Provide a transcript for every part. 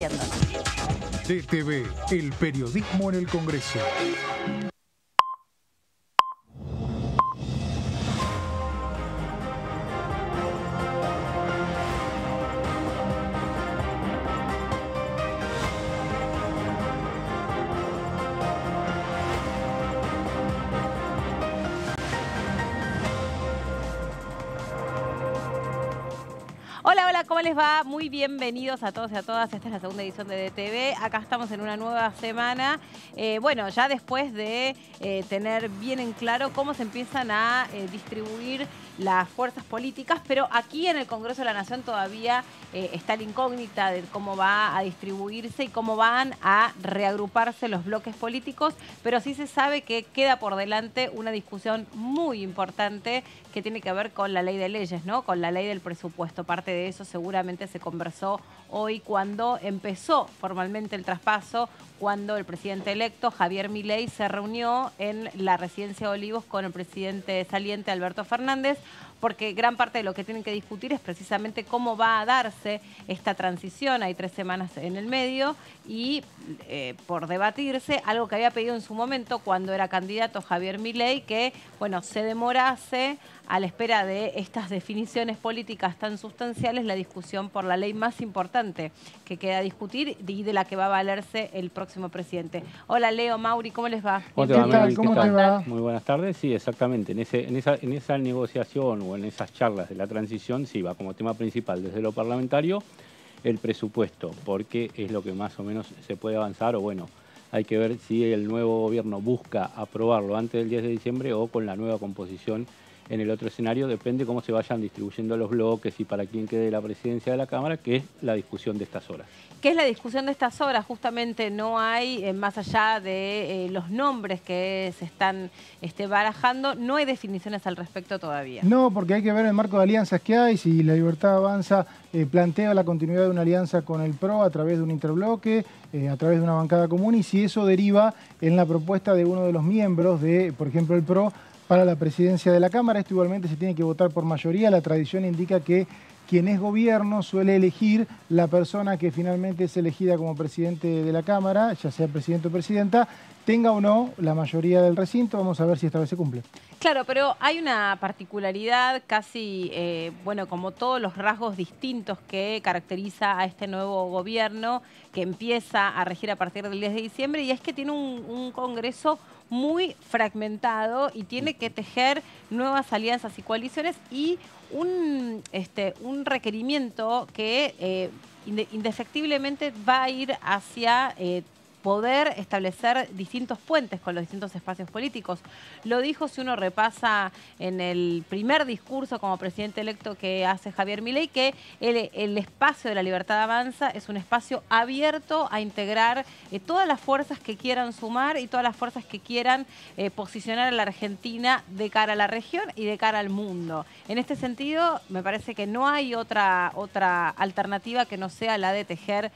DTV, el periodismo en el Congreso. Hola, ¿cómo les va? Muy bienvenidos a todos y a todas. Esta es la segunda edición de DTV. Acá estamos en una nueva semana. Bueno, ya después de tener bien en claro cómo se empiezan a distribuir las fuerzas políticas, pero aquí en el Congreso de la Nación todavía está la incógnita de cómo va a distribuirse y cómo van a reagruparse los bloques políticos, pero sí se sabe que queda por delante una discusión muy importante que tiene que ver con la ley de leyes, ¿no? Con la ley del presupuesto. Parte de eso seguramente se conversó hoy cuando empezó formalmente el traspaso, cuando el presidente electo, Javier Milei, se reunió en la Residencia de Olivos con el presidente saliente, Alberto Fernández, porque gran parte de lo que tienen que discutir es precisamente cómo va a darse esta transición. Hay 3 semanas en el medio y por debatirse, algo que había pedido en su momento cuando era candidato Javier Milei, que bueno, se demorase a la espera de estas definiciones políticas tan sustanciales, la discusión por la ley más importante que queda a discutir y de la que va a valerse el próximo presidente. Hola Leo, Mauri, ¿cómo les va? ¿Cómo te va, Mel? ¿Cómo te va? Muy buenas tardes. Sí, exactamente. En esa negociación o en esas charlas de la transición, sí, va como tema principal desde lo parlamentario el presupuesto, porque es lo que más o menos se puede avanzar, o bueno, hay que ver si el nuevo gobierno busca aprobarlo antes del 10 de diciembre o con la nueva composición en el otro escenario. Depende cómo se vayan distribuyendo los bloques y para quién quede la presidencia de la Cámara, que es la discusión de estas horas. ¿Qué es la discusión de estas horas? Justamente no hay, más allá de los nombres que se están barajando, no hay definiciones al respecto todavía. No, porque hay que ver el marco de alianzas que hay, si La Libertad Avanza plantea la continuidad de una alianza con el PRO a través de un interbloque, a través de una bancada común, y si eso deriva en la propuesta de uno de los miembros de, por ejemplo, el PRO, para la presidencia de la Cámara. Esto igualmente se tiene que votar por mayoría. La tradición indica que quien es gobierno suele elegir la persona que finalmente es elegida como presidente de la Cámara, ya sea presidente o presidenta, tenga o no la mayoría del recinto. Vamos a ver si esta vez se cumple. Claro, pero hay una particularidad casi, bueno, como todos los rasgos distintos que caracteriza a este nuevo gobierno que empieza a regir a partir del 10 de diciembre, y es que tiene un Congreso muy fragmentado y tiene que tejer nuevas alianzas y coaliciones y un requerimiento que indefectiblemente va a ir hacia poder establecer distintos puentes con los distintos espacios políticos. Lo dijo, si uno repasa en el primer discurso como presidente electo que hace Javier Milei, que el espacio de La Libertad Avanza es un espacio abierto a integrar todas las fuerzas que quieran sumar y todas las fuerzas que quieran posicionar a la Argentina de cara a la región y de cara al mundo. En este sentido, me parece que no hay otra alternativa que no sea la de tejer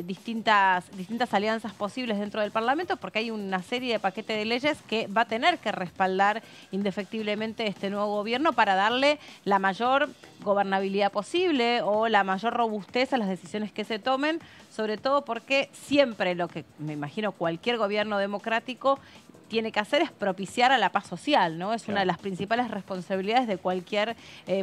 distintas alianzas posibles dentro del Parlamento, porque hay una serie de paquetes de leyes que va a tener que respaldar indefectiblemente este nuevo gobierno para darle la mayor gobernabilidad posible o la mayor robustez a las decisiones que se tomen, sobre todo porque siempre lo que me imagino cualquier gobierno democrático tiene que hacer es propiciar a la paz social, ¿no? Es una de las principales responsabilidades de cualquier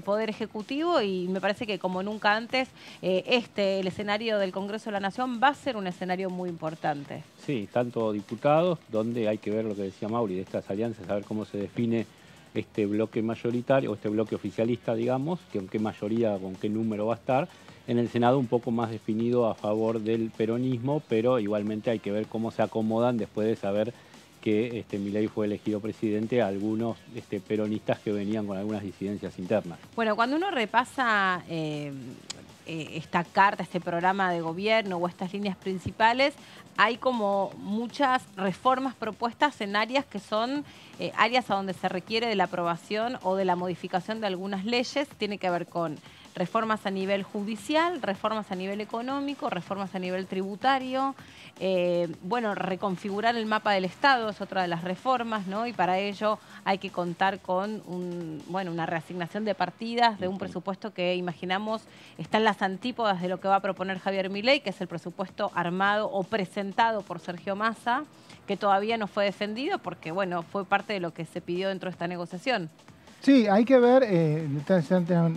poder ejecutivo, y me parece que como nunca antes el escenario del Congreso de la Nación va a ser un escenario muy importante. Sí, tanto diputados, donde hay que ver lo que decía Mauri de estas alianzas, a ver cómo se define este bloque mayoritario o este bloque oficialista, digamos, que con qué mayoría, con qué número va a estar. En el Senado un poco más definido a favor del peronismo, pero igualmente hay que ver cómo se acomodan después de saber que Milei fue elegido presidente a algunos peronistas que venían con algunas disidencias internas. Bueno, cuando uno repasa esta carta, este programa de gobierno o estas líneas principales, hay como muchas reformas propuestas en áreas que son áreas a donde se requiere de la aprobación o de la modificación de algunas leyes. Tiene que ver con reformas a nivel judicial, reformas a nivel económico, reformas a nivel tributario. Bueno, reconfigurar el mapa del Estado es otra de las reformas, ¿no? Y para ello hay que contar con una reasignación de partidas de un presupuesto que imaginamos está en las antípodas de lo que va a proponer Javier Milei, que es el presupuesto armado o presentado por Sergio Massa, que todavía no fue defendido porque, bueno, fue parte de lo que se pidió dentro de esta negociación. Sí, hay que ver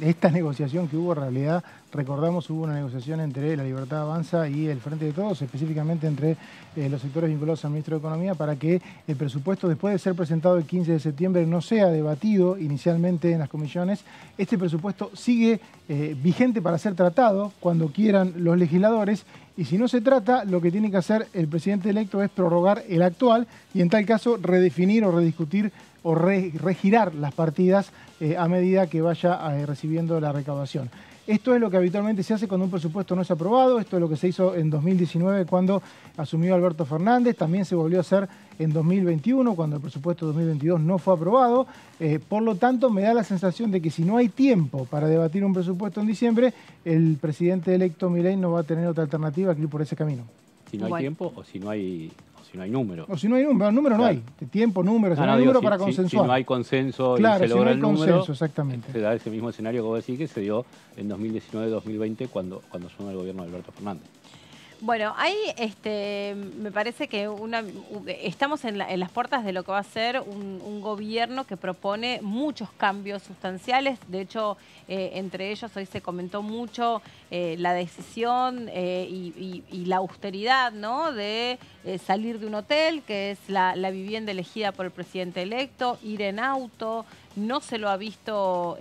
esta negociación que hubo en realidad. Recordamos, hubo una negociación entre La Libertad Avanza y el Frente de Todos, específicamente entre los sectores vinculados al ministro de Economía, para que el presupuesto, después de ser presentado el 15 de septiembre, no sea debatido inicialmente en las comisiones. Este presupuesto sigue vigente para ser tratado cuando quieran los legisladores, y si no se trata, lo que tiene que hacer el presidente electo es prorrogar el actual y en tal caso redefinir o rediscutir o regirar las partidas a medida que vaya recibiendo la recaudación. Esto es lo que habitualmente se hace cuando un presupuesto no es aprobado. Esto es lo que se hizo en 2019 cuando asumió Alberto Fernández. También se volvió a hacer en 2021 cuando el presupuesto 2022 no fue aprobado. Por lo tanto, me da la sensación de que si no hay tiempo para debatir un presupuesto en diciembre, el presidente electo Milei no va a tener otra alternativa que ir por ese camino. Si no hay tiempo o si no hay número. O si no hay número, número claro. No hay. Tiempo, número, si no hay número para consensuar. Si no hay consenso claro, y se logra el número, consenso, exactamente. Se da ese mismo escenario que vos decís que se dio en 2019-2020 cuando asumió el gobierno de Alberto Fernández. Bueno, ahí me parece que estamos en las puertas de lo que va a ser un gobierno que propone muchos cambios sustanciales. De hecho, entre ellos hoy se comentó mucho la decisión y la austeridad, ¿no? De salir de un hotel, que es la vivienda elegida por el presidente electo, ir en auto. No se lo ha visto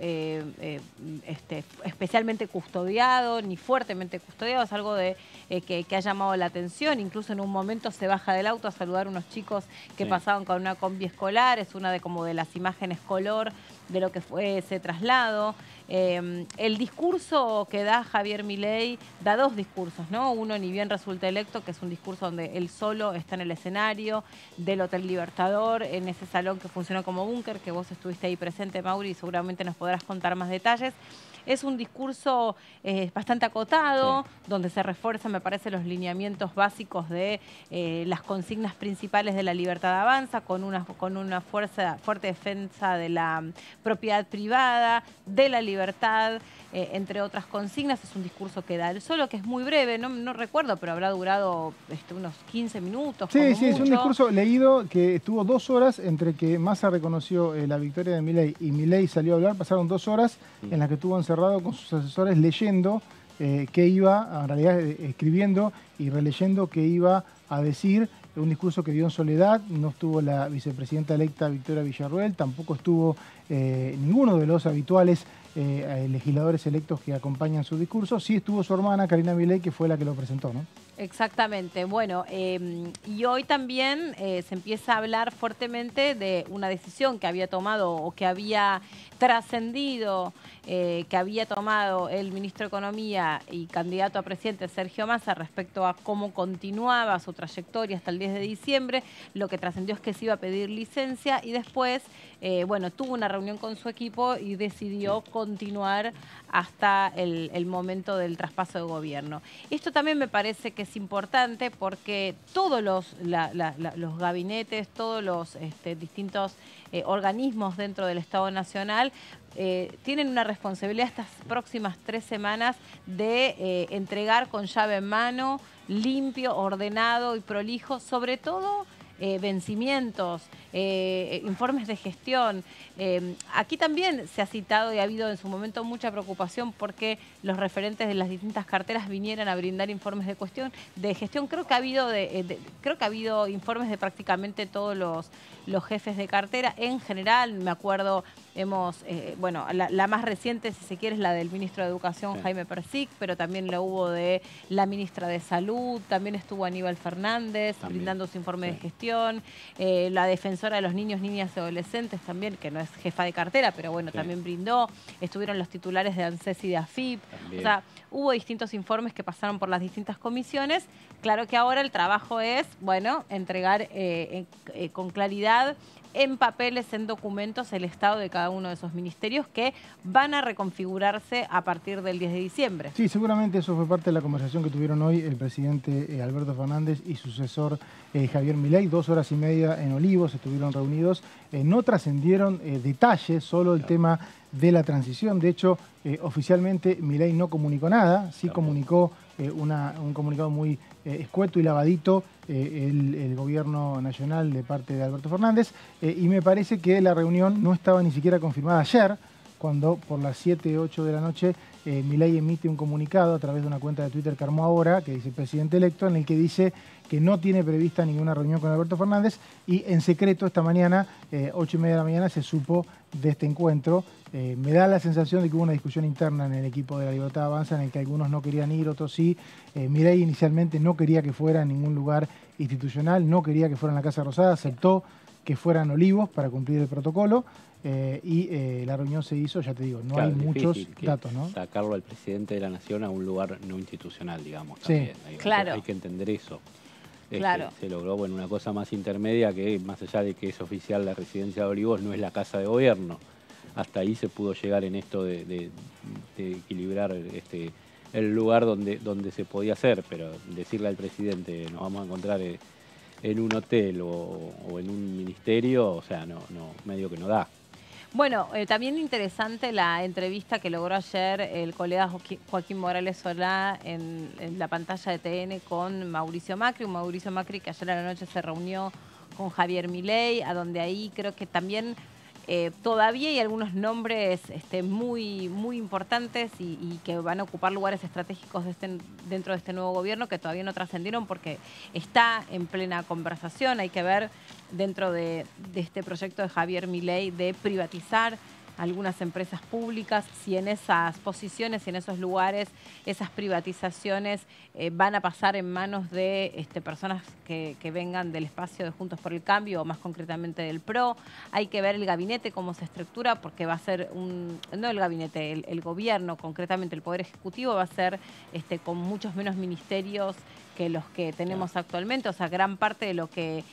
especialmente custodiado, ni fuertemente custodiado. Es algo que ha llamado la atención. Incluso en un momento se baja del auto a saludar a unos chicos que pasaban con una combi escolar. Es una de las imágenes color de lo que fue ese traslado. El discurso que da Javier Milei da dos discursos, ¿no? Uno, ni bien resulta electo, que es un discurso donde él solo está en el escenario del Hotel Libertador, en ese salón que funcionó como búnker, que vos estuviste ahí presente, Mauri, y seguramente nos podrás contar más detalles. Es un discurso bastante acotado, donde se refuerzan, me parece, los lineamientos básicos de las consignas principales de La Libertad Avanza, con una fuerte defensa de la propiedad privada, de la libertad, entre otras consignas. Es un discurso que da él solo, que es muy breve, no recuerdo, pero habrá durado unos 15 minutos. Sí, mucho. Es un discurso leído que estuvo 2 horas entre que Massa reconoció la victoria de Milei y Milei salió a hablar. Pasaron 2 horas en las que estuvo encerrado con sus asesores leyendo qué iba, en realidad escribiendo y releyendo qué iba a decir. Un discurso que dio en soledad. No estuvo la vicepresidenta electa Victoria Villarruel, tampoco estuvo ninguno de los habituales legisladores electos que acompañan su discurso. Sí estuvo su hermana Karina Milei, que fue la que lo presentó, ¿no? Exactamente. Bueno, y hoy también se empieza a hablar fuertemente de una decisión que había tomado o que había trascendido, que había tomado el ministro de Economía y candidato a presidente Sergio Massa respecto a cómo continuaba su trayectoria hasta el 10 de diciembre. Lo que trascendió es que se iba a pedir licencia y después, tuvo una reunión con su equipo y decidió continuar hasta el momento del traspaso de gobierno. Esto también me parece que es importante porque todos los gabinetes, todos los distintos organismos dentro del Estado Nacional tienen una responsabilidad estas próximas 3 semanas de entregar con llave en mano, limpio, ordenado y prolijo, sobre todo vencimientos, informes de gestión. Aquí también se ha citado y ha habido en su momento mucha preocupación porque los referentes de las distintas carteras vinieran a brindar informes de gestión. Creo que ha habido informes de prácticamente todos los jefes de cartera. En general, me acuerdo, la más reciente, si se quiere, es la del ministro de Educación, Jaime Persic, pero también la hubo de la ministra de Salud, también estuvo Aníbal Fernández brindando su informe de gestión, la defensora de los niños, niñas y adolescentes también, que no es jefa de cartera, pero también brindó. Estuvieron los titulares de ANSES y de AFIP. También. O sea, hubo distintos informes que pasaron por las distintas comisiones. Claro que ahora el trabajo es, entregar con claridad en papeles, en documentos, el estado de cada uno de esos ministerios que van a reconfigurarse a partir del 10 de diciembre. Sí, seguramente eso fue parte de la conversación que tuvieron hoy el presidente Alberto Fernández y su sucesor Javier Milei. 2 horas y media en Olivos estuvieron reunidos. No trascendieron detalles, solo el tema de la transición. De hecho, oficialmente Milei no comunicó nada, sí comunicó un comunicado muy escueto y lavadito el gobierno nacional de parte de Alberto Fernández, y me parece que la reunión no estaba ni siquiera confirmada ayer, cuando por las 7, 8 de la noche Milei emite un comunicado a través de una cuenta de Twitter que armó ahora, que dice presidente electo, en el que dice que no tiene prevista ninguna reunión con Alberto Fernández, y en secreto esta mañana, 8 y media de la mañana, se supo de este encuentro. Me da la sensación de que hubo una discusión interna en el equipo de La Libertad Avanza, en el que algunos no querían ir, otros sí. Milei inicialmente no quería que fuera en ningún lugar institucional, no quería que fuera en la Casa Rosada, aceptó que fueran Olivos para cumplir el protocolo, y la reunión se hizo, ya te digo, no hay muchos datos, ¿no? Sacarlo al presidente de la Nación a un lugar no institucional, digamos, sí, también. Claro. Hay que entender eso. Claro. Se logró, bueno, una cosa más intermedia que, más allá de que es oficial la residencia de Olivos, no es la casa de gobierno. Hasta ahí se pudo llegar en esto de equilibrar el lugar donde se podía hacer, pero decirle al presidente nos vamos a encontrar en un hotel o en un ministerio, o sea, no, medio que no da. Bueno, también interesante la entrevista que logró ayer el colega Joaquín Morales Solá en la pantalla de TN con Mauricio Macri. Mauricio Macri que ayer a la noche se reunió con Javier Milei, a donde ahí creo que también todavía hay algunos nombres muy importantes y que van a ocupar lugares estratégicos dentro de este nuevo gobierno que todavía no trascendieron porque está en plena conversación. Hay que ver dentro de este proyecto de Javier Milei de privatizar algunas empresas públicas, si en esas posiciones, si en esos lugares, esas privatizaciones van a pasar en manos de personas que vengan del espacio de Juntos por el Cambio o más concretamente del PRO. Hay que ver el gabinete, cómo se estructura, porque va a ser no el gabinete, el gobierno, concretamente el Poder Ejecutivo, va a ser con muchos menos ministerios que los que tenemos actualmente, o sea, gran parte de lo que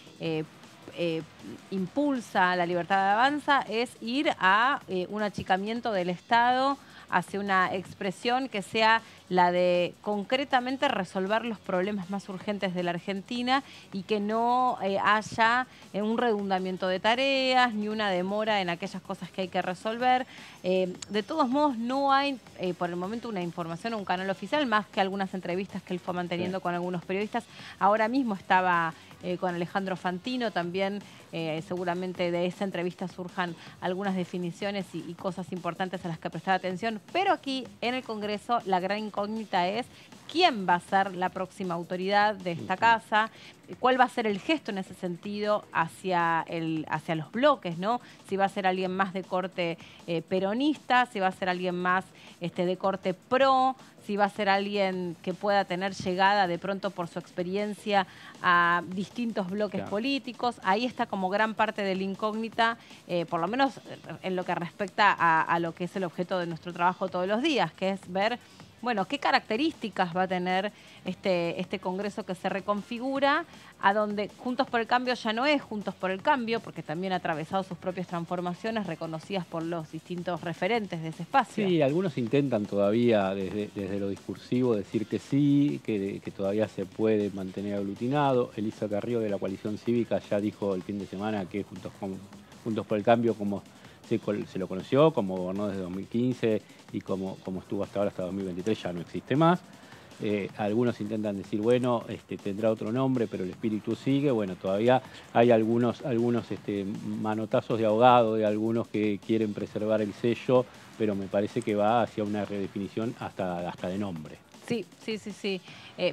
impulsa La Libertad Avanza es ir a un achicamiento del Estado hacia una expresión que sea la de concretamente resolver los problemas más urgentes de la Argentina y que no haya un redundamiento de tareas ni una demora en aquellas cosas que hay que resolver. De todos modos, no hay por el momento una información o un canal oficial, más que algunas entrevistas que él fue manteniendo con algunos periodistas. Ahora mismo estaba con Alejandro Fantino, también seguramente de esa entrevista surjan algunas definiciones y cosas importantes a las que prestar atención, pero aquí en el Congreso la gran incógnita es quién va a ser la próxima autoridad de esta casa, cuál va a ser el gesto en ese sentido hacia los bloques, ¿no? Si va a ser alguien más de corte peronista, si va a ser alguien más de corte pro, si va a ser alguien que pueda tener llegada de pronto por su experiencia a distintos bloques políticos. Ahí está como gran parte de la incógnita, por lo menos en lo que respecta a lo que es el objeto de nuestro trabajo todos los días, que es ver, bueno, qué características va a tener este Congreso que se reconfigura, a donde Juntos por el Cambio ya no es Juntos por el Cambio, porque también ha atravesado sus propias transformaciones reconocidas por los distintos referentes de ese espacio. Sí, algunos intentan todavía desde lo discursivo decir que sí, que todavía se puede mantener aglutinado. Elisa Carrió de la Coalición Cívica ya dijo el fin de semana que Juntos por el Cambio, como se lo conoció, como gobernó desde 2015 y como estuvo hasta ahora, hasta 2023, ya no existe más. Algunos intentan decir, bueno, tendrá otro nombre, pero el espíritu sigue. Bueno, todavía hay algunos manotazos de ahogado de algunos que quieren preservar el sello, pero me parece que va hacia una redefinición hasta de nombre. Sí.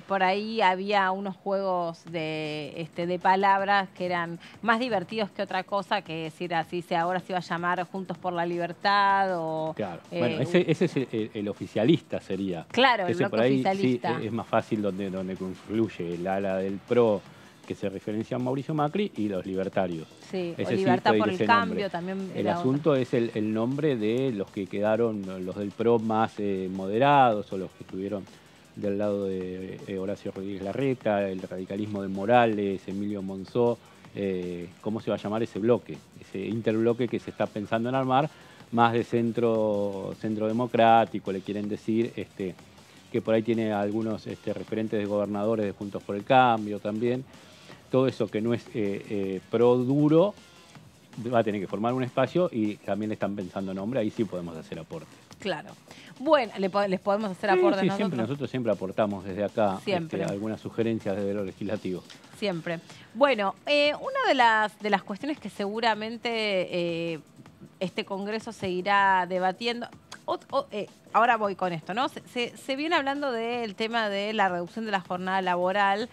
Por ahí había unos juegos de palabras que eran más divertidos que otra cosa, que decir así, ahora se iba a llamar Juntos por la Libertad o... Claro, bueno, ese es el oficialista sería. Claro, el ese bloque por ahí oficialista. Sí, es más fácil donde confluye el ala del PRO, que se referencia a Mauricio Macri, y los libertarios. Sí, ese o Libertad por el Cambio nombre. también. El asunto es el nombre de los que quedaron, los del PRO más moderados, o los que estuvieron del lado de Horacio Rodríguez Larreta, el radicalismo de Morales, Emilio Monzó, cómo se va a llamar ese bloque, ese interbloque que se está pensando en armar, más de centro democrático, le quieren decir, que por ahí tiene algunos referentes de gobernadores de Juntos por el Cambio también. Todo eso que no es pro duro va a tener que formar un espacio y también le están pensando nombre, ahí sí podemos hacer aportes. Claro. Bueno, les podemos hacer aportes sí, nosotros. Nosotros siempre aportamos desde acá algunas sugerencias desde lo legislativo. Siempre. Bueno, una de las cuestiones que seguramente este Congreso seguirá debatiendo, ahora voy con esto, ¿no? Se viene hablando del tema de la reducción de la jornada laboral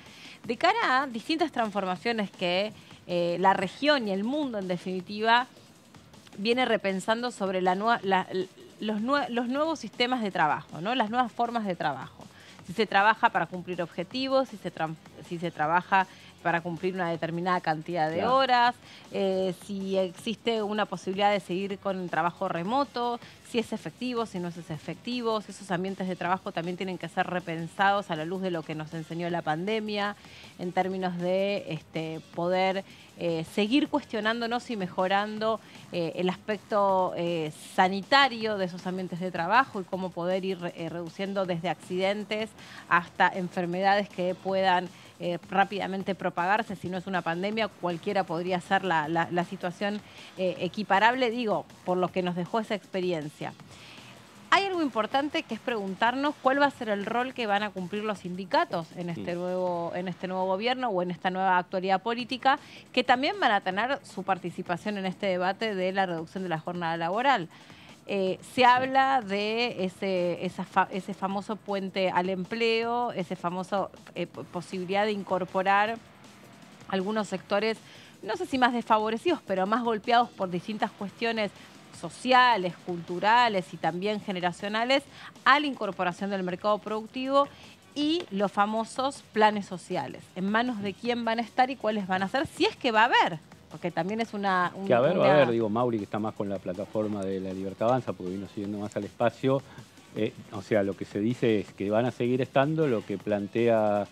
de cara a distintas transformaciones que la región y el mundo, en definitiva, viene repensando sobre los nuevos sistemas de trabajo, ¿no? Las nuevas formas de trabajo. Si se trabaja para cumplir objetivos, si se trabaja para cumplir una determinada cantidad de horas, si existe una posibilidad de seguir con el trabajo remoto, si es efectivo, si no es efectivo. Esos ambientes de trabajo también tienen que ser repensados a la luz de lo que nos enseñó la pandemia, en términos de poder seguir cuestionándonos y mejorando el aspecto sanitario de esos ambientes de trabajo y cómo poder ir reduciendo desde accidentes hasta enfermedades que puedan rápidamente propagarse. Si no es una pandemia, cualquiera podría ser la situación equiparable, digo, por lo que nos dejó esa experiencia. Hay algo importante que es preguntarnos cuál va a ser el rol que van a cumplir los sindicatos en este nuevo gobierno o en esta nueva actualidad política, que también van a tener su participación en este debate de la reducción de la jornada laboral. Se habla de ese famoso puente al empleo, ese famoso posibilidad de incorporar algunos sectores, no sé si más desfavorecidos, pero más golpeados por distintas cuestiones sociales, culturales y también generacionales, a la incorporación del mercado productivo y los famosos planes sociales. ¿En manos de quién van a estar y cuáles van a ser? Si es que va a haber. Porque también es va a haber, digo, Mauri, que está más con la plataforma de La Libertad Avanza, porque vino siguiendo más al espacio. O sea, lo que se dice es que van a seguir estando. Lo que plantea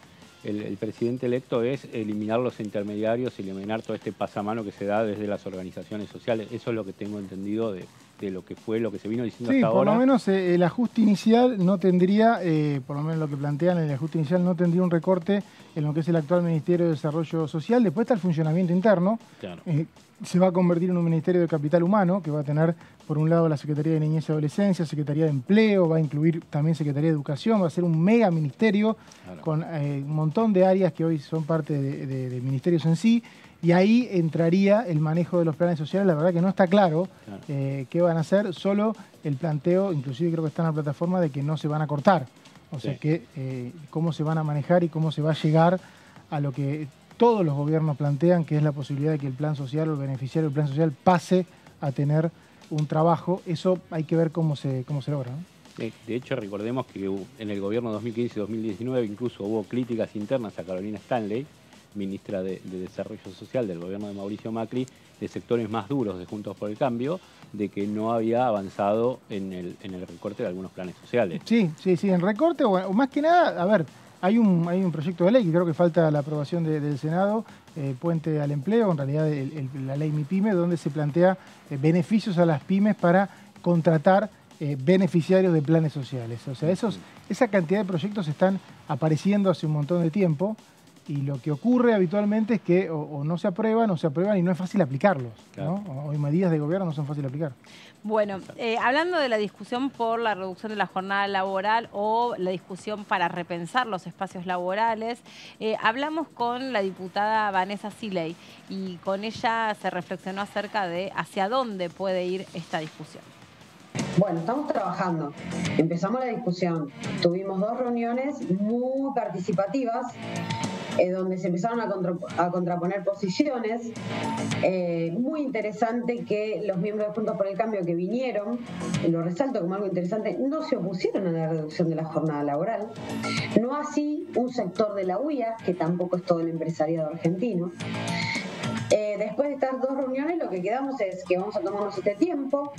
el presidente electo es eliminar los intermediarios, eliminar todo este pasamano que se da desde las organizaciones sociales. Eso es lo que tengo entendido de lo que se vino diciendo hasta ahora. Sí, por lo menos el ajuste inicial no tendría, por lo menos lo que plantean, el ajuste inicial no tendría un recorte en lo que es el actual Ministerio de Desarrollo Social. Después está el funcionamiento interno. Claro. Se va a convertir en un Ministerio de Capital Humano, que va a tener, por un lado, la Secretaría de Niñez y Adolescencia, Secretaría de Empleo, va a incluir también Secretaría de Educación, va a ser un mega ministerio con un montón de áreas que hoy son parte de ministerios en sí. Y ahí entraría el manejo de los planes sociales. La verdad que no está claro qué van a hacer, solo el planteo, inclusive creo que está en la plataforma, de que no se van a cortar. O sea, que cómo se van a manejar y cómo se va a llegar a lo que todos los gobiernos plantean, que es la posibilidad de que el plan social o el beneficiario del plan social pase a tener un trabajo. Eso hay que ver cómo se logra, ¿no? De hecho, recordemos que en el gobierno 2015 y 2019 incluso hubo críticas internas a Carolina Stanley, ministra de Desarrollo Social del gobierno de Mauricio Macri, de sectores más duros de Juntos por el Cambio, de que no había avanzado en el recorte de algunos planes sociales. Sí, en recorte, o más que nada, a ver, hay un proyecto de ley que creo que falta la aprobación del Senado, Puente al Empleo, en realidad la ley MIPYME, donde se plantea beneficios a las pymes para contratar beneficiarios de planes sociales. O sea, esa cantidad de proyectos están apareciendo hace un montón de tiempo. Y lo que ocurre habitualmente es que o no se aprueban y no es fácil aplicarlos, ¿no? Hoy medidas de gobierno no son fáciles de aplicar. Bueno, hablando de la discusión por la reducción de la jornada laboral o la discusión para repensar los espacios laborales, hablamos con la diputada Vanessa Siley y con ella se reflexionó acerca de hacia dónde puede ir esta discusión. Bueno, estamos trabajando. Empezamos la discusión. Tuvimos 2 reuniones muy participativas, donde se empezaron a contraponer posiciones. Muy interesante que los miembros de Juntos por el Cambio que vinieron, lo resalto como algo interesante, no se opusieron a la reducción de la jornada laboral. No así un sector de la UIA, que tampoco es todo el empresariado argentino. Después de estas 2 reuniones lo que quedamos es que vamos a tomarnos este tiempo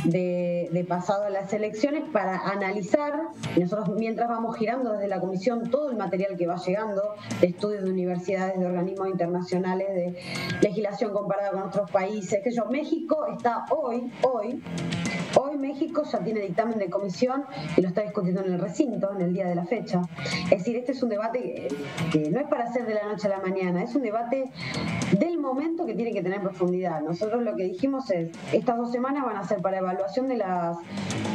de pasado a las elecciones para analizar, y nosotros mientras vamos girando desde la comisión todo el material que va llegando de estudios de universidades, de organismos internacionales, de legislación comparada con otros países, que México está hoy México ya tiene dictamen de comisión y lo está discutiendo en el recinto en el día de la fecha. Es decir, este es un debate que no es para hacer de la noche a la mañana, es un debate del momento que tiene que tener profundidad. Nosotros lo que dijimos es, estas 2 semanas van a ser para evaluación de las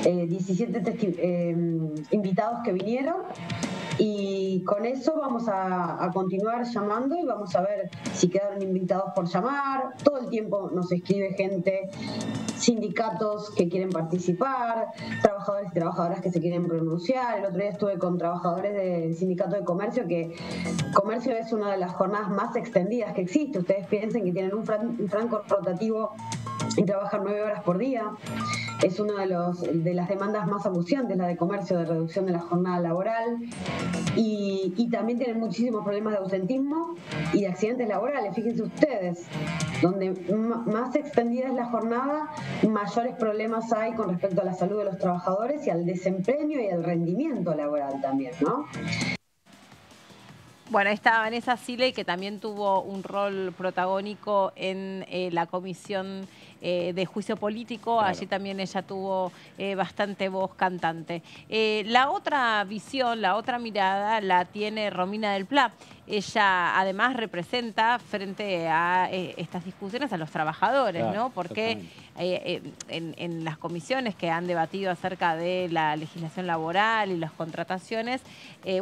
17 invitados que vinieron, y con eso vamos a continuar llamando y vamos a ver si quedaron invitados por llamar. Todo el tiempo nos escribe gente, sindicatos que quieren participar, trabajadores y trabajadoras que se quieren pronunciar. El otro día estuve con trabajadores del sindicato de comercio, que comercio es una de las jornadas más extendidas que existe. Ustedes piensen que tienen un franco rotativo y trabajan 9 horas por día. Es una de las demandas más acuciantes, la de comercio, de reducción de la jornada laboral. Y también tienen muchísimos problemas de ausentismo y de accidentes laborales. Fíjense ustedes, donde más extendida es la jornada, mayores problemas hay con respecto a la salud de los trabajadores y al desempeño y al rendimiento laboral también, ¿no? Bueno, ahí está Vanessa Siley, que también tuvo un rol protagónico en la comisión de juicio político. Claro. Allí también ella tuvo bastante voz cantante. La otra visión, la otra mirada la tiene Romina del Pla. Ella además representa frente a estas discusiones a los trabajadores, claro, ¿no? Porque en las comisiones que han debatido acerca de la legislación laboral y las contrataciones,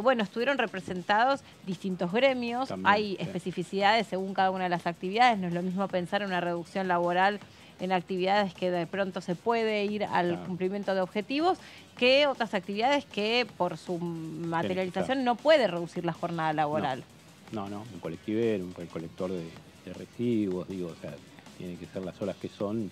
bueno, estuvieron representados distintos gremios. También, hay especificidades según cada una de las actividades. No es lo mismo pensar en una reducción laboral en actividades que de pronto se puede ir al cumplimiento de objetivos, que otras actividades que por su materialización no puede reducir la jornada laboral. No, un colectivero, un recolector de residuos, digo, o sea, tiene que ser las horas que son.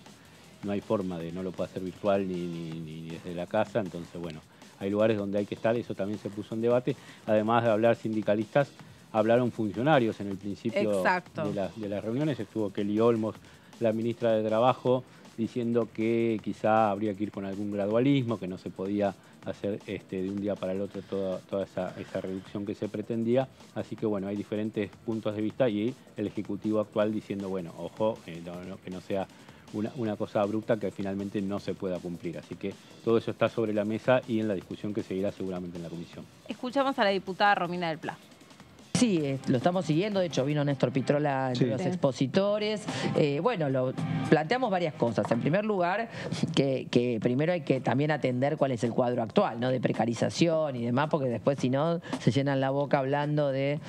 No hay forma no lo puede hacer virtual ni desde la casa, entonces bueno, hay lugares donde hay que estar, eso también se puso en debate. Además de hablar sindicalistas, hablaron funcionarios en el principio de las reuniones. Estuvo Kelly Olmos, la ministra de Trabajo, diciendo que quizá habría que ir con algún gradualismo, que no se podía hacer de un día para el otro toda esa reducción que se pretendía. Así que bueno, hay diferentes puntos de vista y el Ejecutivo actual diciendo, bueno, ojo, que no sea una cosa abrupta que finalmente no se pueda cumplir. Así que todo eso está sobre la mesa y en la discusión que seguirá seguramente en la comisión. Escuchamos a la diputada Romina del Pla. Sí, lo estamos siguiendo. De hecho, vino Néstor Pitrola entre los expositores. Bueno, planteamos varias cosas. En primer lugar, que primero hay que también atender cuál es el cuadro actual, ¿no? De precarización y demás, porque después, si no, se llenan la boca hablando de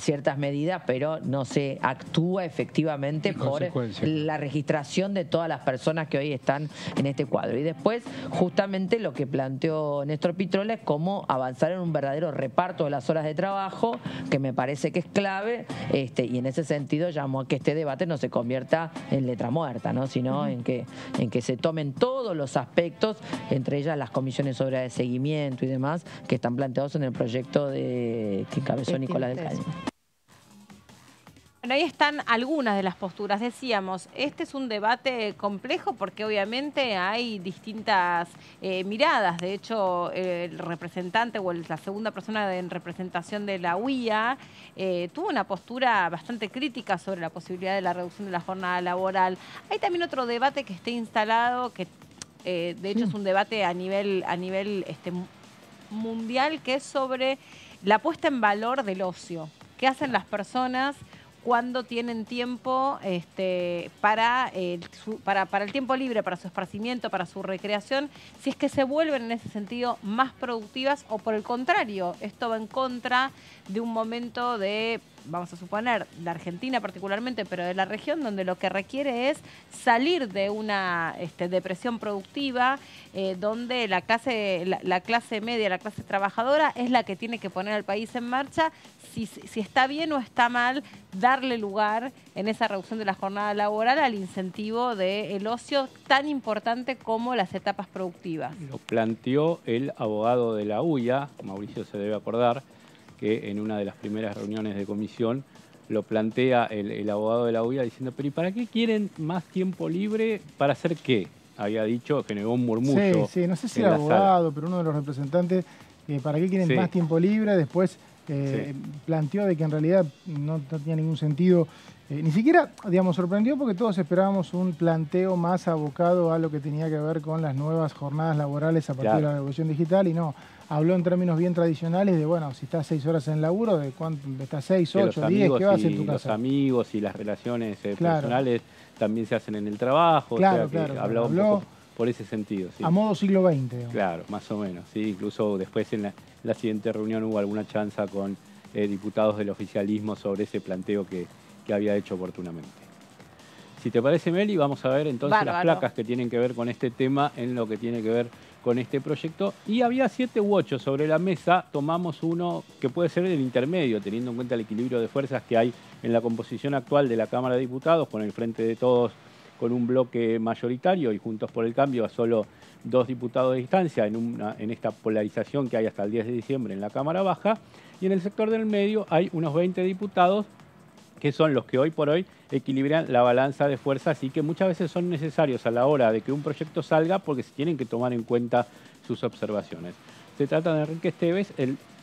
ciertas medidas, pero no se actúa efectivamente por la registración de todas las personas que hoy están en este cuadro. Y después, justamente lo que planteó Néstor Pitrola es cómo avanzar en un verdadero reparto de las horas de trabajo, que me parece que es clave, y en ese sentido llamó a que este debate no se convierta en letra muerta, ¿no? Sino en que se tomen todos los aspectos, entre ellas las comisiones sobre de seguimiento y demás, que están planteados en el proyecto que encabezó Nicolás del Caño. Bueno, ahí están algunas de las posturas. Decíamos, este es un debate complejo porque obviamente hay distintas miradas. De hecho, el representante o la segunda persona en representación de la UIA tuvo una postura bastante crítica sobre la posibilidad de la reducción de la jornada laboral. Hay también otro debate que está instalado, que de hecho es un debate a nivel mundial, que es sobre la puesta en valor del ocio. ¿Qué hacen las personas cuando tienen tiempo para el tiempo libre, para su esparcimiento, para su recreación, si es que se vuelven en ese sentido más productivas o por el contrario, esto va en contra de un momento de, vamos a suponer, la Argentina particularmente, pero de la región, donde lo que requiere es salir de una depresión productiva, donde la clase media, la clase trabajadora es la que tiene que poner al país en marcha, si está bien o está mal darle lugar en esa reducción de la jornada laboral al incentivo del ocio tan importante como las etapas productivas. Lo planteó el abogado de la UIA, Mauricio se debe acordar, que en una de las primeras reuniones de comisión lo plantea el abogado de la UIA diciendo, pero ¿y para qué quieren más tiempo libre? ¿Para hacer qué? Había dicho, generó un murmullo. Sí, no sé si era abogado, pero uno de los representantes, ¿para qué quieren más tiempo libre? Después planteó de que en realidad no tenía ningún sentido. Ni siquiera, digamos, sorprendió porque todos esperábamos un planteo más abocado a lo que tenía que ver con las nuevas jornadas laborales a partir de la revolución digital y no. Habló en términos bien tradicionales de, bueno, si estás 6 horas en el laburo, de cuánto estás 6, 8, 10, ¿qué vas a hacer en tu casa? Los amigos y las relaciones personales también se hacen en el trabajo. Claro, o sea, que habló un poco por ese sentido. Sí. A modo siglo XX. Digamos. Claro, más o menos. Sí, incluso después en la siguiente reunión hubo alguna chanza con diputados del oficialismo sobre ese planteo que había hecho oportunamente. Si te parece, Meli, vamos a ver entonces las placas que tienen que ver con este tema en lo que tiene que ver con este proyecto. Y había 7 u 8 sobre la mesa. Tomamos uno que puede ser el intermedio, teniendo en cuenta el equilibrio de fuerzas que hay en la composición actual de la Cámara de Diputados, con el Frente de Todos con un bloque mayoritario y Juntos por el Cambio a solo 2 diputados de distancia en esta polarización que hay hasta el 10 de diciembre en la Cámara Baja. Y en el sector del medio hay unos 20 diputados que son los que hoy por hoy equilibran la balanza de fuerzas y que muchas veces son necesarios a la hora de que un proyecto salga porque se tienen que tomar en cuenta sus observaciones. Se trata de Enrique Esteves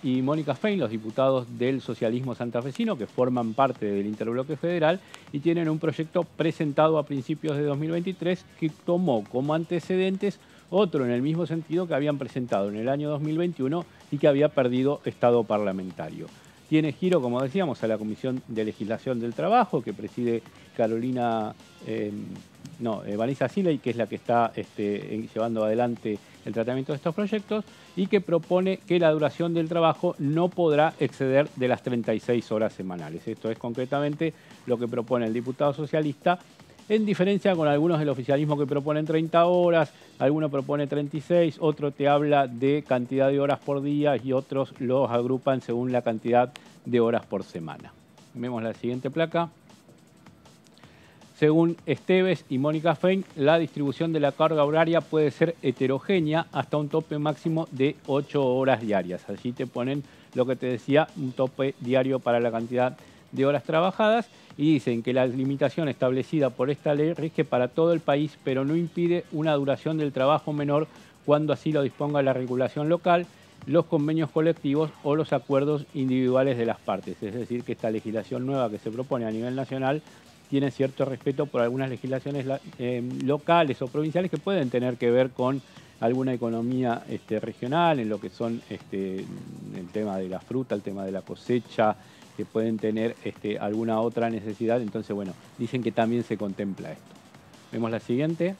y Mónica Fein, los diputados del socialismo santafesino que forman parte del interbloque federal y tienen un proyecto presentado a principios de 2023 que tomó como antecedentes otro en el mismo sentido que habían presentado en el año 2021 y que había perdido estado parlamentario. Tiene giro, como decíamos, a la Comisión de Legislación del Trabajo, que preside Vanessa Siley, que es la que está llevando adelante el tratamiento de estos proyectos, y que propone que la duración del trabajo no podrá exceder de las 36 horas semanales. Esto es concretamente lo que propone el diputado socialista, en diferencia con algunos del oficialismo que proponen 30 horas, alguno propone 36, otro te habla de cantidad de horas por día y otros los agrupan según la cantidad de horas por semana. Vemos la siguiente placa. Según Esteves y Mónica Fein, la distribución de la carga horaria puede ser heterogénea hasta un tope máximo de 8 horas diarias. Allí te ponen lo que te decía, un tope diario para la cantidad de horas trabajadas y dicen que la limitación establecida por esta ley rige para todo el país, pero no impide una duración del trabajo menor cuando así lo disponga la regulación local, los convenios colectivos o los acuerdos individuales de las partes. Es decir, que esta legislación nueva que se propone a nivel nacional tiene cierto respeto por algunas legislaciones locales o provinciales que pueden tener que ver con alguna economía regional, en lo que son el tema de la fruta, el tema de la cosecha, que pueden tener alguna otra necesidad. Entonces, bueno, dicen que también se contempla esto. Vemos la siguiente.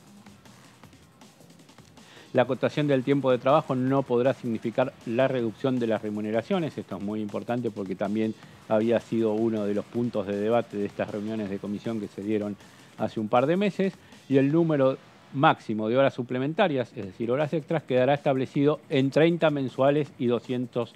La acotación del tiempo de trabajo no podrá significar la reducción de las remuneraciones. Esto es muy importante porque también había sido uno de los puntos de debate de estas reuniones de comisión que se dieron hace un par de meses. Y el número máximo de horas suplementarias, es decir, horas extras, quedará establecido en 30 mensuales y 200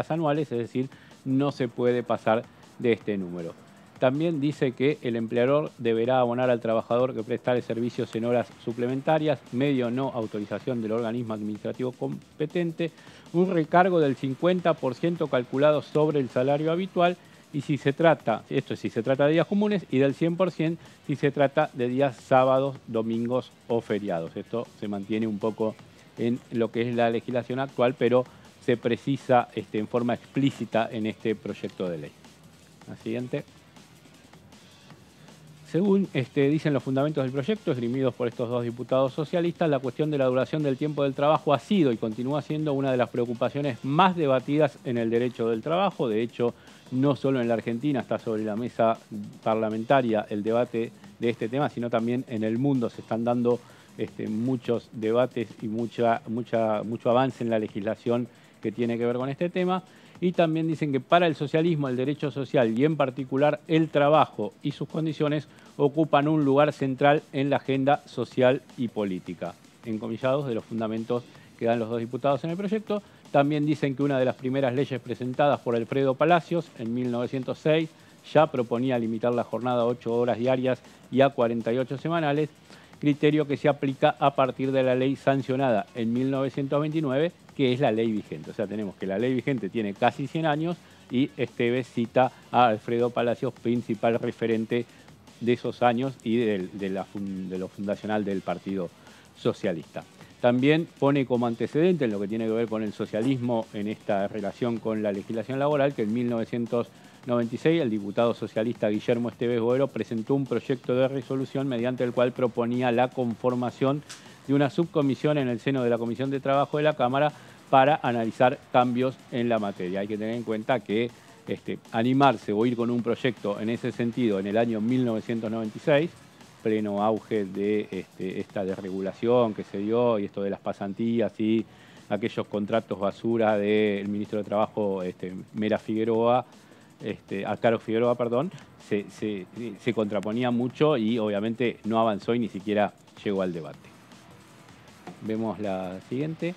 anuales, es decir, no se puede pasar de este número. También dice que el empleador deberá abonar al trabajador que prestare servicios en horas suplementarias, medio no autorización del organismo administrativo competente, un recargo del 50% calculado sobre el salario habitual y si se trata, esto es si se trata de días comunes, y del 100% si se trata de días sábados, domingos o feriados. Esto se mantiene un poco en lo que es la legislación actual, pero se precisa en forma explícita en este proyecto de ley. La siguiente. Según dicen los fundamentos del proyecto, esgrimidos por estos 2 diputados socialistas, la cuestión de la duración del tiempo del trabajo ha sido y continúa siendo una de las preocupaciones más debatidas en el derecho del trabajo. De hecho, no solo en la Argentina está sobre la mesa parlamentaria el debate de este tema, sino también en el mundo se están dando muchos debates y mucho avance en la legislación que tiene que ver con este tema. Y también dicen que para el socialismo el derecho social y en particular el trabajo y sus condiciones ocupan un lugar central en la agenda social y política. Encomillados de los fundamentos que dan los 2 diputados en el proyecto. También dicen que una de las primeras leyes presentadas por Alfredo Palacios en 1906 ya proponía limitar la jornada a 8 horas diarias y a 48 semanales, criterio que se aplica a partir de la ley sancionada en 1929, que es la ley vigente. O sea, tenemos que la ley vigente tiene casi 100 años y Esteves cita a Alfredo Palacios, principal referente de esos años y de lo fundacional del Partido Socialista. También pone como antecedente en lo que tiene que ver con el socialismo en esta relación con la legislación laboral que en 1996 el diputado socialista Guillermo Esteves Boero presentó un proyecto de resolución mediante el cual proponía la conformación de una subcomisión en el seno de la Comisión de Trabajo de la Cámara para analizar cambios en la materia. Hay que tener en cuenta que animarse o ir con un proyecto en ese sentido en el año 1996, pleno auge de esta desregulación que se dio y esto de las pasantías y aquellos contratos basura del ministro de Trabajo Ascaro Figueroa, perdón, se contraponía mucho y obviamente no avanzó y ni siquiera llegó al debate. Vemos la siguiente.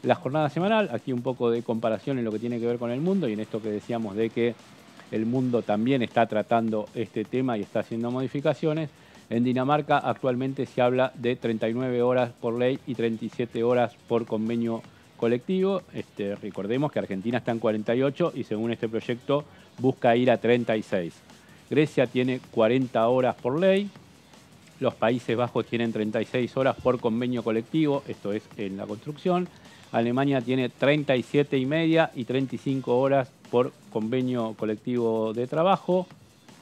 La jornada semanal, aquí un poco de comparación en lo que tiene que ver con el mundo y en esto que decíamos de que el mundo también está tratando este tema y está haciendo modificaciones. En Dinamarca actualmente se habla de 39 horas por ley y 37 horas por convenio colectivo. Recordemos que Argentina está en 48 y según este proyecto busca ir a 36. Grecia tiene 40 horas por ley. Los Países Bajos tienen 36 horas por convenio colectivo, esto es en la construcción. Alemania tiene 37,5 y 35 horas por convenio colectivo de trabajo.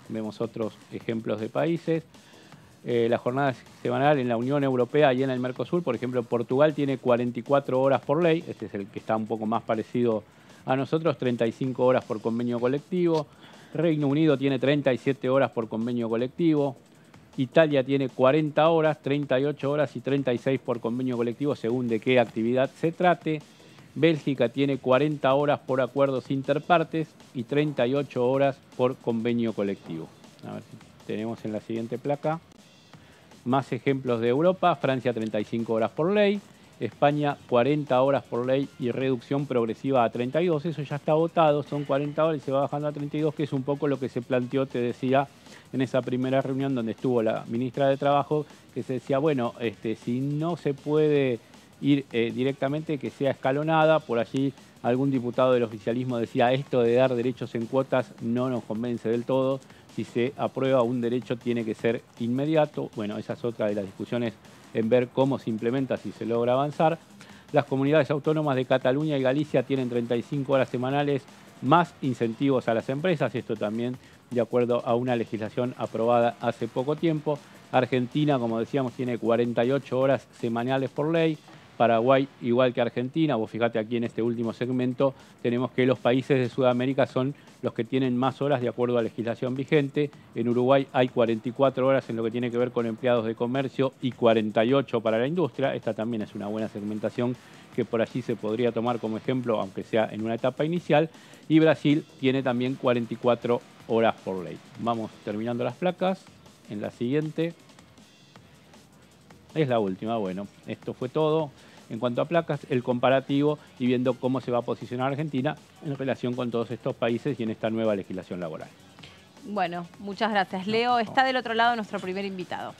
Vemos otros ejemplos de países. La jornada semanal en la Unión Europea y en el Mercosur, por ejemplo, Portugal tiene 44 horas por ley, este es el que está un poco más parecido a nosotros, 35 horas por convenio colectivo. Reino Unido tiene 37 horas por convenio colectivo. Italia tiene 40 horas, 38 horas y 36 por convenio colectivo, según de qué actividad se trate. Bélgica tiene 40 horas por acuerdos interpartes y 38 horas por convenio colectivo. A ver si tenemos en la siguiente placa más ejemplos de Europa. Francia 35 horas por ley. España 40 horas por ley y reducción progresiva a 32. Eso ya está votado, son 40 horas y se va bajando a 32, que es un poco lo que se planteó, te decía, en esa primera reunión donde estuvo la ministra de Trabajo, que se decía, bueno, si no se puede ir directamente, que sea escalonada. Por allí algún diputado del oficialismo decía, esto de dar derechos en cuotas no nos convence del todo. Si se aprueba un derecho tiene que ser inmediato. Bueno, esa es otra de las discusiones en ver cómo se implementa, si se logra avanzar. Las comunidades autónomas de Cataluña y Galicia tienen 35 horas semanales más incentivos a las empresas, esto también de acuerdo a una legislación aprobada hace poco tiempo. Argentina, como decíamos, tiene 48 horas semanales por ley. Paraguay, igual que Argentina, vos fíjate aquí en este último segmento, tenemos que los países de Sudamérica son los que tienen más horas de acuerdo a la legislación vigente. En Uruguay hay 44 horas en lo que tiene que ver con empleados de comercio y 48 para la industria. Esta también es una buena segmentación que por allí se podría tomar como ejemplo, aunque sea en una etapa inicial. Y Brasil tiene también 44 horas por ley. Vamos terminando las placas. En la siguiente es la última. Bueno, esto fue todo en cuanto a placas, el comparativo y viendo cómo se va a posicionar Argentina en relación con todos estos países y en esta nueva legislación laboral. Bueno, muchas gracias. Leo, está del otro lado nuestro primer invitado.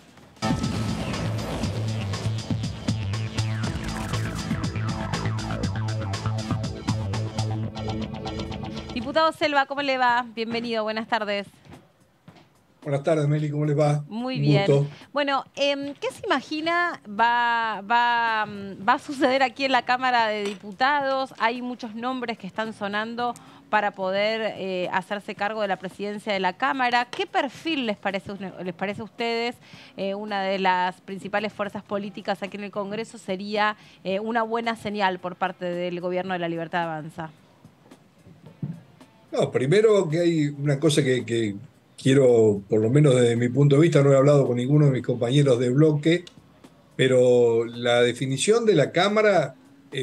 Diputado Selva, ¿cómo le va? Bienvenido, buenas tardes. Buenas tardes, Meli, ¿cómo les va? Muy bien. Gusto. Bueno, ¿qué se imagina va a suceder aquí en la Cámara de Diputados? Hay muchos nombres que están sonando para poder hacerse cargo de la presidencia de la Cámara. ¿Qué perfil les parece a ustedes? Una de las principales fuerzas políticas aquí en el Congreso sería una buena señal por parte del Gobierno de la Libertad Avanza. No, primero que hay una cosa que quiero, por lo menos desde mi punto de vista, no he hablado con ninguno de mis compañeros de bloque, pero la definición de la Cámara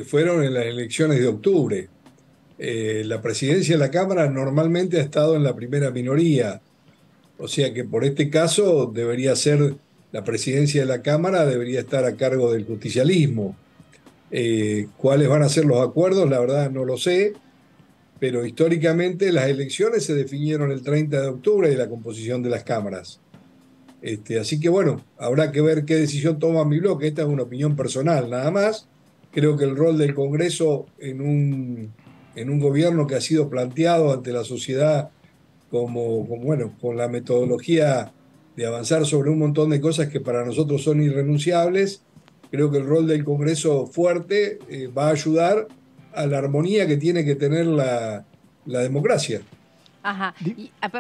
fueron en las elecciones de octubre. La presidencia de la Cámara normalmente ha estado en la primera minoría, o sea que por este caso debería ser la presidencia de la Cámara, debería estar a cargo del justicialismo. ¿Cuáles van a ser los acuerdos? La verdad no lo sé. Pero históricamente las elecciones se definieron el 30 de octubre de la composición de las cámaras. Así que bueno, habrá que ver qué decisión toma mi bloque. Esta es una opinión personal nada más. Creo que el rol del Congreso en un en un gobierno que ha sido planteado ante la sociedad bueno, con la metodología de avanzar sobre un montón de cosas que para nosotros son irrenunciables. Creo que el rol del Congreso fuerte va a ayudar a la armonía que tiene que tener la democracia. Ajá.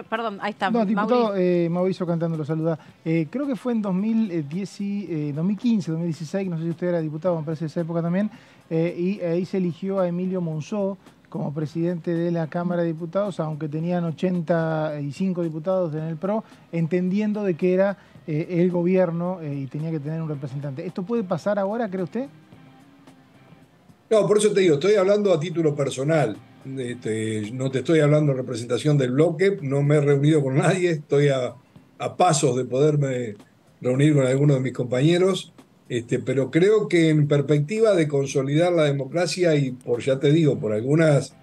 Perdón, ahí está. No, diputado, Mauricio Cantando lo saluda. Creo que fue en 2015, 2016, no sé si usted era diputado, me parece de esa época también, y ahí se eligió a Emilio Monzó como presidente de la Cámara de Diputados, aunque tenían 85 diputados en el PRO, entendiendo de que era el gobierno y tenía que tener un representante. ¿Esto puede pasar ahora, cree usted? No, por eso te digo, estoy hablando a título personal. No te estoy hablando en representación del bloque, no me he reunido con nadie, estoy a pasos de poderme reunir con algunos de mis compañeros, pero creo que en perspectiva de consolidar la democracia y ya te digo, por algunas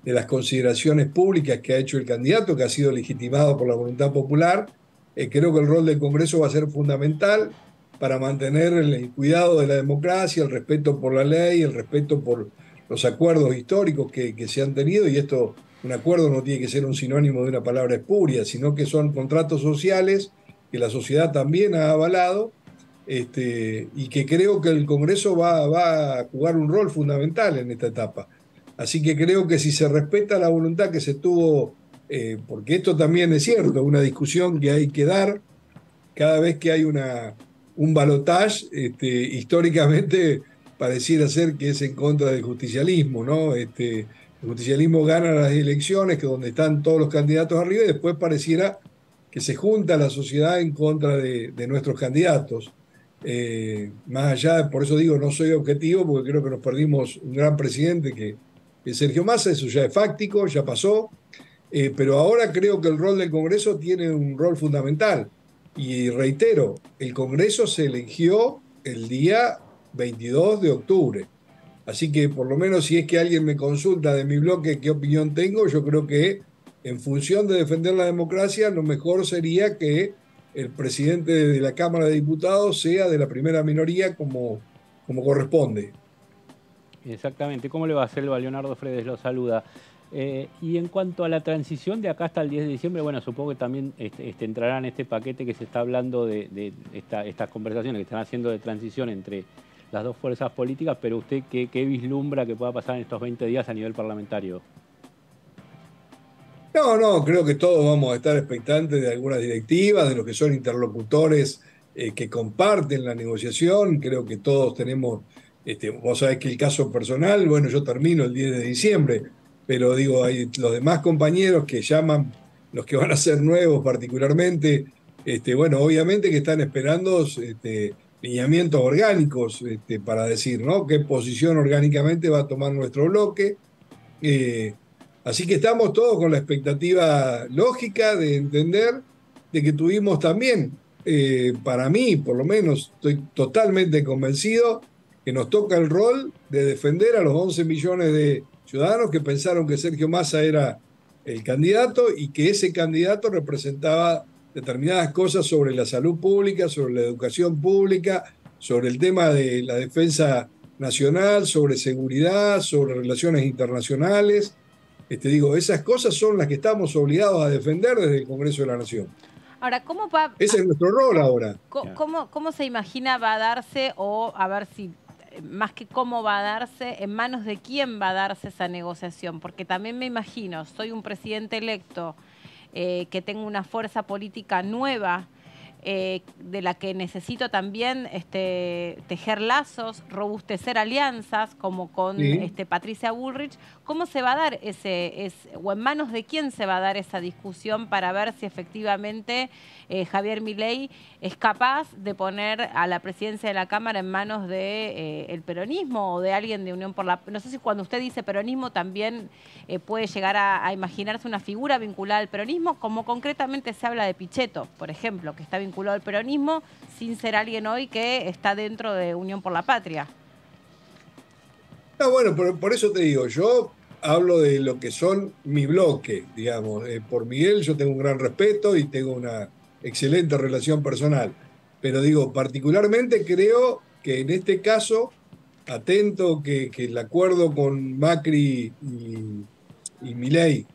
de las consideraciones públicas que ha hecho el candidato, que ha sido legitimado por la voluntad popular, creo que el rol del Congreso va a ser fundamental para mantener el cuidado de la democracia, el respeto por la ley, el respeto por los acuerdos históricos que se han tenido, y esto, un acuerdo no tiene que ser un sinónimo de una palabra espuria, sino que son contratos sociales que la sociedad también ha avalado, y que creo que el Congreso va a jugar un rol fundamental en esta etapa. Así que creo que si se respeta la voluntad que se tuvo, porque esto también es cierto, una discusión que hay que dar cada vez que hay un balotaje, históricamente pareciera ser que es en contra del justicialismo, ¿no? El justicialismo gana las elecciones, que donde están todos los candidatos arriba, y después pareciera que se junta la sociedad en contra de nuestros candidatos. Más allá, por eso digo, no soy objetivo, porque creo que nos perdimos un gran presidente que es Sergio Massa, eso ya es fáctico, ya pasó, pero ahora creo que el rol del Congreso tiene un rol fundamental. Y reitero, el Congreso se eligió el día 22 de octubre. Así que por lo menos si es que alguien me consulta de mi bloque qué opinión tengo, yo creo que en función de defender la democracia, lo mejor sería que el presidente de la Cámara de Diputados sea de la primera minoría como corresponde. Exactamente. ¿Cómo le va a hacer? Leonardo Fredes lo saluda. Y en cuanto a la transición de acá hasta el 10 de diciembre, bueno, supongo que también entrará en este paquete que se está hablando de estas conversaciones que están haciendo de transición entre las dos fuerzas políticas, pero usted, ¿qué vislumbra que pueda pasar en estos 20 días a nivel parlamentario? No, creo que todos vamos a estar expectantes de algunas directivas, de los que son interlocutores que comparten la negociación. Creo que todos tenemos, vos sabés que el caso personal, bueno, yo termino el 10 de diciembre, pero digo, hay los demás compañeros que llaman, los que van a ser nuevos particularmente, bueno, obviamente que están esperando lineamientos orgánicos para decir, ¿no?, qué posición orgánicamente va a tomar nuestro bloque. Así que estamos todos con la expectativa lógica de entender de que tuvimos también, para mí por lo menos, estoy totalmente convencido que nos toca el rol de defender a los 11 millones de ciudadanos que pensaron que Sergio Massa era el candidato y que ese candidato representaba determinadas cosas sobre la salud pública, sobre la educación pública, sobre el tema de la defensa nacional, sobre seguridad, sobre relaciones internacionales. Digo, esas cosas son las que estamos obligados a defender desde el Congreso de la Nación. Ahora, ¿cómo va? Ese es nuestro rol ahora. ¿Cómo se imagina va a darse, o a ver si, más que cómo va a darse, en manos de quién va a darse esa negociación? Porque también me imagino, soy un presidente electo que tengo una fuerza política nueva, de la que necesito también tejer lazos, robustecer alianzas, como con Patricia Bullrich. ¿Cómo se va a dar o en manos de quién se va a dar esa discusión para ver si efectivamente Javier Milei es capaz de poner a la presidencia de la Cámara en manos de el peronismo o de alguien de Unión por la... No sé si cuando usted dice peronismo también puede llegar a imaginarse una figura vinculada al peronismo, como concretamente se habla de Pichetto, por ejemplo, que está vinculado al peronismo sin ser alguien hoy que está dentro de Unión por la Patria. No, bueno, por eso te digo, yo hablo de lo que son mi bloque, digamos. Por Miguel yo tengo un gran respeto y tengo una excelente relación personal, pero digo, particularmente creo que en este caso atento que el acuerdo con Macri y Milei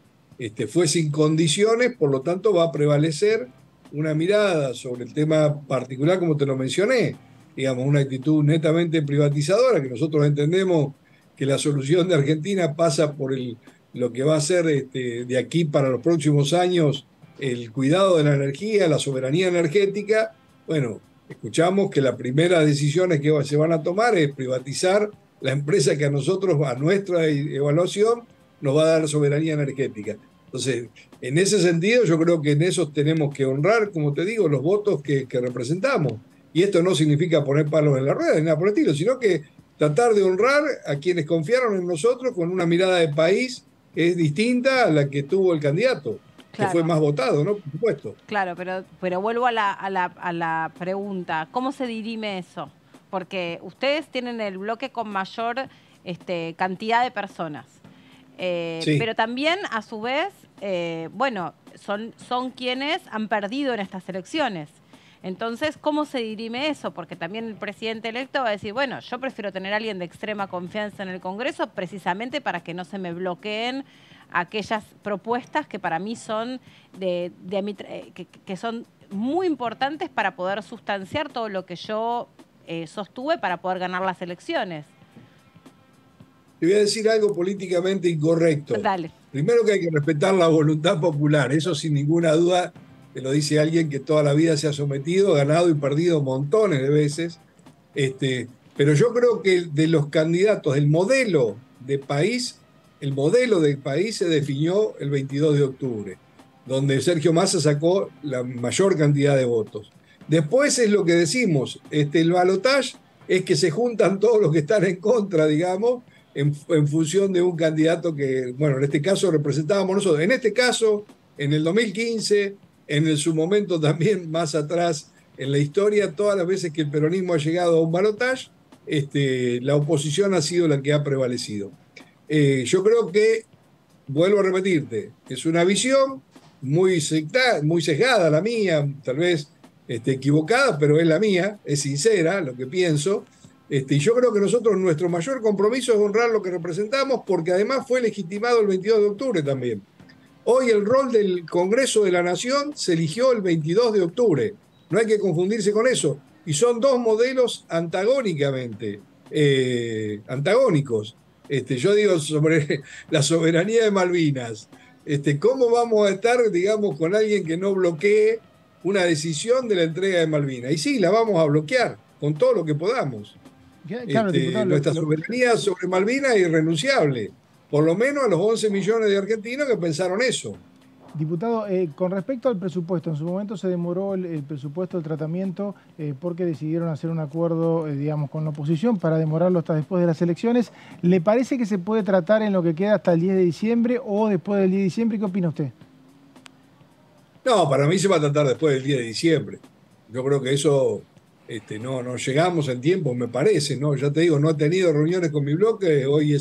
fue sin condiciones, por lo tanto va a prevalecer una mirada sobre el tema particular, como te lo mencioné, digamos, una actitud netamente privatizadora, que nosotros entendemos que la solución de Argentina pasa por lo que va a ser de aquí para los próximos años el cuidado de la energía, la soberanía energética. Bueno, escuchamos que las primeras decisiones que se van a tomar es privatizar la empresa que a nosotros, a nuestra evaluación, nos va a dar soberanía energética. Entonces, en ese sentido, yo creo que en eso tenemos que honrar, como te digo, los votos que representamos. Y esto no significa poner palos en la rueda ni nada por el estilo, sino que tratar de honrar a quienes confiaron en nosotros con una mirada de país que es distinta a la que tuvo el candidato, claro, que fue más votado, ¿no? Por supuesto. Claro, pero vuelvo a la pregunta, ¿cómo se dirime eso? Porque ustedes tienen el bloque con mayor cantidad de personas. Sí. Pero también, a su vez, bueno, son quienes han perdido en estas elecciones. Entonces, ¿cómo se dirime eso? Porque también el presidente electo va a decir, bueno, yo prefiero tener a alguien de extrema confianza en el Congreso precisamente para que no se me bloqueen aquellas propuestas que para mí son que son muy importantes para poder sustanciar todo lo que yo sostuve para poder ganar las elecciones. Te voy a decir algo políticamente incorrecto. Dale. Primero que hay que respetar la voluntad popular, eso sin ninguna duda te lo dice alguien que toda la vida se ha sometido, ganado y perdido montones de veces. Pero yo creo que de los candidatos, el modelo del país se definió el 22 de octubre, donde Sergio Massa sacó la mayor cantidad de votos. Después es lo que decimos, el balotaje es que se juntan todos los que están en contra, digamos, en función de un candidato que, bueno, en este caso representábamos nosotros. En este caso, en el 2015, en su momento también más atrás en la historia, todas las veces que el peronismo ha llegado a un balotaje, la oposición ha sido la que ha prevalecido. Yo creo que, vuelvo a repetirte, es una visión muy sesgada la mía, tal vez equivocada, pero es la mía, es sincera lo que pienso. Y yo creo que nosotros, nuestro mayor compromiso es honrar lo que representamos, porque además fue legitimado el 22 de octubre también. Hoy el rol del Congreso de la Nación se eligió el 22 de octubre. No hay que confundirse con eso. Y son dos modelos antagónicos. Yo digo sobre la soberanía de Malvinas. ¿Cómo vamos a estar, digamos, con alguien que no bloquee una decisión de la entrega de Malvinas? Y sí, la vamos a bloquear con todo lo que podamos. Claro, diputado, nuestra soberanía sobre Malvinas es irrenunciable. Por lo menos a los 11 millones de argentinos que pensaron eso. Diputado, con respecto al presupuesto, en su momento se demoró el presupuesto, el tratamiento, porque decidieron hacer un acuerdo, digamos, con la oposición para demorarlo hasta después de las elecciones. ¿Le parece que se puede tratar en lo que queda hasta el 10 de diciembre o después del 10 de diciembre? ¿Qué opina usted? No, para mí se va a tratar después del 10 de diciembre. Yo creo que eso no llegamos en tiempo, me parece, ¿no? Ya te digo, no he tenido reuniones con mi bloque, hoy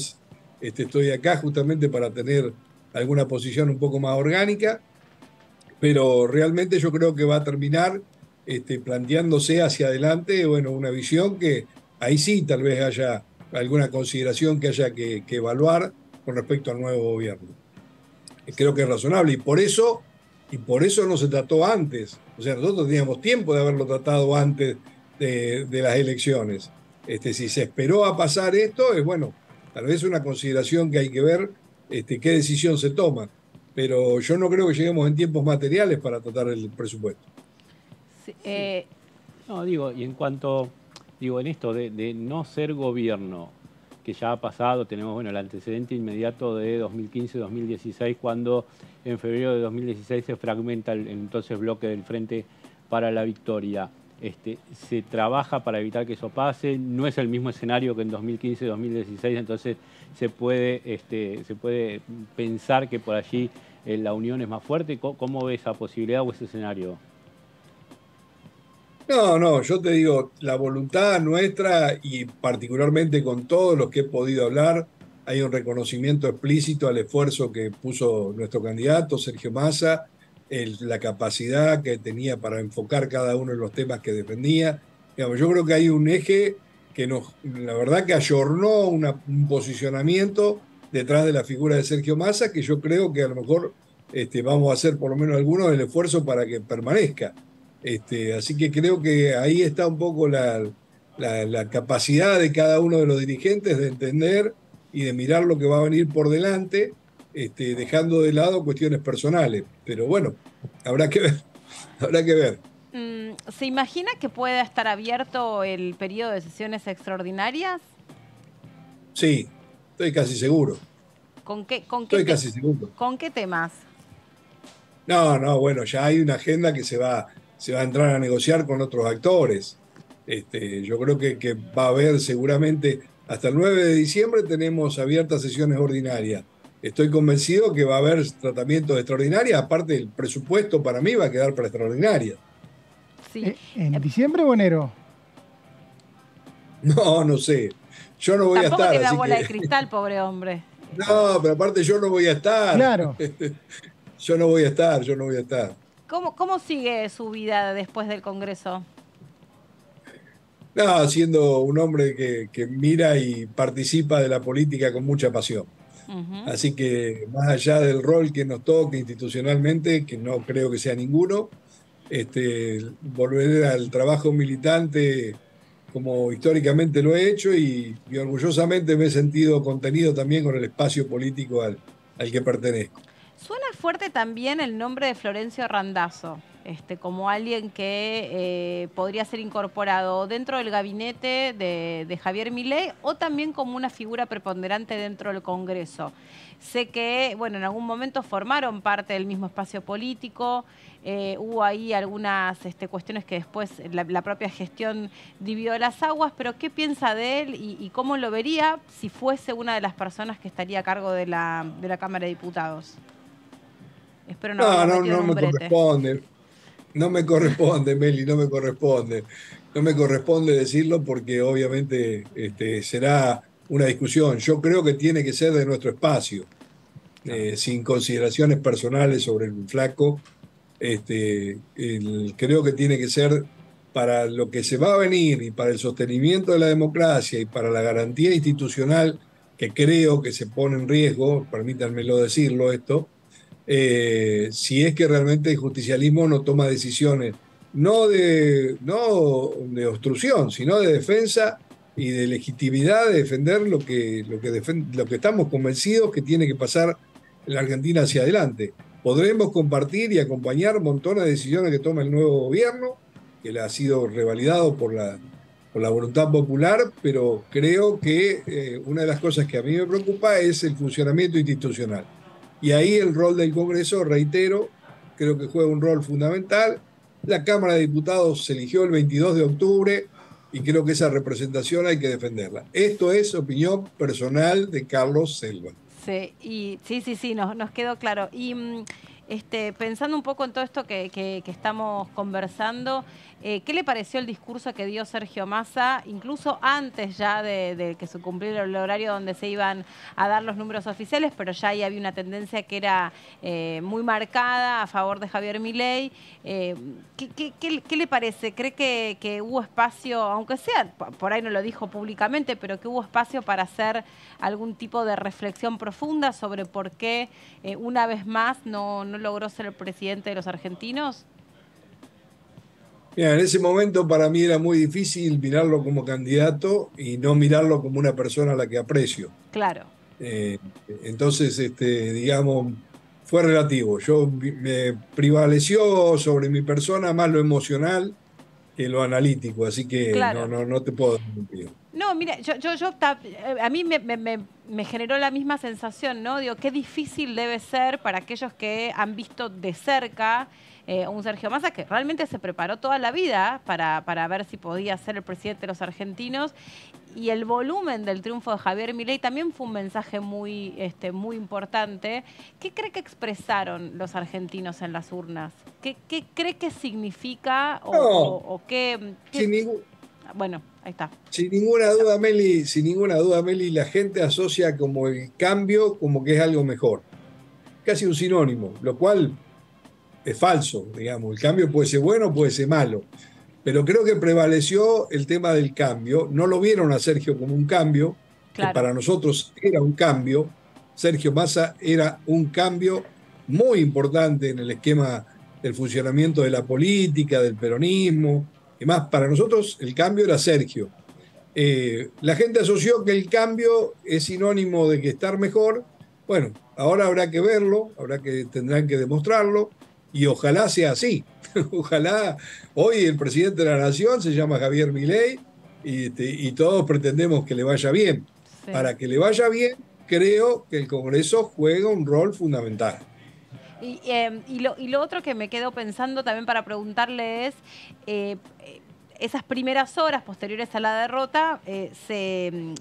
estoy acá justamente para tener alguna posición un poco más orgánica, pero realmente yo creo que va a terminar planteándose hacia adelante, bueno, una visión que ahí sí tal vez haya alguna consideración que haya que evaluar con respecto al nuevo gobierno. Creo que es razonable y por eso no se trató antes. O sea, nosotros teníamos tiempo de haberlo tratado antes de las elecciones. Si se esperó a pasar esto, es bueno, tal vez una consideración que hay que ver qué decisión se toma. Pero yo no creo que lleguemos en tiempos materiales para tratar el presupuesto. Sí, No, digo, y en cuanto, en esto de no ser gobierno, que ya ha pasado, tenemos el antecedente inmediato de 2015-2016, cuando en febrero de 2016 se fragmenta el entonces bloque del Frente para la Victoria. Se trabaja para evitar que eso pase, no es el mismo escenario que en 2015-2016, entonces se puede pensar que por allí la unión es más fuerte. ¿Cómo ve esa posibilidad o ese escenario? No, yo te digo, la voluntad nuestra y particularmente con todos los que he podido hablar, hay un reconocimiento explícito al esfuerzo que puso nuestro candidato, Sergio Massa, la capacidad que tenía para enfocar cada uno de los temas que defendía. Digamos, yo creo que hay un eje la verdad que ayornó un posicionamiento detrás de la figura de Sergio Massa, que yo creo que a lo mejor vamos a hacer por lo menos algunos el esfuerzo para que permanezca. Así que creo que ahí está un poco la capacidad de cada uno de los dirigentes de entender y de mirar lo que va a venir por delante, dejando de lado cuestiones personales. Pero bueno, habrá que ver, habrá que ver. ¿Se imagina que pueda estar abierto el periodo de sesiones extraordinarias? Sí, estoy casi seguro. Estoy casi seguro. ¿Con qué temas? No, bueno, ya hay una agenda que se va a entrar a negociar con otros actores. Yo creo que va a haber seguramente, hasta el 9 de diciembre tenemos abiertas sesiones ordinarias. Estoy convencido que va a haber tratamientos extraordinarios, aparte el presupuesto para mí va a quedar para extraordinarias. Sí. ¿En diciembre o enero? No sé. Yo no voy Tampoco a estar. tiene la bola de cristal, pobre hombre. No, pero aparte yo no voy a estar. Claro. Yo no voy a estar. ¿Cómo sigue su vida después del Congreso? No, siendo un hombre que mira y participa de la política con mucha pasión. Así que más allá del rol que nos toque institucionalmente, que no creo que sea ninguno, volveré al trabajo militante como históricamente lo he hecho y orgullosamente me he sentido contenido también con el espacio político al que pertenezco. Suena fuerte también el nombre de Florencio Randazzo, como alguien que podría ser incorporado dentro del gabinete de Javier Milei o también como una figura preponderante dentro del Congreso. Sé que, bueno, en algún momento formaron parte del mismo espacio político, hubo ahí algunas cuestiones que después la propia gestión dividió las aguas, pero ¿qué piensa de él y cómo lo vería si fuese una de las personas que estaría a cargo de la Cámara de Diputados? Espero no me corresponde. No me corresponde, Meli, no me corresponde. No me corresponde decirlo porque obviamente será una discusión. Yo creo que tiene que ser de nuestro espacio, sin consideraciones personales sobre el flaco. Creo que tiene que ser para lo que se va a venir y para el sostenimiento de la democracia y para la garantía institucional que creo que se pone en riesgo, permítanmelo decirlo esto, si es que realmente el justicialismo no toma decisiones no de obstrucción, sino de defensa y de legitimidad de defender lo que estamos convencidos que tiene que pasar en la Argentina hacia adelante. Podremos compartir y acompañar montones de decisiones que toma el nuevo gobierno, que le ha sido revalidado por la voluntad popular, pero creo que una de las cosas que a mí me preocupa es el funcionamiento institucional. Y ahí el rol del Congreso, reitero, creo que juega un rol fundamental. La Cámara de Diputados se eligió el 22 de octubre y creo que esa representación hay que defenderla. Esto es opinión personal de Carlos Selva. Sí, nos quedó claro. Y pensando un poco en todo esto que estamos conversando, ¿qué le pareció el discurso que dio Sergio Massa, incluso antes ya de que se cumpliera el horario donde se iban a dar los números oficiales, pero ya ahí había una tendencia que era muy marcada a favor de Javier Milei? ¿Qué le parece? ¿Cree que hubo espacio, aunque sea, por ahí no lo dijo públicamente, pero que hubo espacio para hacer algún tipo de reflexión profunda sobre por qué una vez más no logró ser el presidente de los argentinos? Mira, en ese momento para mí era muy difícil mirarlo como candidato y no mirarlo como una persona a la que aprecio. Claro. Entonces, digamos, fue relativo. Me prevaleció sobre mi persona más lo emocional que lo analítico, así que claro. no te puedo mentir. No, mira, a mí me generó la misma sensación, ¿no? Digo, qué difícil debe ser para aquellos que han visto de cerca un Sergio Massa que realmente se preparó toda la vida para ver si podía ser el presidente de los argentinos. Y el volumen del triunfo de Javier Milei también fue un mensaje muy importante. ¿Qué cree que expresaron los argentinos en las urnas? ¿Qué cree que significa o qué? Bueno, ahí está. Sin ninguna duda, Meli, la gente asocia como el cambio como que es algo mejor. Casi un sinónimo, lo cual es falso, digamos. El cambio puede ser bueno, puede ser malo. pero creo que prevaleció el tema del cambio. No lo vieron a Sergio como un cambio, Claro. que para nosotros era un cambio. Sergio Massa era un cambio muy importante en el esquema del funcionamiento de la política, del peronismo. Y más, para nosotros el cambio era Sergio. La gente asoció que el cambio es sinónimo de que estar mejor. Bueno, ahora habrá que verlo, tendrán que demostrarlo, y ojalá sea así. Ojalá. Hoy el presidente de la Nación se llama Javier Milei y todos pretendemos que le vaya bien. Sí. Para que le vaya bien, creo que el Congreso juega un rol fundamental. Y lo otro que me quedo pensando también para preguntarle es, esas primeras horas posteriores a la derrota, ¿se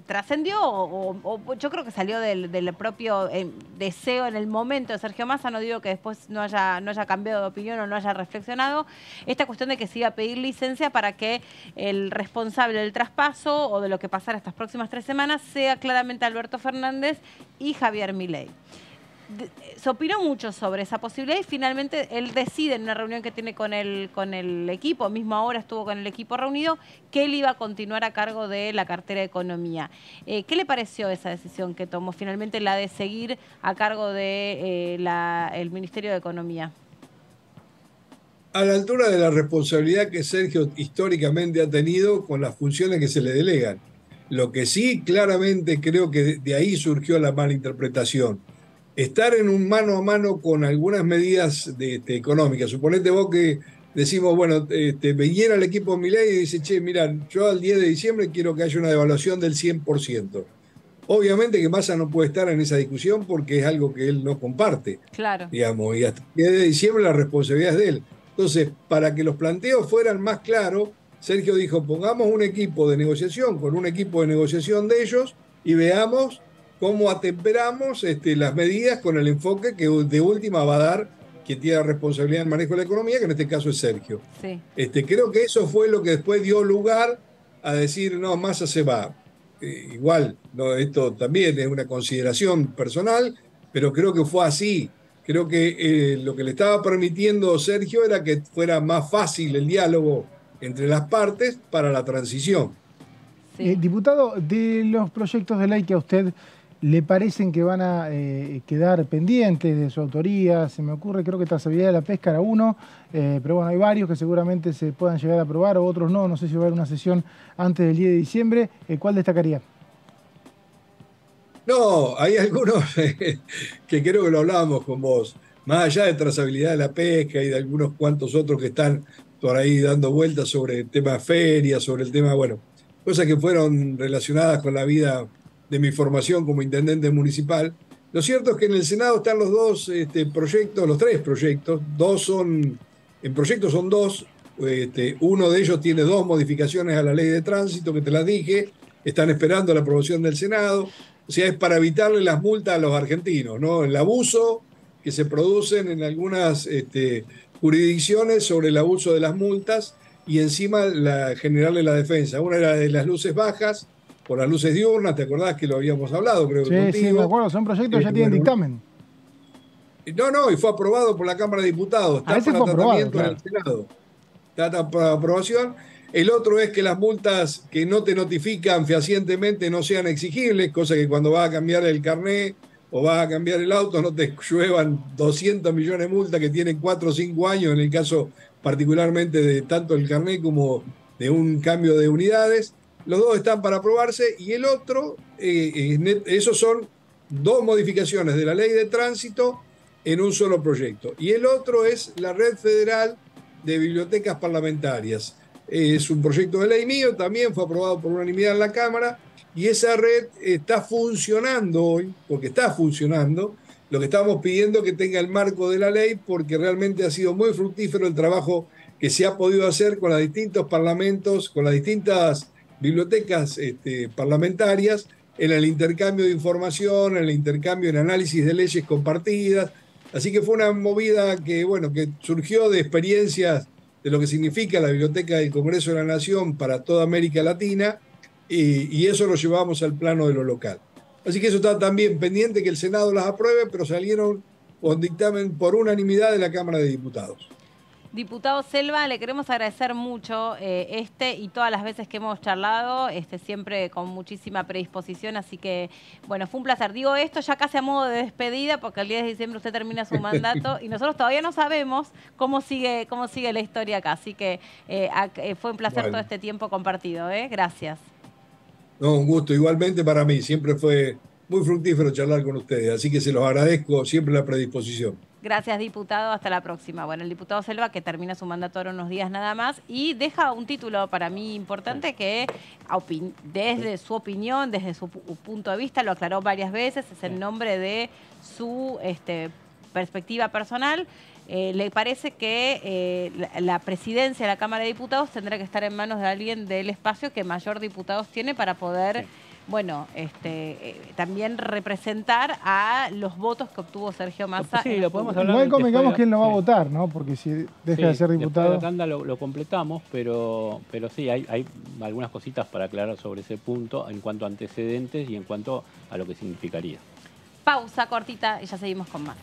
trascendió o yo creo que salió del propio deseo en el momento de Sergio Massa? No digo que después no haya cambiado de opinión o no haya reflexionado, esta cuestión de que se iba a pedir licencia para que el responsable del traspaso o de lo que pasara estas próximas 3 semanas sea claramente Alberto Fernández y Javier Milei. Se opinó mucho sobre esa posibilidad y finalmente él decide en una reunión que tiene con el equipo, mismo ahora estuvo con el equipo reunido, que él iba a continuar a cargo de la cartera de Economía. ¿Qué le pareció esa decisión que tomó finalmente, la de seguir a cargo de el Ministerio de Economía? A la altura de la responsabilidad que Sergio históricamente ha tenido con las funciones que se le delegan. Lo que sí claramente creo que de ahí surgió la mala interpretación. Estar en un mano a mano con algunas medidas económicas. Suponete vos que decimos, bueno, viniera el equipo de Milei y dice, che, mira, yo al 10 de diciembre quiero que haya una devaluación del 100%. Obviamente que Massa no puede estar en esa discusión porque es algo que él no comparte. Claro. Digamos, y hasta el 10 de diciembre la responsabilidad es de él. Entonces, para que los planteos fueran más claros, Sergio dijo, pongamos un equipo de negociación con un equipo de negociación de ellos y veamos cómo atemperamos las medidas con el enfoque que de última va a dar quien tiene la responsabilidad del manejo de la economía, que en este caso es Sergio. Sí. Creo que eso fue lo que después dio lugar a decir, no, Massa se va. Igual, no, esto también es una consideración personal, pero creo que fue así. Creo que lo que le estaba permitiendo Sergio era que fuera más fácil el diálogo entre las partes para la transición. Sí. Diputado, de los proyectos de ley que a usted le parecen que van a quedar pendientes de su autoría, se me ocurre, creo que trazabilidad de la pesca era uno, pero bueno, hay varios que seguramente se puedan llegar a aprobar, o otros no sé si va a haber una sesión antes del 10 de diciembre, ¿cuál destacaría? No, hay algunos que creo que lo hablábamos con vos, más allá de trazabilidad de la pesca y de algunos cuantos otros que están por ahí dando vueltas sobre el tema ferias, sobre el tema, bueno, cosas que fueron relacionadas con la vida de mi formación como intendente municipal. Lo cierto es que en el Senado están los dos proyectos, los 3 proyectos, en proyectos son 2, uno de ellos tiene 2 modificaciones a la ley de tránsito, que te las dije, están esperando la aprobación del Senado, o sea, es para evitarle las multas a los argentinos, ¿no? El abuso que se producen en algunas jurisdicciones sobre el abuso de las multas y encima generarle la defensa. Una era de las luces bajas, por las luces diurnas, ¿te acordás que lo habíamos hablado? Creo que contigo. Sí, me acuerdo, son proyectos que ya tienen dictamen. No, y fue aprobado por la Cámara de Diputados. Está para tratamiento en el Senado. Está para aprobación. El otro es que las multas que no te notifican fehacientemente no sean exigibles, cosa que cuando vas a cambiar el carnet o vas a cambiar el auto no te lluevan 200 millones de multas que tienen 4 o 5 años, en el caso particularmente de tanto el carnet como de un cambio de unidades. Los 2 están para aprobarse y el otro, esos son 2 modificaciones de la ley de tránsito en un solo proyecto. Y el otro es la Red Federal de Bibliotecas Parlamentarias. Es un proyecto de ley mío, también fue aprobado por unanimidad en la Cámara y esa red está funcionando hoy, porque está funcionando. Lo que estamos pidiendo es que tenga el marco de la ley porque realmente ha sido muy fructífero el trabajo que se ha podido hacer con los distintos parlamentos, con las distintas bibliotecas parlamentarias en el intercambio de información, en el intercambio en análisis de leyes compartidas. Así que fue una movida que surgió de experiencias de lo que significa la Biblioteca del Congreso de la Nación para toda América Latina y eso lo llevamos al plano de lo local. Así que eso está también pendiente que el Senado las apruebe, pero salieron con dictamen por unanimidad de la Cámara de Diputados. Diputado Selva, le queremos agradecer mucho y todas las veces que hemos charlado, siempre con muchísima predisposición, así que, bueno, fue un placer. Digo esto ya casi a modo de despedida, porque el 10 de diciembre usted termina su mandato y nosotros todavía no sabemos cómo sigue la historia acá, así que fue un placer todo este tiempo compartido, Gracias. No, un gusto. Igualmente para mí, siempre fue muy fructífero charlar con ustedes, así que se los agradezco siempre la predisposición. Gracias, diputado. Hasta la próxima. Bueno, el diputado Selva, que termina su mandato ahora unos días nada más, y deja un título para mí importante que, desde su opinión, desde su punto de vista, lo aclaró varias veces, es el nombre de su perspectiva personal. Le parece que la presidencia de la Cámara de Diputados tendrá que estar en manos de alguien del espacio que mayor diputados tiene para poder... Sí. Bueno, también representar a los votos que obtuvo Sergio Massa. Sí, lo podemos hablar. Igual convengamos que él no va a votar, ¿no? Porque si deja de ser diputado... Después de la tanda lo completamos, pero sí, hay algunas cositas para aclarar sobre ese punto en cuanto a antecedentes y en cuanto a lo que significaría. Pausa cortita y ya seguimos con más.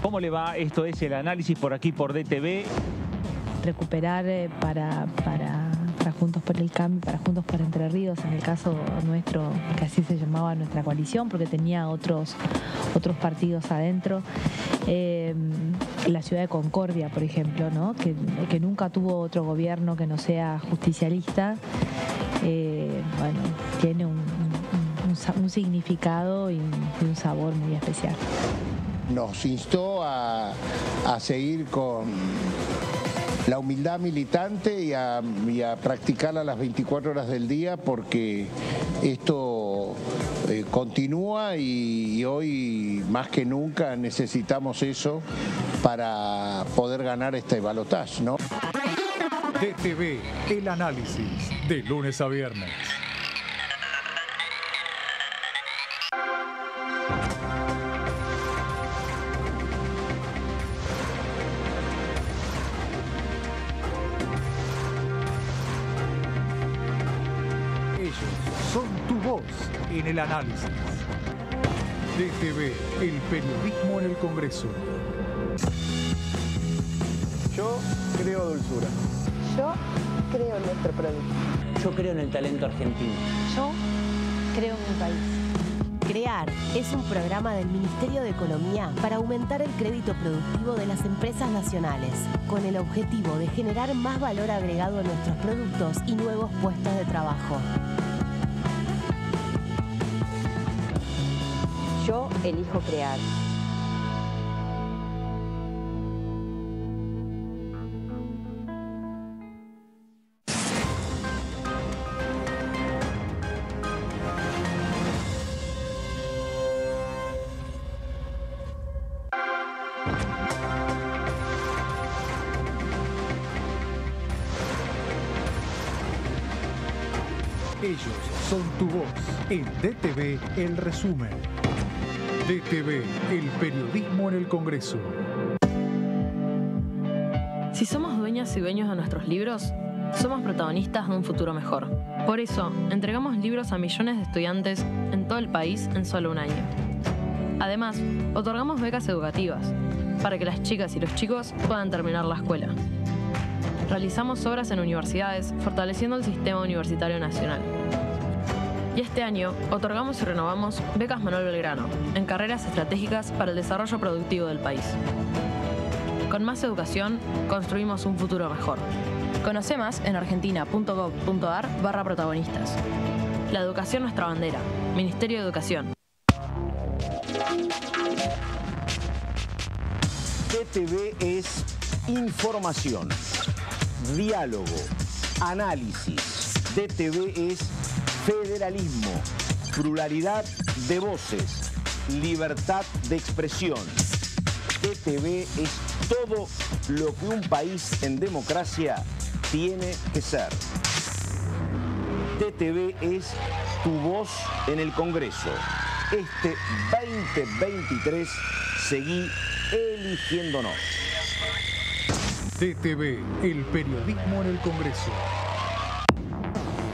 ¿Cómo le va? Esto es el análisis por aquí, por DTV. Recuperar para Juntos por el Cambio, para Juntos por Entre Ríos, en el caso nuestro, que así se llamaba nuestra coalición, porque tenía otros partidos adentro. La ciudad de Concordia, por ejemplo, ¿no? que nunca tuvo otro gobierno que no sea justicialista, bueno, tiene un significado y un sabor muy especial. Nos instó a seguir con la humildad militante y a practicarla las 24 horas del día, porque esto continúa y hoy más que nunca necesitamos eso para poder ganar este balotaje, ¿no? DTV, el análisis, de lunes a viernes. Son tu voz en el análisis. DTV, el periodismo en el Congreso. Yo creo dulzura. Yo creo en nuestro producto. Yo creo en el talento argentino. Yo creo en mi país. CREAR es un programa del Ministerio de Economía para aumentar el crédito productivo de las empresas nacionales, con el objetivo de generar más valor agregado a nuestros productos y nuevos puestos de trabajo. Yo elijo crear. Ellos son tu voz en DTV, el resumen. DTV, el periodismo en el Congreso. Si somos dueñas y dueños de nuestros libros, somos protagonistas de un futuro mejor. Por eso, entregamos libros a millones de estudiantes en todo el país en solo un año. Además, otorgamos becas educativas para que las chicas y los chicos puedan terminar la escuela. Realizamos obras en universidades, fortaleciendo el sistema universitario nacional. Y este año otorgamos y renovamos becas Manuel Belgrano en carreras estratégicas para el desarrollo productivo del país. Con más educación, construimos un futuro mejor. Conoce más en argentina.gov.ar/protagonistas. La educación nuestra bandera. Ministerio de Educación. DTV es información, diálogo, análisis. DTV es federalismo, pluralidad de voces, libertad de expresión. DTV es todo lo que un país en democracia tiene que ser. DTV es tu voz en el Congreso. Este 2023 seguí eligiéndonos. DTV, el periodismo en el Congreso.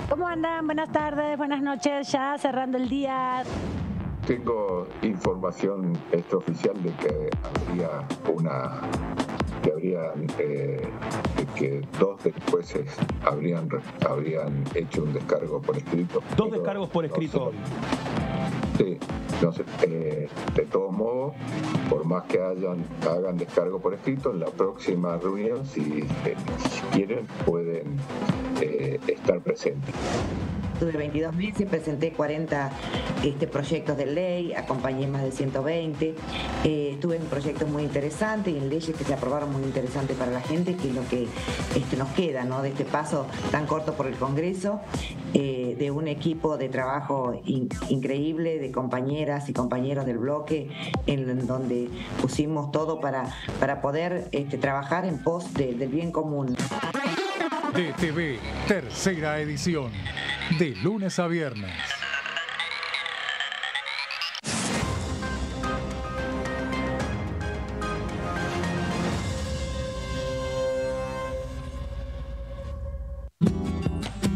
¿Cómo andan? Buenas tardes, buenas noches, ya cerrando el día. Tengo información extraoficial de que que 2 jueces habrían hecho un descargo por escrito. 2 descargos por escrito. Sí, no sé, de todos modos, por más que hagan descargo por escrito, en la próxima reunión, si quieren, pueden estar presentes. Tuve 22 meses, presenté 40 proyectos de ley, acompañé más de 120. Estuve en proyectos muy interesantes y en leyes que se aprobaron muy interesantes para la gente, que es lo que nos queda, ¿no?, de este paso tan corto por el Congreso, de un equipo de trabajo increíble, de compañeras y compañeros del bloque, en donde pusimos todo para poder trabajar en pos del bien común. DTV, tercera edición, de lunes a viernes.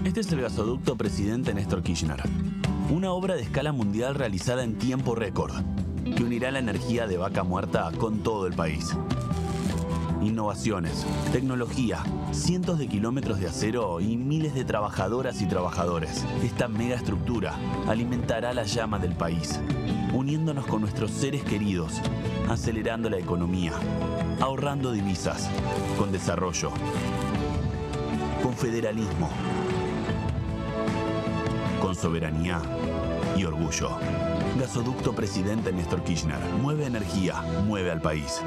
Este es el gasoducto Presidente Néstor Kirchner, una obra de escala mundial realizada en tiempo récord, que unirá la energía de Vaca Muerta con todo el país. Innovaciones, tecnología, cientos de kilómetros de acero y miles de trabajadoras y trabajadores. Esta megaestructura alimentará la llama del país, uniéndonos con nuestros seres queridos, acelerando la economía, ahorrando divisas, con desarrollo, con federalismo, con soberanía y orgullo. Gasoducto Presidente Néstor Kirchner. Mueve energía, mueve al país.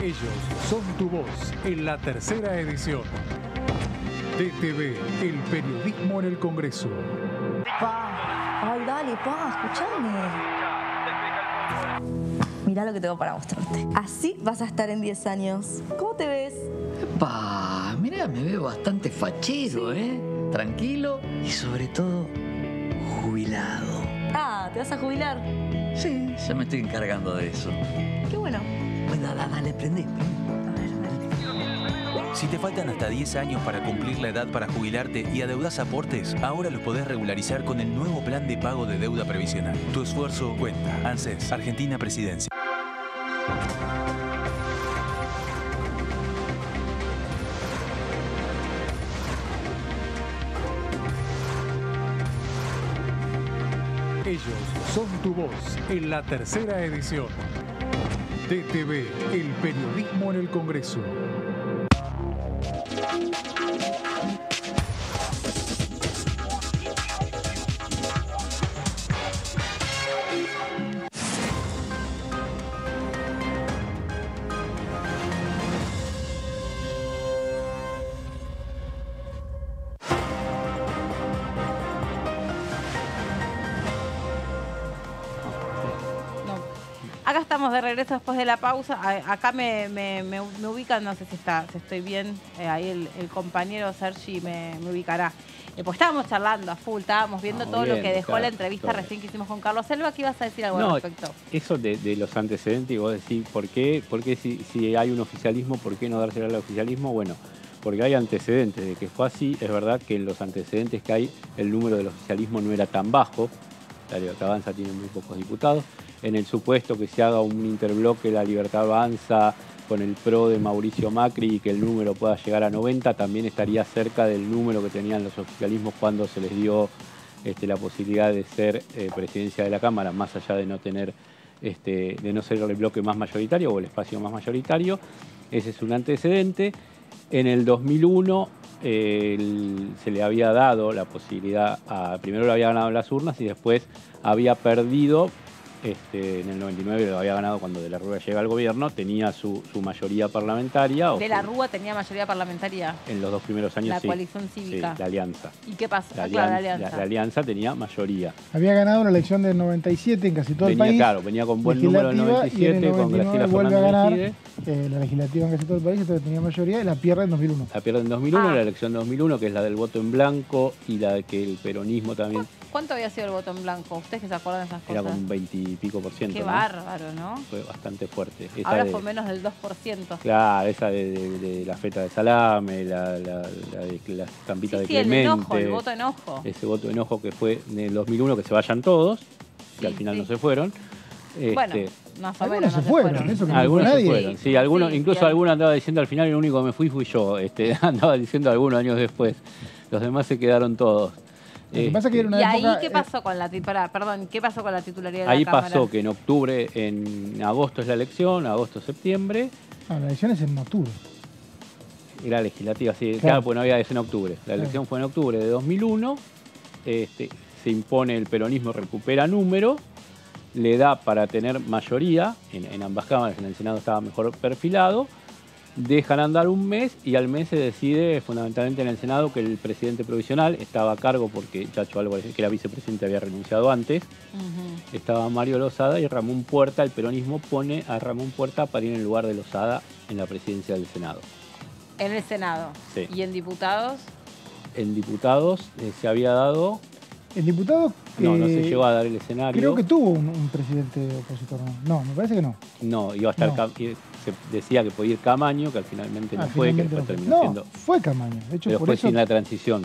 Ellos son tu voz en la tercera edición. DTV, el periodismo en el Congreso. Ay, dale, escuchame. Mirá lo que tengo para mostrarte. Así vas a estar en 10 años. ¿Cómo te ves? Mirá, me veo bastante fachero, ¿eh? Tranquilo y sobre todo jubilado. Ah, ¿te vas a jubilar? Sí, ya me estoy encargando de eso. Qué bueno. Bueno, dale, prendí. Si te faltan hasta 10 años para cumplir la edad para jubilarte y adeudás aportes, ahora los podés regularizar con el nuevo plan de pago de deuda previsional. Tu esfuerzo cuenta. ANSES, Argentina Presidencia. Ellos son tu voz en la tercera edición. DTV, el periodismo en el Congreso. Acá estamos de regreso después de la pausa. Acá me ubican, no sé si estoy bien. Ahí el compañero Sergi me ubicará. Pues estábamos charlando a full, estábamos viendo todo lo que dejó la entrevista recién que hicimos con Carlos Selva. ¿Qué ibas a decir algo al respecto? Eso de los antecedentes, y vos decís, ¿por qué si hay un oficialismo, por qué no dársela al oficialismo? Bueno, porque hay antecedentes de que fue así. Es verdad que en los antecedentes que hay, el número del oficialismo no era tan bajo. La Libertad Avanza tiene muy pocos diputados. En el supuesto que se haga un interbloque La Libertad Avanza con el PRO de Mauricio Macri y que el número pueda llegar a 90, también estaría cerca del número que tenían los oficialismos cuando se les dio la posibilidad de ser presidencia de la Cámara, más allá de no tener, de no ser el bloque más mayoritario o el espacio más mayoritario. Ese es un antecedente. En el 2001 se le había dado la posibilidad, primero lo había ganado en las urnas y después había perdido en el 99 lo había ganado cuando De la Rúa llega al gobierno, tenía su mayoría parlamentaria. De la Rúa tenía mayoría parlamentaria. En los 2 primeros años, la coalición cívica. Sí, la alianza. ¿Y qué pasó? La alianza tenía mayoría. Había ganado la elección del 97 en casi todo el país. Claro, venía con buen número del 97, con Graciela vuelve a ganar Fernández. La legislativa en casi todo el país, entonces tenía mayoría y la pierde en 2001. La pierde en 2001, la elección 2001, que es la del voto en blanco y la de que el peronismo también... ¿Cuánto había sido el voto en blanco? ¿Ustedes que se acuerdan de esas cosas? Era como un 20 y pico %. Qué bárbaro, ¿no? Fue bastante fuerte. Ahora fue menos del 2%. Claro, esa de la feta de salame, la estampita de Clemente. El enojo, el voto enojo. Ese voto enojo que fue en el 2001, que se vayan todos, que al final no se fueron. Bueno, más o menos se fueron. Eso que algunos nadie. se fueron. Sí, algunos, incluso algunos andaba diciendo al final, el único que me fui yo. Andaba diciendo algunos años después. Los demás se quedaron todos. Lo que pasa que era una ¿Y época, ahí qué pasó con la titularidad de ahí la Cámara? pasó que en agosto es la elección, agosto-septiembre. No, la elección es en octubre. Era legislativa, sí, claro, porque no había eso en octubre. La elección fue en octubre de 2001, se impone el peronismo, recupera número, le da para tener mayoría en ambas cámaras, en el Senado estaba mejor perfilado, dejan andar un mes y al mes se decide fundamentalmente en el Senado que el presidente provisional estaba a cargo porque Chacho Álvarez, que era vicepresidente, había renunciado antes. Estaba Mario Lozada y Ramón Puerta. El peronismo pone a Ramón Puerta para ir en lugar de Lozada en la presidencia del Senado. En el Senado. Sí. ¿Y en diputados? En diputados se había dado... En diputados... No se llegó a dar el escenario. Creo que tuvo un presidente opositor, ¿no? No, me parece que no. No, iba a estar... Se decía que podía ir Camaño, que finalmente no fue, que después terminó siendo... fue Camaño. De hecho, pero por fue eso... sin la transición.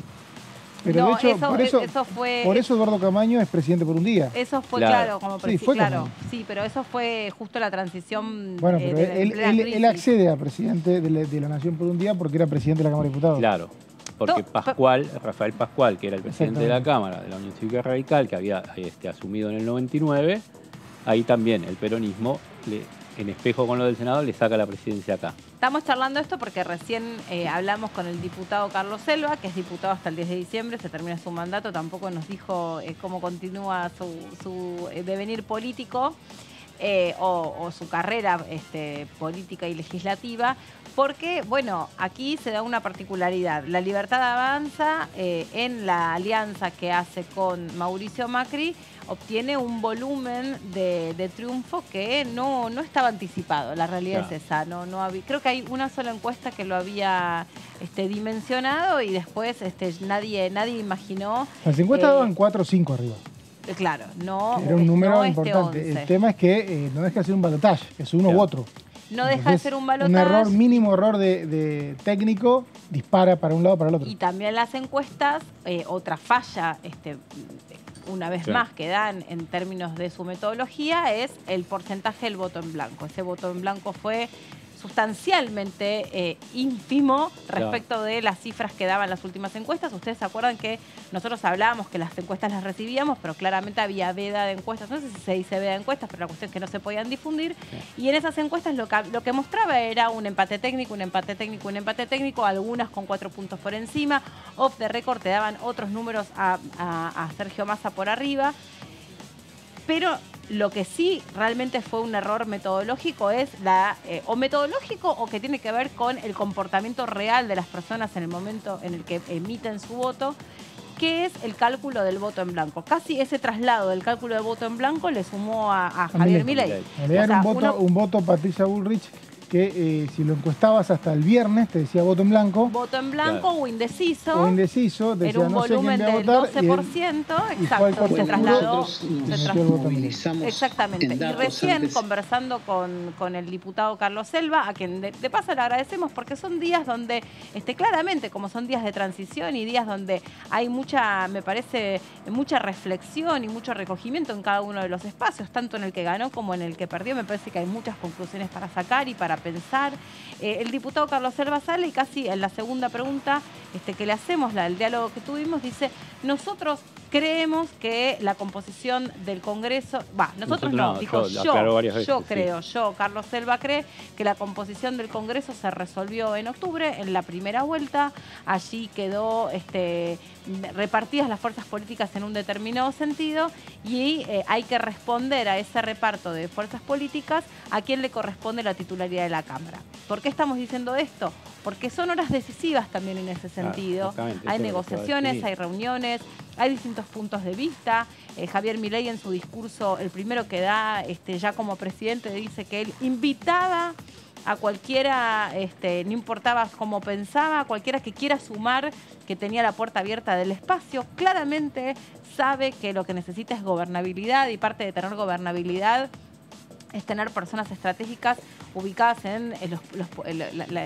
Pero no, de hecho, eso fue... Por eso Eduardo Camaño es presidente por un día. Eso fue, claro, como presidente. Sí, fue claro, sí, pero eso fue justo la transición... Bueno, pero él accede a presidente de la Nación por un día porque era presidente de la Cámara de Diputados. Claro. Porque Rafael Pascual, que era el presidente de la Cámara de la Unión Cívica Radical, que había asumido en el 99, ahí también el peronismo, en espejo con lo del Senado, le saca la presidencia acá. Estamos charlando esto porque recién hablamos con el diputado Carlos Selva, que es diputado hasta el 10 de diciembre, se termina su mandato, tampoco nos dijo cómo continúa su devenir político o su carrera política y legislativa. Porque, bueno, aquí se da una particularidad. La Libertad Avanza, en la alianza que hace con Mauricio Macri, obtiene un volumen de triunfo que no estaba anticipado. La realidad es esa. No había, creo que hay una sola encuesta que lo había dimensionado y después nadie imaginó... Las encuestas daban 4 o 5 arriba. Claro, no. Era un número no importante. 11. El tema es que no deja de ser un balotaje, es uno u otro. No deja de ser un balotaje. Un error, mínimo error de técnico, dispara para un lado o para el otro. Y también las encuestas, otra falla, una vez más, que dan en términos de su metodología, es el porcentaje del voto en blanco. Ese voto en blanco fue sustancialmente ínfimo respecto de las cifras que daban las últimas encuestas. Ustedes se acuerdan que nosotros hablábamos que las encuestas las recibíamos, pero claramente había veda de encuestas. No sé si se dice veda de encuestas, pero la cuestión es que no se podían difundir. Y en esas encuestas lo que mostraba era un empate técnico, algunas con 4 puntos por encima. Off the record te daban otros números a Sergio Massa por arriba. Pero lo que sí realmente fue un error metodológico es o metodológico o que tiene que ver con el comportamiento real de las personas en el momento en el que emiten su voto, que es el cálculo del voto en blanco. Casi ese traslado del cálculo del voto en blanco le sumó a Javier Milei. Le dieron un voto a Patricia Bullrich que si lo encuestabas hasta el viernes te decía voto en blanco. Voto en blanco o indeciso. O indeciso, decía era un volumen del 12%, exacto, se trasladó. Exactamente. Y recién conversando con el diputado Carlos Selva, a quien de paso le agradecemos porque son días donde, claramente, como son días de transición y días donde hay me parece, mucha reflexión y mucho recogimiento en cada uno de los espacios, tanto en el que ganó como en el que perdió. Me parece que hay muchas conclusiones para sacar y para pensar. El diputado Carlos Selva sale y casi en la segunda pregunta que le hacemos, el diálogo que tuvimos, dice: nosotros creemos que la composición del Congreso, nosotros no, dijo yo creo, Carlos Selva cree que la composición del Congreso se resolvió en octubre, en la primera vuelta, allí quedó repartidas las fuerzas políticas en un determinado sentido y hay que responder a ese reparto de fuerzas políticas a quien le corresponde la titularidad de la Cámara. ¿Por qué estamos diciendo esto? Porque son horas decisivas también en ese sentido. Hay negociaciones, hay reuniones, hay distintos puntos de vista. Javier Milei en su discurso, el primero que da ya como presidente, dice que él invitaba a cualquiera, no importaba cómo pensaba, a cualquiera que quiera sumar, que tenía la puerta abierta del espacio. Claramente sabe que lo que necesita es gobernabilidad y parte de tener gobernabilidad es tener personas estratégicas ubicadas en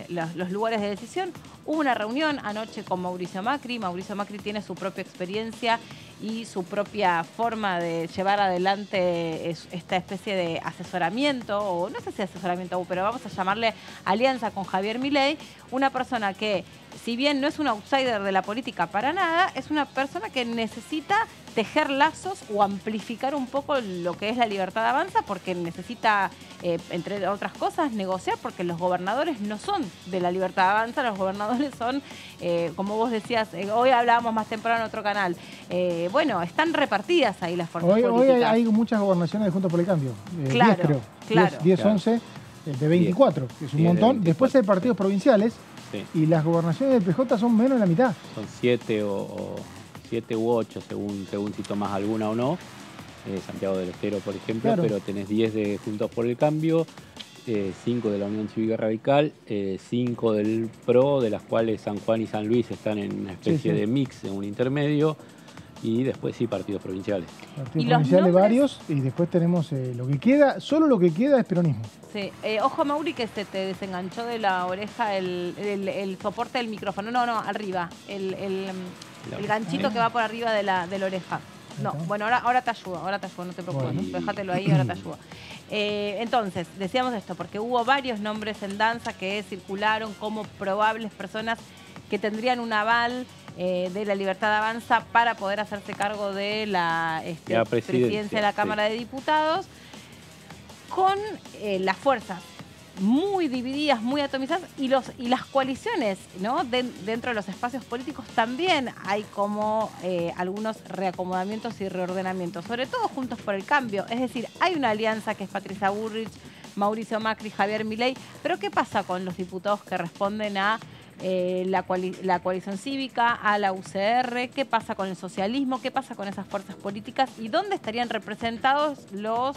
los lugares de decisión. Hubo una reunión anoche con Mauricio Macri. Mauricio Macri tiene su propia experiencia y su propia forma de llevar adelante esta especie de asesoramiento, o no sé si asesoramiento, pero vamos a llamarle alianza con Javier Milei, una persona que, si bien no es un outsider de la política para nada, es una persona que necesita tejer lazos o amplificar un poco lo que es la Libertad Avanza, porque necesita, entre otras cosas, negociar, porque los gobernadores no son de la Libertad Avanza, los gobernadores son, como vos decías, hoy hablábamos más temprano en otro canal, están repartidas ahí las fuerzas políticas. Hoy hay muchas gobernaciones de Juntos por el Cambio, 10 creo, 10, 11, de 24, que es un montón. Después hay partidos provinciales, y las gobernaciones del PJ son menos de la mitad. Son 7 u 8, según si tomás alguna o no. Santiago del Estero, por ejemplo, pero tenés 10 de Juntos por el Cambio, 5 de la Unión Cívica Radical, 5 del PRO, de las cuales San Juan y San Luis están en una especie de mix, en un intermedio, y después partidos provinciales. Partidos provinciales varios, y después tenemos lo que queda, solo lo que queda es peronismo. Sí, ojo Mauri, que se te desenganchó de la oreja el soporte del micrófono. No, arriba, el ganchito que va por arriba de la oreja. No, bueno, ahora te ayudo, no te preocupes, déjatelo ahí, ahora te ayudo. Entonces, decíamos esto, porque hubo varios nombres en danza que circularon como probables personas que tendrían un aval de la Libertad Avanza para poder hacerse cargo de la presidencia de la Cámara de Diputados, con las fuerzas muy divididas, muy atomizadas, y las coaliciones, ¿no? Dentro de los espacios políticos también hay como algunos reacomodamientos y reordenamientos, sobre todo Juntos por el Cambio. Es decir, hay una alianza que es Patricia Bullrich, Mauricio Macri, Javier Milei, pero ¿qué pasa con los diputados que responden a la coalición cívica, a la UCR? ¿Qué pasa con el socialismo? ¿Qué pasa con esas fuerzas políticas? ¿Y dónde estarían representados los...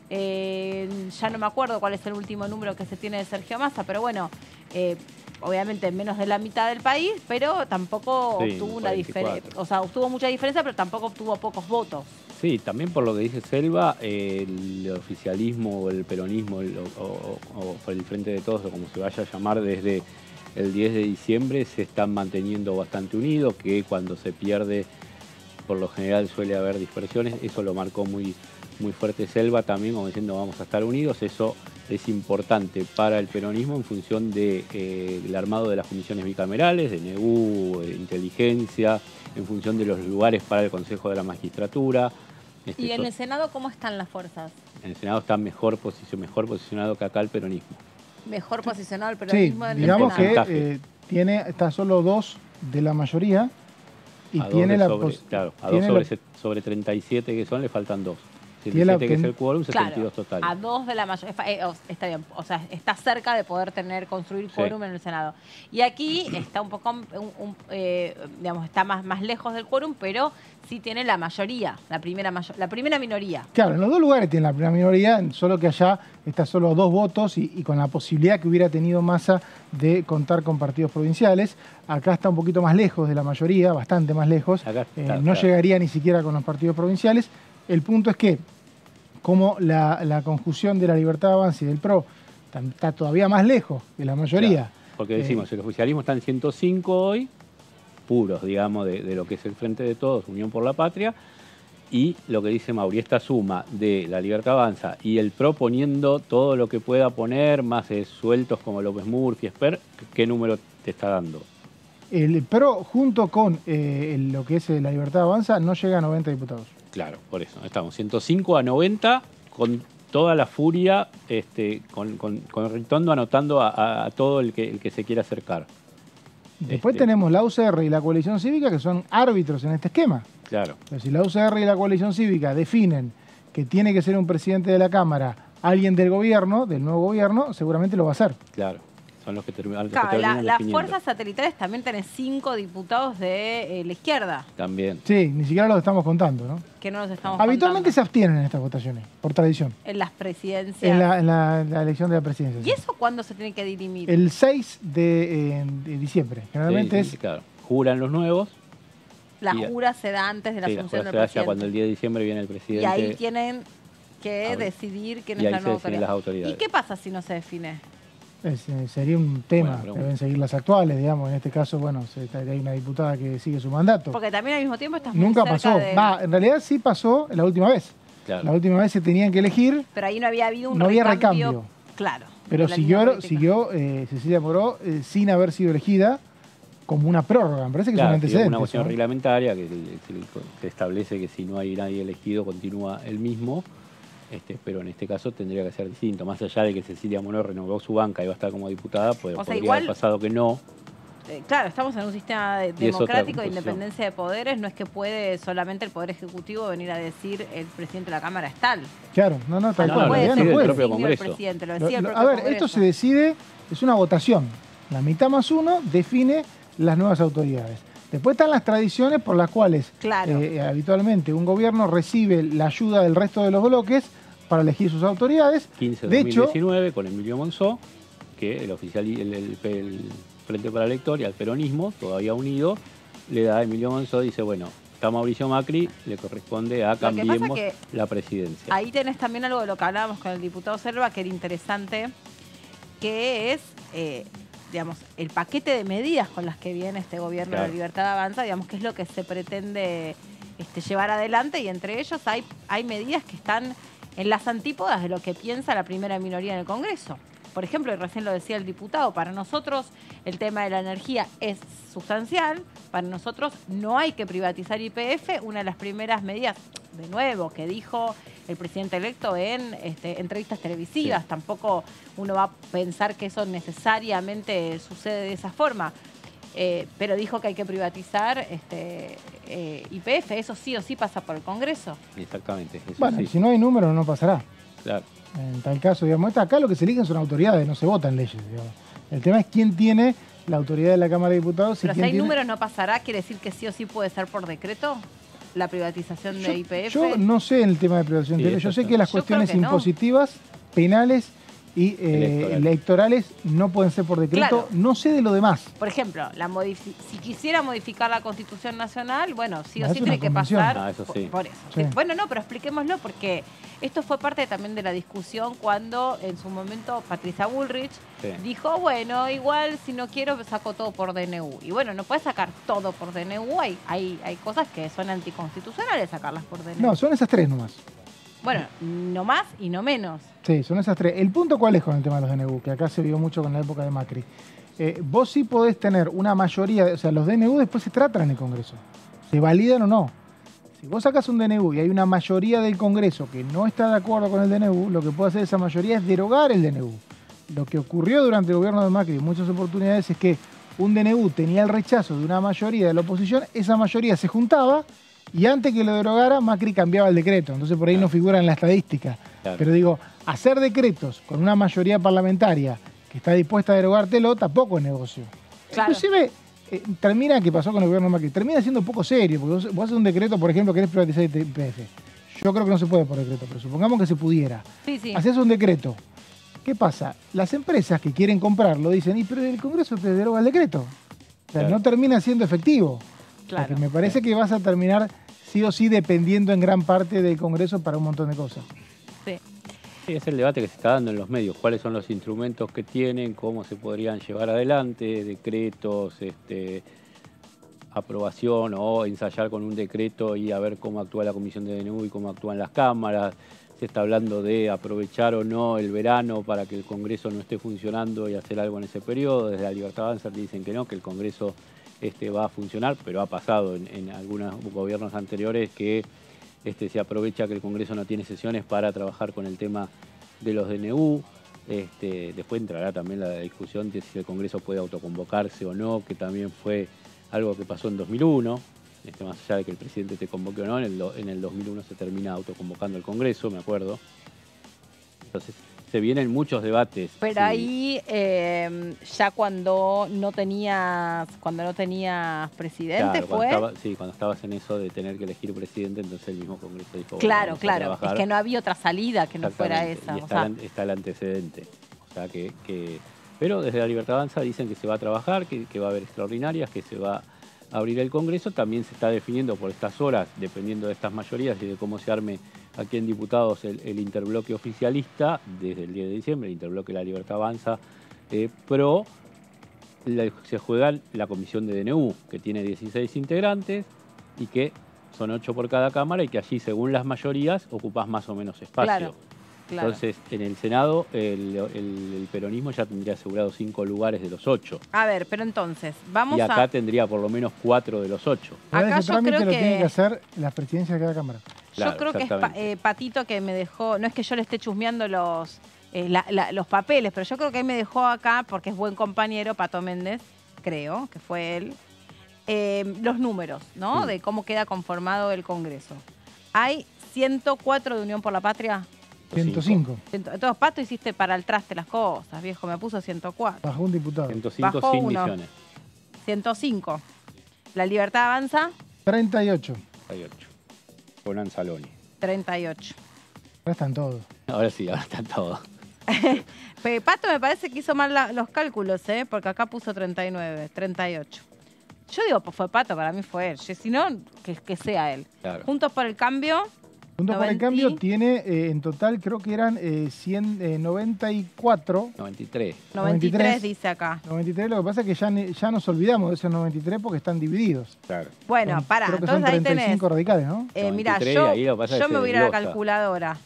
ya no me acuerdo cuál es el último número que se tiene de Sergio Massa, pero bueno, obviamente menos de la mitad del país, pero tampoco obtuvo una diferencia, o sea, obtuvo mucha diferencia, pero tampoco obtuvo pocos votos. Sí, también por lo que dice Selva, el oficialismo o el peronismo o por el Frente de Todos, o como se vaya a llamar, desde el 10 de diciembre se están manteniendo bastante unidos, que cuando se pierde, por lo general suele haber dispersiones. Eso lo marcó muy fuerte Selva también, como diciendo vamos a estar unidos. Eso es importante para el peronismo en función del armado de las comisiones bicamerales, de NEU, inteligencia, en función de los lugares para el Consejo de la Magistratura. ¿Y en el Senado cómo están las fuerzas? En el Senado está mejor posicionado que acá el peronismo. Mejor posicionado el peronismo. Sí, digamos que está solo 2 de la mayoría y tiene la posibilidad. Claro, a 2 sobre 37 que son, le faltan 2. 17 que es el quórum, 72 total. A 2 de la mayoría, está bien, o sea, está cerca de poder construir quórum en el Senado. Y aquí está un poco, digamos, está más lejos del quórum, pero sí tiene la mayoría, la primera minoría. Claro, en los dos lugares tiene la primera minoría, solo que allá está solo 2 votos y con la posibilidad que hubiera tenido Massa de contar con partidos provinciales. Acá está un poquito más lejos de la mayoría, bastante más lejos. No llegaría ni siquiera con los partidos provinciales. El punto es que, como la conjunción de la Libertad Avanza y del PRO está todavía más lejos de la mayoría. Claro, porque decimos, el oficialismo está en 105 hoy, puros, digamos, de lo que es el Frente de Todos, Unión por la Patria, y lo que dice Mauri, esta suma de la Libertad Avanza y el PRO poniendo todo lo que pueda poner, más sueltos como López Murphy, Esper, ¿qué número te está dando? El PRO, junto con lo que es la Libertad Avanza, no llega a 90 diputados. Claro, por eso. Estamos 105 a 90 con toda la furia, con Ritondo anotando a todo el que se quiera acercar. Después tenemos la UCR y la coalición cívica, que son árbitros en este esquema. Claro. Pero si la UCR y la coalición cívica definen que tiene que ser un presidente de la Cámara alguien del gobierno, del nuevo gobierno, seguramente lo va a hacer. Claro. Son los que terminan. Claro, las fuerzas satelitales también tienen 5 diputados de la izquierda. También. Sí, ni siquiera los estamos contando, ¿no? Que no los estamos Habitualmente contando. Se abstienen en estas votaciones, por tradición. En las presidencias. En la elección de la presidencia. ¿Y eso cuándo se tiene que dirimir? El 6 de diciembre. Generalmente sí, claro. Juran los nuevos. La jura se da antes de la asunción del presidente. Ya cuando el 10 de diciembre viene el presidente. Y ahí tienen que decidir quién es la nueva autoridad. ¿Y qué pasa si no se define? Sería un tema, deben seguir las actuales, digamos. En este caso, bueno, hay una diputada que sigue su mandato. Porque también al mismo tiempo estás Nunca muy cerca pasó. En realidad sí pasó la última vez. Claro. La última vez se tenían que elegir. Pero ahí no había habido un recambio. Claro. Pero siguió Cecilia Moró sin haber sido elegida como una prórroga. Me parece que es un antecedente. Una moción reglamentaria que se establece que si no hay nadie elegido continúa el mismo. Pero en este caso tendría que ser distinto. Más allá de que Cecilia Moró renovó su banca y va a estar como diputada, podría haber pasado que no. Claro, estamos en un sistema democrático de independencia de poderes. No es que puede solamente el Poder Ejecutivo venir a decir el presidente de la Cámara es tal. Claro, tal cual. No puede ser el propio Congreso. A ver, esto se decide, es una votación. La mitad más uno define las nuevas autoridades. Después están las tradiciones por las cuales habitualmente un gobierno recibe la ayuda del resto de los bloques para elegir sus autoridades. 15 de 2019 con Emilio Monzó, que el Frente para la Victoria, el peronismo, todavía unido, le da a Emilio Monzó, dice, bueno, está Mauricio Macri, le corresponde a cambiemos la presidencia. Ahí tenés también algo de lo que hablábamos con el diputado Selva, que era interesante, que es... digamos, el paquete de medidas con las que viene este gobierno de la Libertad Avanza, digamos, que es lo que se pretende llevar adelante, y entre ellos hay medidas que están en las antípodas de lo que piensa la primera minoría en el Congreso. Por ejemplo, y recién lo decía el diputado, para nosotros el tema de la energía es sustancial, para nosotros no hay que privatizar YPF. Una de las primeras medidas, de nuevo, que dijo el presidente electo en entrevistas televisivas, tampoco uno va a pensar que eso necesariamente sucede de esa forma, pero dijo que hay que privatizar YPF, eso sí o sí pasa por el Congreso. Exactamente. Bueno, y si no hay número no pasará. Claro. En tal caso, digamos, acá lo que se eligen son autoridades, no se votan leyes, digamos. El tema es quién tiene la autoridad de la Cámara de Diputados. Pero si hay números no pasará, ¿quiere decir que sí o sí puede ser por decreto la privatización de YPF? Yo no sé en el tema de privatización de YPF. Yo sé que las cuestiones impositivas, penales y electorales no pueden ser por decreto. Claro. No sé de lo demás. Por ejemplo, si quisiera modificar la Constitución Nacional, bueno, sí o sí tiene que pasar por eso. Sí. Bueno, no, pero expliquémoslo, porque esto fue parte también de la discusión cuando en su momento Patricia Bullrich dijo, bueno, igual si no quiero saco todo por DNU. Y bueno, no puedes sacar todo por DNU, hay cosas que son anticonstitucionales sacarlas por DNU. No, son esas tres nomás. Bueno, no más y no menos. Sí, son esas tres. ¿El punto cuál es con el tema de los DNU? Que acá se vio mucho con la época de Macri. Vos sí podés tener una mayoría, o sea, los DNU después se tratan en el Congreso. Se validan o no. Si vos sacás un DNU y hay una mayoría del Congreso que no está de acuerdo con el DNU, lo que puede hacer esa mayoría es derogar el DNU. Lo que ocurrió durante el gobierno de Macri en muchas oportunidades es que un DNU tenía el rechazo de una mayoría de la oposición, esa mayoría se juntaba y antes que lo derogara, Macri cambiaba el decreto. Entonces por ahí no figura en la estadística. Claro. Pero digo, hacer decretos con una mayoría parlamentaria que está dispuesta a derogártelo tampoco es negocio. Claro. Inclusive termina, que pasó con el gobierno de Macri, termina siendo un poco serio, porque vos haces un decreto, por ejemplo, querés privatizar YPF. Yo creo que no se puede por decreto, pero supongamos que se pudiera. Sí. Haces un decreto. ¿Qué pasa? Las empresas que quieren comprarlo dicen, pero el Congreso te deroga el decreto. O sea, no termina siendo efectivo. Claro. Porque me parece que vas a terminar sí o sí dependiendo en gran parte del Congreso para un montón de cosas. Sí. Sí, es el debate que se está dando en los medios. ¿Cuáles son los instrumentos que tienen? ¿Cómo se podrían llevar adelante? Decretos, aprobación o ensayar con un decreto y a ver cómo actúa la Comisión de DNU y cómo actúan las cámaras. Se está hablando de aprovechar o no el verano para que el Congreso no esté funcionando y hacer algo en ese periodo. Desde la Libertad Avanza dicen que no, que el Congreso va a funcionar, pero ha pasado en algunos gobiernos anteriores que se aprovecha que el Congreso no tiene sesiones para trabajar con el tema de los DNU. Después entrará también la discusión de si el Congreso puede autoconvocarse o no, que también fue algo que pasó en 2001. Más allá de que el presidente te convoque o no, en el 2001 se termina autoconvocando el Congreso, me acuerdo. Entonces, se vienen muchos debates. Pero sí. Ahí, ya cuando no tenías presidente, claro, cuando estabas en eso de tener que elegir presidente, entonces el mismo Congreso dijo... Claro, es que no había otra salida que no fuera esa. Y está el antecedente. O sea pero desde La Libertad Avanza dicen que se va a trabajar, que va a haber extraordinarias, que se va a abrir el Congreso. También se está definiendo por estas horas, dependiendo de estas mayorías y de cómo se arme aquí en diputados el interbloque oficialista, desde el 10 de diciembre, el interbloque La Libertad Avanza, se juega la comisión de DNU, que tiene 16 integrantes y que son 8 por cada cámara y que allí, según las mayorías, ocupás más o menos espacio. Claro. Entonces, en el Senado, el peronismo ya tendría asegurado 5 lugares de los 8. A ver, pero entonces, y acá tendría por lo menos 4 de los 8. Acá ese trámite lo tiene que hacer la presidencia de cada cámara. Yo creo que es Patito que me dejó, no es que yo le esté chusmeando los papeles, pero yo creo que él me dejó acá, porque es buen compañero, Pato Méndez, creo que fue él, los números, ¿no? Sí. De cómo queda conformado el Congreso. Hay 104 de Unión por la Patria. 105. Entonces, Pato, hiciste para el traste las cosas, viejo, me puso 104. Bajó un diputado. 105 Bajó sin misiones. 105. La Libertad Avanza. 38. Con Anzaloni. 38. Ahora están todos. Ahora están todos. Pato me parece que hizo mal los cálculos, porque acá puso 39, 38. Yo digo, pues fue Pato, para mí fue él. Si no, que sea él. Claro. Juntos por el Cambio. Juntos por el Cambio tiene en total, creo que eran 94. 93 dice acá. 93, lo que pasa es que ya nos olvidamos de esos 93 porque están divididos. Claro. Bueno, pará, creo que son 35 radicales, ¿no? Mirá, yo me voy a ir a la calculadora.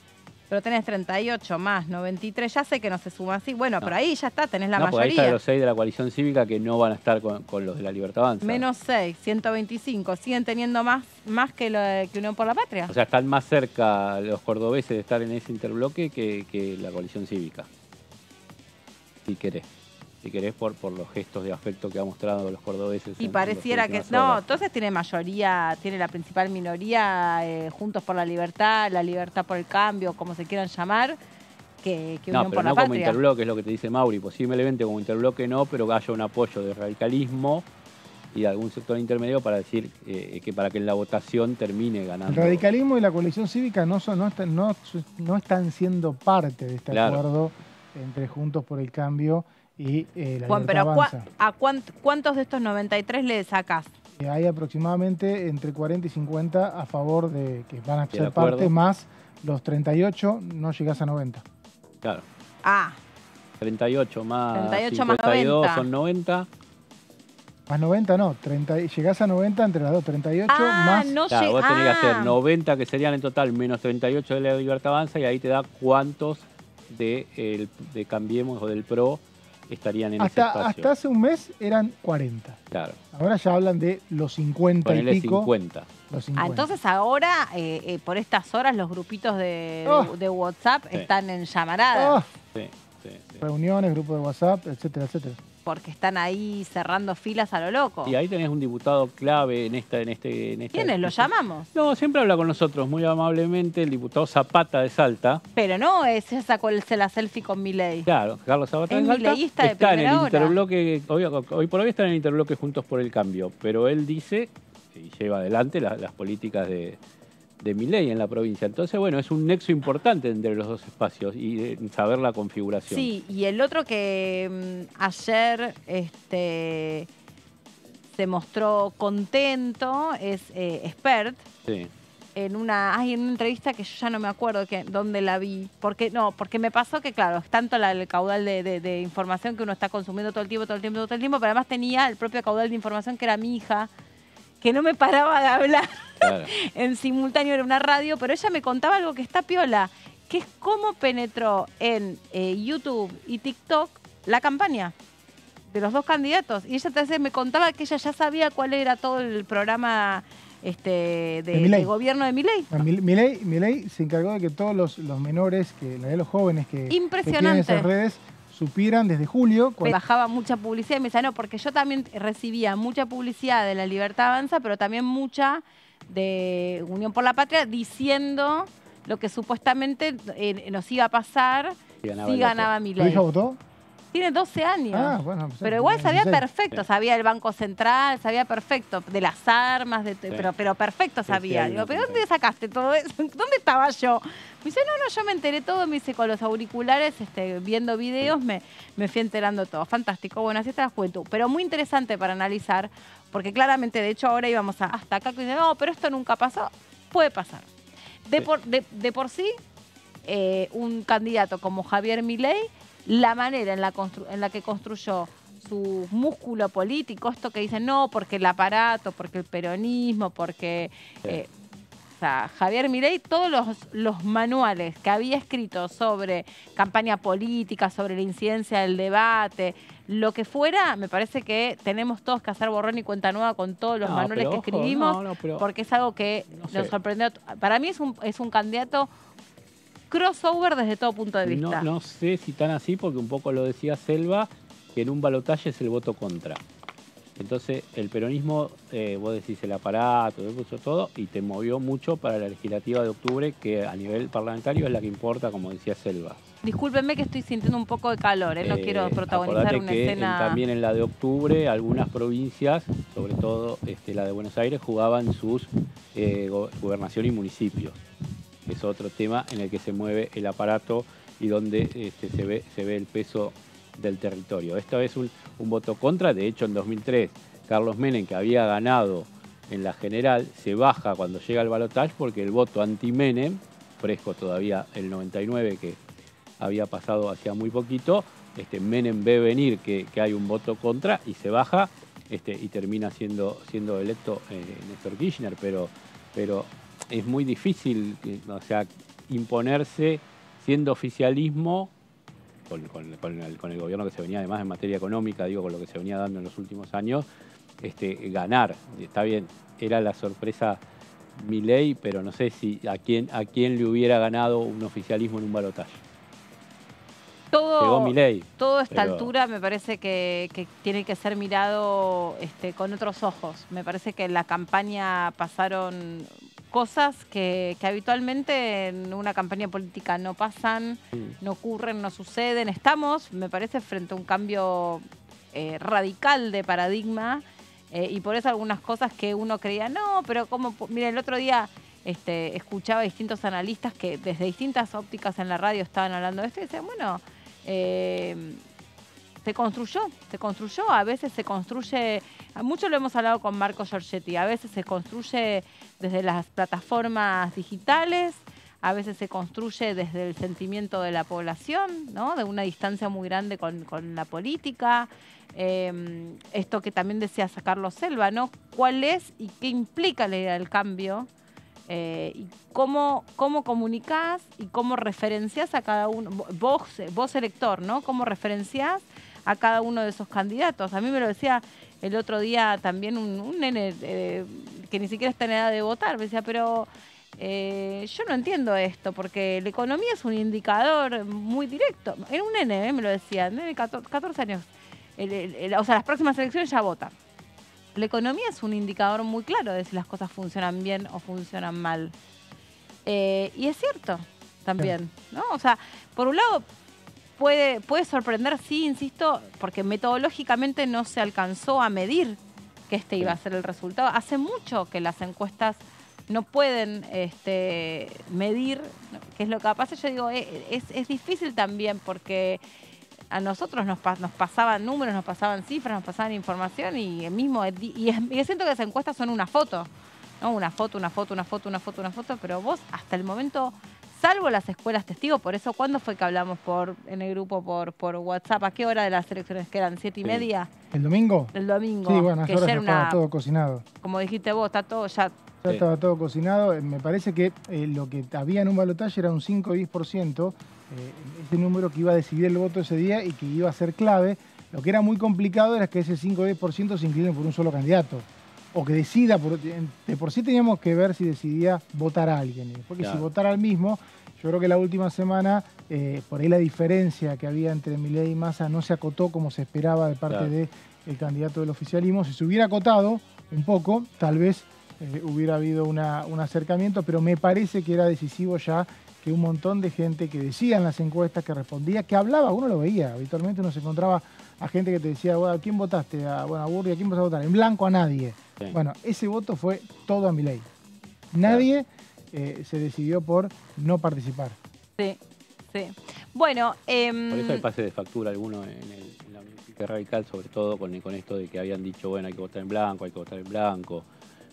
Pero tenés 38 más 93, ya sé que no se suma así. Bueno, por ahí ya está, tenés la mayoría. Ahí están los 6 de la coalición cívica que no van a estar con los de La Libertad Avanza. Menos 6, 125. Siguen teniendo más que Unión por la Patria. O sea, están más cerca los cordobeses de estar en ese interbloque que la coalición cívica. Si querés. Si querés, por los gestos de afecto que ha mostrado los cordobeses. Y pareciera que... No, entonces tiene mayoría, tiene la principal minoría, Juntos por la Libertad por el Cambio, como se quieran llamar, que Unión por la Patria. No como interbloque, es lo que te dice Mauri. Posiblemente como interbloque no, pero que haya un apoyo de radicalismo y de algún sector intermedio para decir que para que en la votación termine ganando. El radicalismo y la coalición cívica no están siendo parte de este acuerdo entre Juntos por el Cambio y la Juan, pero ¿cuántos de estos 93 le sacás? Hay aproximadamente entre 40 y 50 a favor de que van a ser parte, más los 38, no llegás a 90. Claro. 38 más 52 son 90. Más 90 no, llegás a 90 entre las dos, 38 más... No claro, vos tenés que hacer 90 que serían en total menos 38 de La Libertad Avanza y ahí te da cuántos de Cambiemos o del PRO estarían en ese espacio. Hasta hace un mes eran 40. Claro. Ahora ya hablan de los 50 Ponele y pico. 50. Los 50. Entonces ahora, por estas horas, los grupitos de WhatsApp están en llamaradas. Sí. Reuniones, grupos de WhatsApp, etcétera, etcétera. Porque están ahí cerrando filas a lo loco. Y ahí tenés un diputado clave en esta. ¿Quiénes? ¿Lo llamamos? No, siempre habla con nosotros muy amablemente, el diputado Zapata de Salta. Pero no, se sacó la selfie con Milei. Claro, Carlos Zapata de Salta. Está en el interbloque, hoy por hoy está en el interbloque Juntos por el Cambio, pero él dice y lleva adelante las políticas de Milei en la provincia. Entonces, bueno, es un nexo importante entre los dos espacios y saber la configuración. Sí, y el otro que ayer se mostró contento es Espert. Sí. En una entrevista que yo ya no me acuerdo dónde la vi. Porque me pasó que, claro, es tanto el caudal de información que uno está consumiendo todo el tiempo, pero además tenía el propio caudal de información que era mi hija, que no me paraba de hablar. Claro. En simultáneo era una radio, pero ella me contaba algo que está piola, que es cómo penetró en YouTube y TikTok la campaña. de los dos candidatos. Y ella entonces me contaba que ella ya sabía cuál era todo el programa de gobierno de Milei. Milei se encargó de que todos los menores, los jóvenes que tienen esas redes, supieran desde julio. Bajaba mucha publicidad y me decía, no, porque yo también recibía mucha publicidad de La Libertad Avanza, pero también mucha de Unión por la Patria, diciendo lo que supuestamente nos iba a pasar si ganaba Milei. ¿Tu hija votó? Tiene 12 años. Ah, bueno, pues pero igual sabía 16. Perfecto, sabía el Banco Central, sabía perfecto, de las armas, pero perfecto sabía. Sí, Digo, ¿pero dónde sacaste todo eso? ¿Dónde estaba yo? Me dice, no, yo me enteré todo, me dice, con los auriculares, viendo videos, me fui enterando todo. Fantástico, bueno, así está la juventud. Pero muy interesante para analizar, porque claramente, de hecho, ahora íbamos hasta acá, que dicen, no, pero esto nunca pasó. Puede pasar. De por sí, un candidato como Javier Milei, la manera en la que construyó su músculo político, esto que dicen, no, porque el aparato, porque el peronismo, porque... o sea, Javier Milei, todos los manuales que había escrito sobre campaña política, sobre la incidencia del debate, lo que fuera, me parece que tenemos todos que hacer borrón y cuenta nueva con todos los manuales que escribimos, porque es algo que nos sorprendió. Para mí es un candidato crossover desde todo punto de vista. No sé si tan así, porque un poco lo decía Selva, que en un balotaje es el voto contra. Entonces, el peronismo, vos decís el aparato, todo, y te movió mucho para la legislativa de octubre, que a nivel parlamentario es la que importa, como decía Selva. Discúlpenme que estoy sintiendo un poco de calor, no quiero protagonizar una escena... También en la de octubre, algunas provincias, sobre todo la de Buenos Aires, jugaban sus gobernación y municipios. Es otro tema en el que se mueve el aparato y donde se ve el peso del territorio. Esta vez un voto contra. De hecho, en 2003, Carlos Menem, que había ganado en la general, se baja cuando llega al balotaje porque el voto anti-Menem, fresco todavía el 99, que había pasado hacía muy poquito, Menem ve venir que hay un voto contra y se baja y termina siendo electo Néstor Kirchner, pero es muy difícil, o sea, imponerse siendo oficialismo con el gobierno que se venía además en materia económica, digo, con lo que se venía dando en los últimos años, ganar. Está bien, era la sorpresa Milei, pero no sé si a quién le hubiera ganado un oficialismo en un balotaje. Llegó Milei. Todo a esta altura me parece que tiene que ser mirado con otros ojos. Me parece que en la campaña pasaron cosas que habitualmente en una campaña política no pasan, no ocurren, no suceden. Estamos, me parece, frente a un cambio radical de paradigma y por eso algunas cosas que uno creía, no, pero como, mira, el otro día escuchaba a distintos analistas que desde distintas ópticas en la radio estaban hablando de esto y decían, bueno, se construyó, a veces se construye, mucho lo hemos hablado con Marco Giorgetti, a veces se construye desde las plataformas digitales, a veces se construye desde el sentimiento de la población, ¿no? De una distancia muy grande con la política. Esto que también decía Carlos Selva, ¿no? ¿Cuál es y qué implica la idea del cambio? Y cómo comunicás y cómo referenciás a cada uno, vos elector, ¿no? Cómo referenciás a cada uno de esos candidatos. A mí me lo decía el otro día también un nene que ni siquiera está en edad de votar. Me decía, pero yo no entiendo esto, porque la economía es un indicador muy directo. Era un nene, me lo decía, nene de 14 años. O sea, las próximas elecciones ya votan. La economía es un indicador muy claro de si las cosas funcionan bien o funcionan mal. Y es cierto también, ¿no? O sea, por un lado puede sorprender, sí, insisto, porque metodológicamente no se alcanzó a medir que iba a ser el resultado. Hace mucho que las encuestas no pueden medir qué es lo que va a pasar. Yo digo, es difícil también porque a nosotros nos pasaban números, nos pasaban cifras, nos pasaban información y siento que las encuestas son una foto, ¿no? Una foto, pero vos hasta el momento, salvo las escuelas testigos, por eso, ¿cuándo fue que hablamos en el grupo por WhatsApp? ¿A qué hora de las elecciones quedan? ¿7:30? ¿El domingo? El domingo. Sí, bueno, a esa hora ya estaba todo cocinado. Como dijiste vos, está todo ya... Ya estaba todo cocinado. Me parece que lo que había en un balotaje era un 5 y 10%, ese número que iba a decidir el voto ese día y que iba a ser clave. Lo que era muy complicado era que ese 5 o 10% se incline por un solo candidato. O que decida, de por sí teníamos que ver si decidía votar a alguien. Porque si votara al mismo, yo creo que la última semana, por ahí la diferencia que había entre Milei y Massa no se acotó como se esperaba de parte del candidato del oficialismo. Si se hubiera acotado un poco, tal vez hubiera habido un acercamiento, pero me parece que era decisivo ya que un montón de gente que decía en las encuestas, que respondía, que hablaba, uno lo veía, habitualmente uno se encontraba a gente que te decía, bueno, ¿a quién votaste? A Burri, ¿a quién vas a votar? En blanco a nadie. Sí. Bueno, ese voto fue todo a Milei. Nadie se decidió por no participar. Sí, sí. Bueno, por eso hay pase de factura alguno en la Unión Radical, sobre todo con esto de que habían dicho, bueno, hay que votar en blanco, hay que votar en blanco,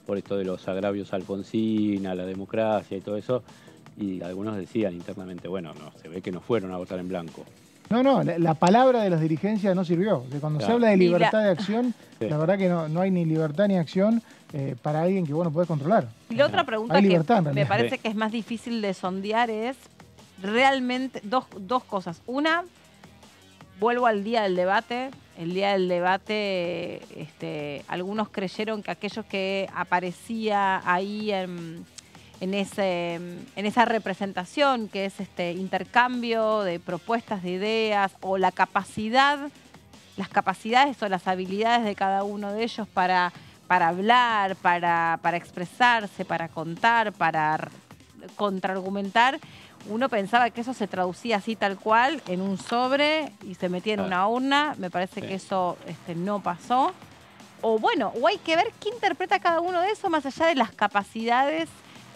por esto de los agravios a Alfonsín, a la democracia y todo eso. Y algunos decían internamente, bueno, no, se ve que no fueron a votar en blanco. No, la palabra de las dirigencias no sirvió. Cuando se habla de libertad de acción, la verdad que no hay ni libertad ni acción para alguien que vos no podés controlar. Y la otra pregunta que me parece que es más difícil de sondear es realmente dos cosas. Una, vuelvo al día del debate. El día del debate, algunos creyeron que aquello que aparecía ahí en esa representación, que es intercambio de propuestas, de ideas, o las capacidades o las habilidades de cada uno de ellos para hablar, para expresarse, para contar, para contraargumentar. Uno pensaba que eso se traducía así tal cual, en un sobre y se metía en una urna. Me parece que eso no pasó. O hay que ver qué interpreta cada uno de eso más allá de las capacidades,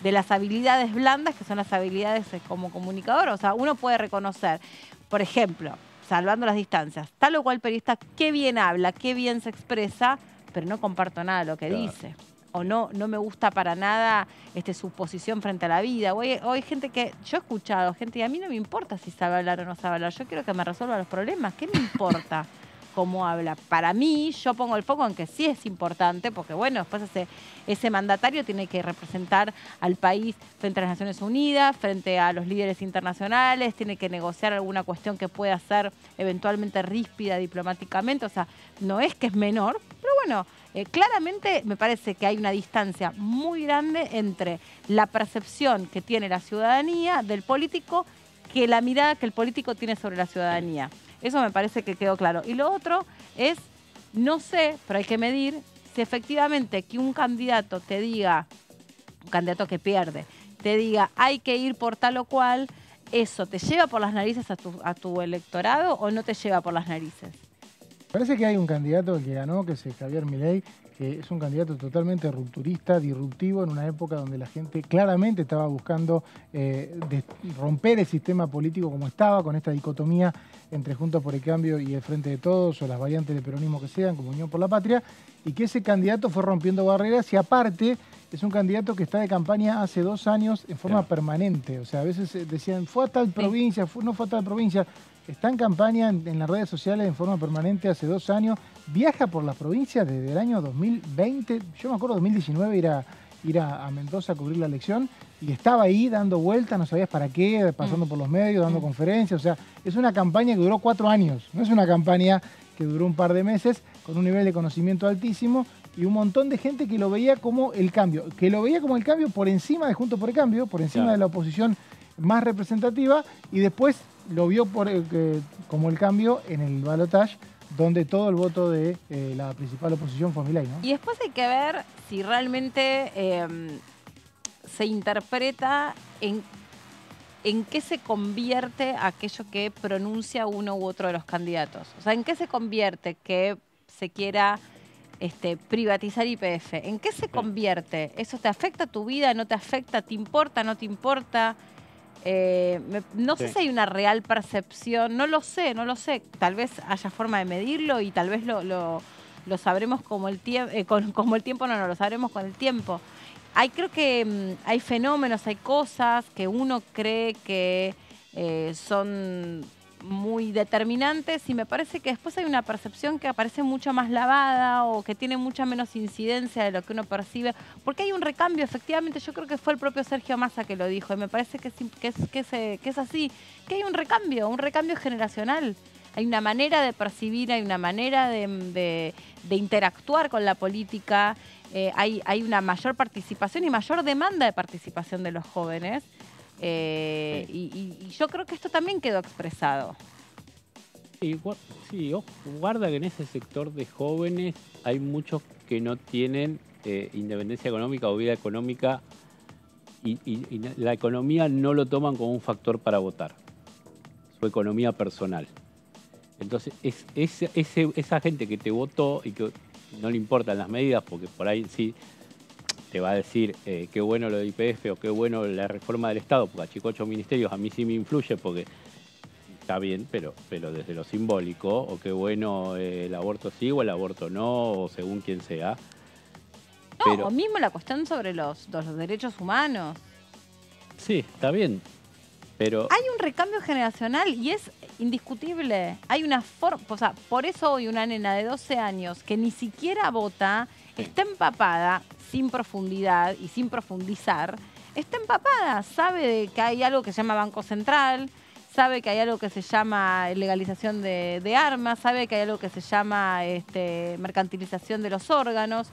de las habilidades blandas, que son las habilidades como comunicador. O sea, uno puede reconocer, por ejemplo, salvando las distancias, tal o cual periodista, qué bien habla, qué bien se expresa, pero no comparto nada de lo que dice. O no me gusta para nada su posición frente a la vida. O hay gente que, yo he escuchado gente, y a mí no me importa si sabe hablar o no sabe hablar, yo quiero que me resuelva los problemas, ¿qué me importa cómo habla? Para mí, yo pongo el foco en que sí es importante, porque después ese mandatario tiene que representar al país frente a las Naciones Unidas, frente a los líderes internacionales, tiene que negociar alguna cuestión que pueda ser eventualmente ríspida diplomáticamente, o sea, no es que es menor, pero claramente me parece que hay una distancia muy grande entre la percepción que tiene la ciudadanía del político que la mirada que el político tiene sobre la ciudadanía. Eso me parece que quedó claro. Y lo otro es, no sé, pero hay que medir si efectivamente que un candidato te diga, un candidato que pierde, te diga hay que ir por tal o cual, ¿eso te lleva por las narices a tu electorado o no te lleva por las narices? Parece que hay un candidato que ganó, que es Javier Milei, que es un candidato totalmente rupturista, disruptivo, en una época donde la gente claramente estaba buscando romper el sistema político como estaba, con esta dicotomía entre Juntos por el Cambio y el Frente de Todos, o las variantes de peronismo que sean, como Unión por la Patria, y que ese candidato fue rompiendo barreras y aparte es un candidato que está de campaña hace 2 años en forma permanente. O sea, a veces decían, fue a tal provincia, no fue a tal provincia. Está en campaña en las redes sociales en forma permanente hace 2 años. Viaja por las provincias desde el año 2020. Yo me acuerdo 2019 ir a Mendoza a cubrir la elección y estaba ahí dando vueltas, no sabías para qué, pasando por los medios, dando conferencias. O sea, es una campaña que duró 4 años. No es una campaña que duró un par de meses, con un nivel de conocimiento altísimo y un montón de gente que lo veía como el cambio. Que lo veía como el cambio por encima de Juntos por el Cambio, por encima de la oposición más representativa, y después lo vio como el cambio en el balotaje, donde todo el voto de la principal oposición fue Milei, ¿no? Y después hay que ver si realmente se interpreta en qué se convierte aquello que pronuncia uno u otro de los candidatos. O sea, en qué se convierte que se quiera privatizar YPF. ¿En qué se convierte? ¿Eso te afecta a tu vida? ¿No te afecta? ¿Te importa? ¿No te importa? No sé si hay una real percepción, no lo sé. Tal vez haya forma de medirlo y tal vez lo sabremos como el tiempo, no lo sabremos con el tiempo. Creo que hay fenómenos, hay cosas que uno cree que son muy determinantes y me parece que después hay una percepción que aparece mucho más lavada o que tiene mucha menos incidencia de lo que uno percibe, porque hay un recambio, efectivamente. Yo creo que fue el propio Sergio Massa que lo dijo y me parece que es así, que hay un recambio generacional. Hay una manera de percibir, hay una manera de interactuar con la política, hay una mayor participación y mayor demanda de participación de los jóvenes. Y yo creo que esto también quedó expresado. Sí, guarda que en ese sector de jóvenes hay muchos que no tienen independencia económica o vida económica y la economía no lo toman como un factor para votar, su economía personal. Entonces, esa gente que te votó y que no le importan las medidas, porque por ahí sí te va a decir qué bueno lo de YPF o qué bueno la reforma del Estado, porque achicó 8 ministerios, a mí sí me influye porque está bien, pero desde lo simbólico, o qué bueno el aborto sí o el aborto no, o según quien sea. No, o mismo la cuestión sobre los derechos humanos. Sí, está bien, pero... Hay un recambio generacional y es indiscutible. Hay una forma, o sea, por eso hoy una nena de 12 años que ni siquiera vota, está empapada sin profundidad y sin profundizar, está empapada, sabe de que hay algo que se llama Banco Central, sabe que hay algo que se llama legalización de armas, sabe que hay algo que se llama mercantilización de los órganos.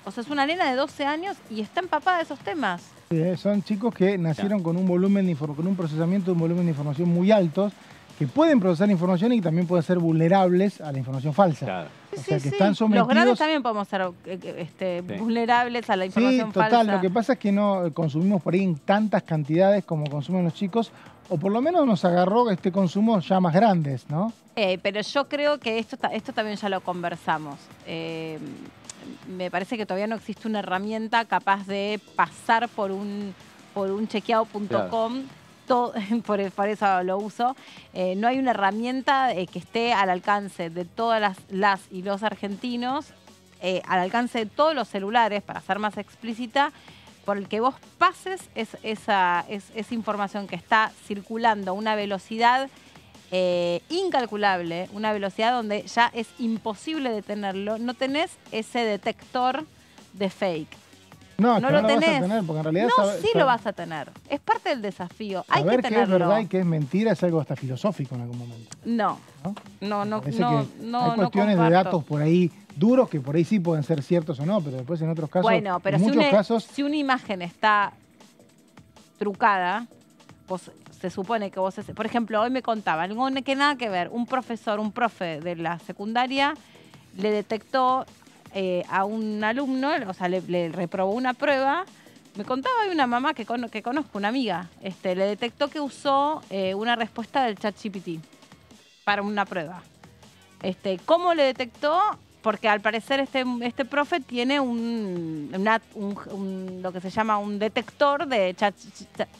O sea, es una nena de 12 años y está empapada de esos temas. Sí, son chicos que nacieron con un volumen con un procesamiento de un volumen de información muy altos, que pueden procesar información y que también pueden ser vulnerables a la información falsa. Claro. O sea, que están sometidos... Los grandes también podemos ser vulnerables a la información falsa. Sí, total. Lo que pasa es que no consumimos por ahí en tantas cantidades como consumen los chicos, o por lo menos nos agarró este consumo ya más grandes, ¿no? Pero yo creo que esto también ya lo conversamos. Me parece que todavía no existe una herramienta capaz de pasar por un chequeado.com. Claro. Por eso lo uso. No hay una herramienta que esté al alcance de todas las y los argentinos, al alcance de todos los celulares, para ser más explícita, por el que vos pases esa información que está circulando a una velocidad incalculable, una velocidad donde ya es imposible detenerlo. No tenés ese detector de fake. No lo tenés. Vas a tener, porque en realidad lo vas a tener. Es parte del desafío. Hay que tenerlo. Qué es verdad y qué es mentira es algo hasta filosófico en algún momento. No hay cuestiones de datos por ahí duros que por ahí sí pueden ser ciertos o no, pero después en otros casos, bueno, pero en muchos casos, si una imagen está trucada, pues se supone que vos... Por ejemplo, hoy me contaban, algo que nada que ver, un profe de la secundaria le detectó a un alumno, o sea, le reprobó una prueba. Me contaba hoy una mamá que conozco, una amiga, le detectó que usó una respuesta del ChatGPT para una prueba. ¿Cómo le detectó? Porque al parecer este profe tiene lo que se llama un detector de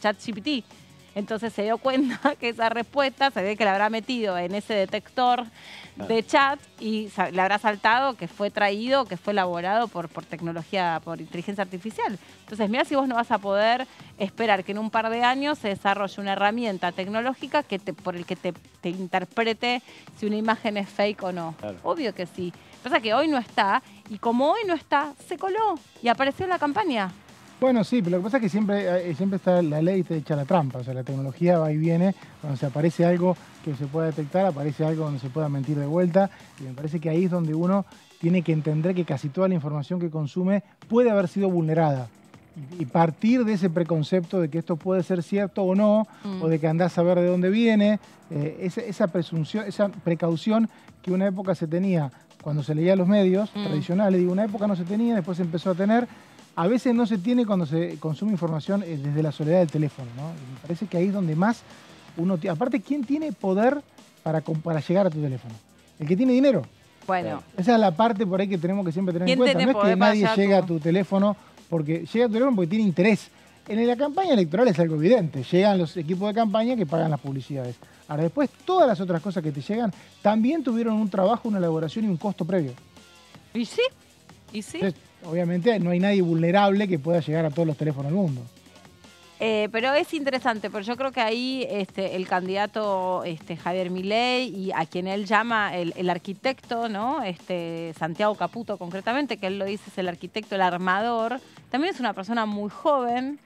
ChatGPT. Entonces se dio cuenta que esa respuesta se ve que la habrá metido en ese detector de chat y le habrá saltado que fue traído, que fue elaborado por tecnología, por inteligencia artificial. Entonces, mira si vos no vas a poder esperar que en un par de años se desarrolle una herramienta tecnológica por el que te interprete si una imagen es fake o no. Claro. Obvio que sí. Pasa que hoy no está, y como hoy no está, se coló y apareció en la campaña. Bueno, sí, pero lo que pasa es que siempre está la ley y te echa la trampa. O sea, la tecnología va y viene. Cuando se aparece algo que se pueda detectar, aparece algo donde se pueda mentir de vuelta. Y me parece que ahí es donde uno tiene que entender que casi toda la información que consume puede haber sido vulnerada. Y partir de ese preconcepto de que esto puede ser cierto o no, o de que andás a ver de dónde viene, esa presunción, esa precaución que una época se tenía cuando se leía los medios tradicionales. Digo, una época no se tenía, después se empezó a tener. A veces no se tiene cuando se consume información desde la soledad del teléfono, ¿no? Y me parece que ahí es donde más uno... Aparte, ¿quién tiene poder para llegar a tu teléfono? El que tiene dinero. Bueno. Esa es la parte por ahí que tenemos que siempre tener en cuenta. No es que nadie llega a tu teléfono porque llega a tu teléfono porque tiene interés. En la campaña electoral es algo evidente. Llegan los equipos de campaña que pagan las publicidades. Ahora, después, todas las otras cosas que te llegan también tuvieron un trabajo, una elaboración y un costo previo. ¿Y sí? Entonces, obviamente no hay nadie vulnerable que pueda llegar a todos los teléfonos del mundo. Pero es interesante, porque yo creo que ahí el candidato Javier Milei y a quien él llama el arquitecto, ¿no? Santiago Caputo concretamente, que él lo dice es el arquitecto, el armador, también es una persona muy joven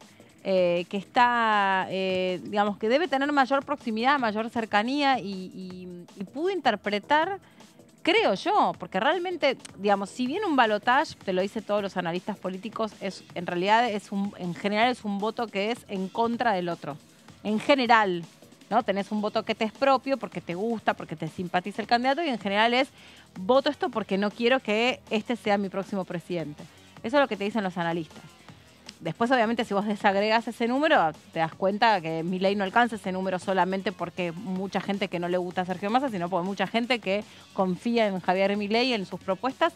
que está, digamos, que debe tener mayor proximidad, mayor cercanía y pudo interpretar, creo yo, porque realmente, digamos, si bien un balotaje, te lo dicen todos los analistas políticos, en realidad en general es un voto que es en contra del otro. En general, ¿no? Tenés un voto que te es propio porque te gusta, porque te simpatiza el candidato y en general es voto esto porque no quiero que este sea mi próximo presidente. Eso es lo que te dicen los analistas. Después, obviamente, si vos desagregás ese número, te das cuenta que Milei no alcanza ese número solamente porque mucha gente que no le gusta a Sergio Massa, sino porque mucha gente que confía en Javier Milei, en sus propuestas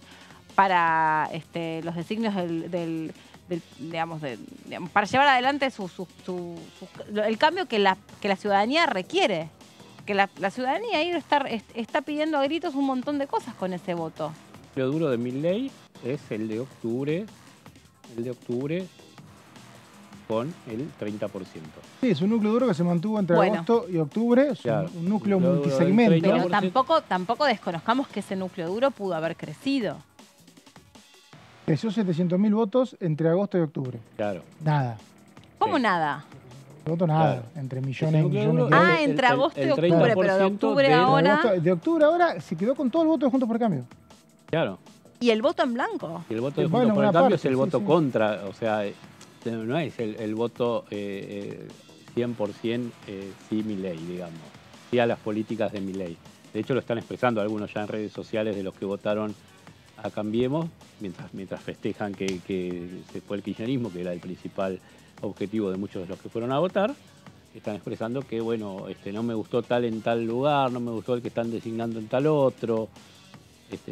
para los designios digamos, para llevar adelante el cambio que la ciudadanía requiere. Que la ciudadanía ahí está pidiendo a gritos un montón de cosas con ese voto. Lo duro de Milei es el de octubre. Con el 30%. Sí, es un núcleo duro que se mantuvo entre agosto y octubre, es claro, un núcleo multisegmento. Pero tampoco desconozcamos que ese núcleo duro pudo haber crecido. Creció 700.000 votos entre agosto y octubre. Claro. Nada. ¿Cómo nada? Votos nada, claro. Entre millones y millones. Entre agosto y octubre, pero de octubre ahora... De octubre ahora se quedó con todo el voto de Juntos por el Cambio. Claro. ¿Y el voto en blanco? Y el voto de Juntos por el Cambio es el voto contra, o sea... No es el voto 100% sí Milei, digamos, sí a las políticas de Milei. De hecho, lo están expresando algunos ya en redes sociales de los que votaron a Cambiemos, mientras festejan que se fue el kirchnerismo, que era el principal objetivo de muchos de los que fueron a votar. Están expresando que, bueno, no me gustó tal en tal lugar, no me gustó el que están designando en tal otro.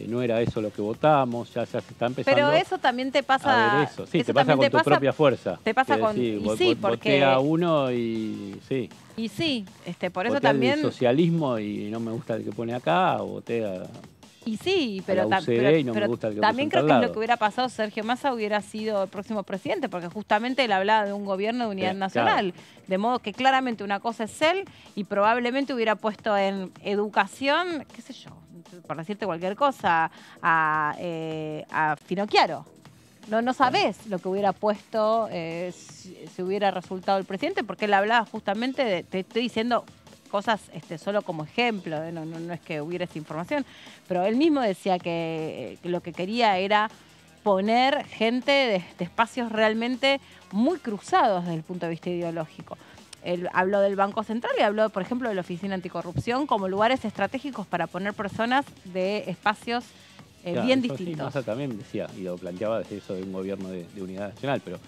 No era eso lo que votamos, ya se está empezando. Pero eso también te pasa. A ver eso. Sí, te pasa con tu propia fuerza. Te pasa con. Sí, porque. Voté a uno y sí. Y sí, por eso voté también. Al socialismo y no me gusta el que pone acá, o voté a. Y sí, pero, a la UCD y no me gusta el que también puso creo que al es lado. lo que hubiera pasado. Sergio Massa hubiera sido el próximo presidente, porque justamente él hablaba de un gobierno de unidad nacional. Claro. De modo que claramente una cosa es él y probablemente hubiera puesto en educación, qué sé yo, por decirte cualquier cosa, a Finocchiaro. No sabés lo que hubiera puesto si hubiera resultado el presidente, porque él hablaba justamente te estoy diciendo cosas solo como ejemplo, no es que hubiera esa información, pero él mismo decía que lo que quería era poner gente de espacios realmente muy cruzados desde el punto de vista ideológico. Él habló del Banco Central y habló, por ejemplo, de la Oficina Anticorrupción como lugares estratégicos para poner personas de espacios bien distintos. Sí, Massa también decía, y lo planteaba desde eso de un gobierno de unidad nacional, pero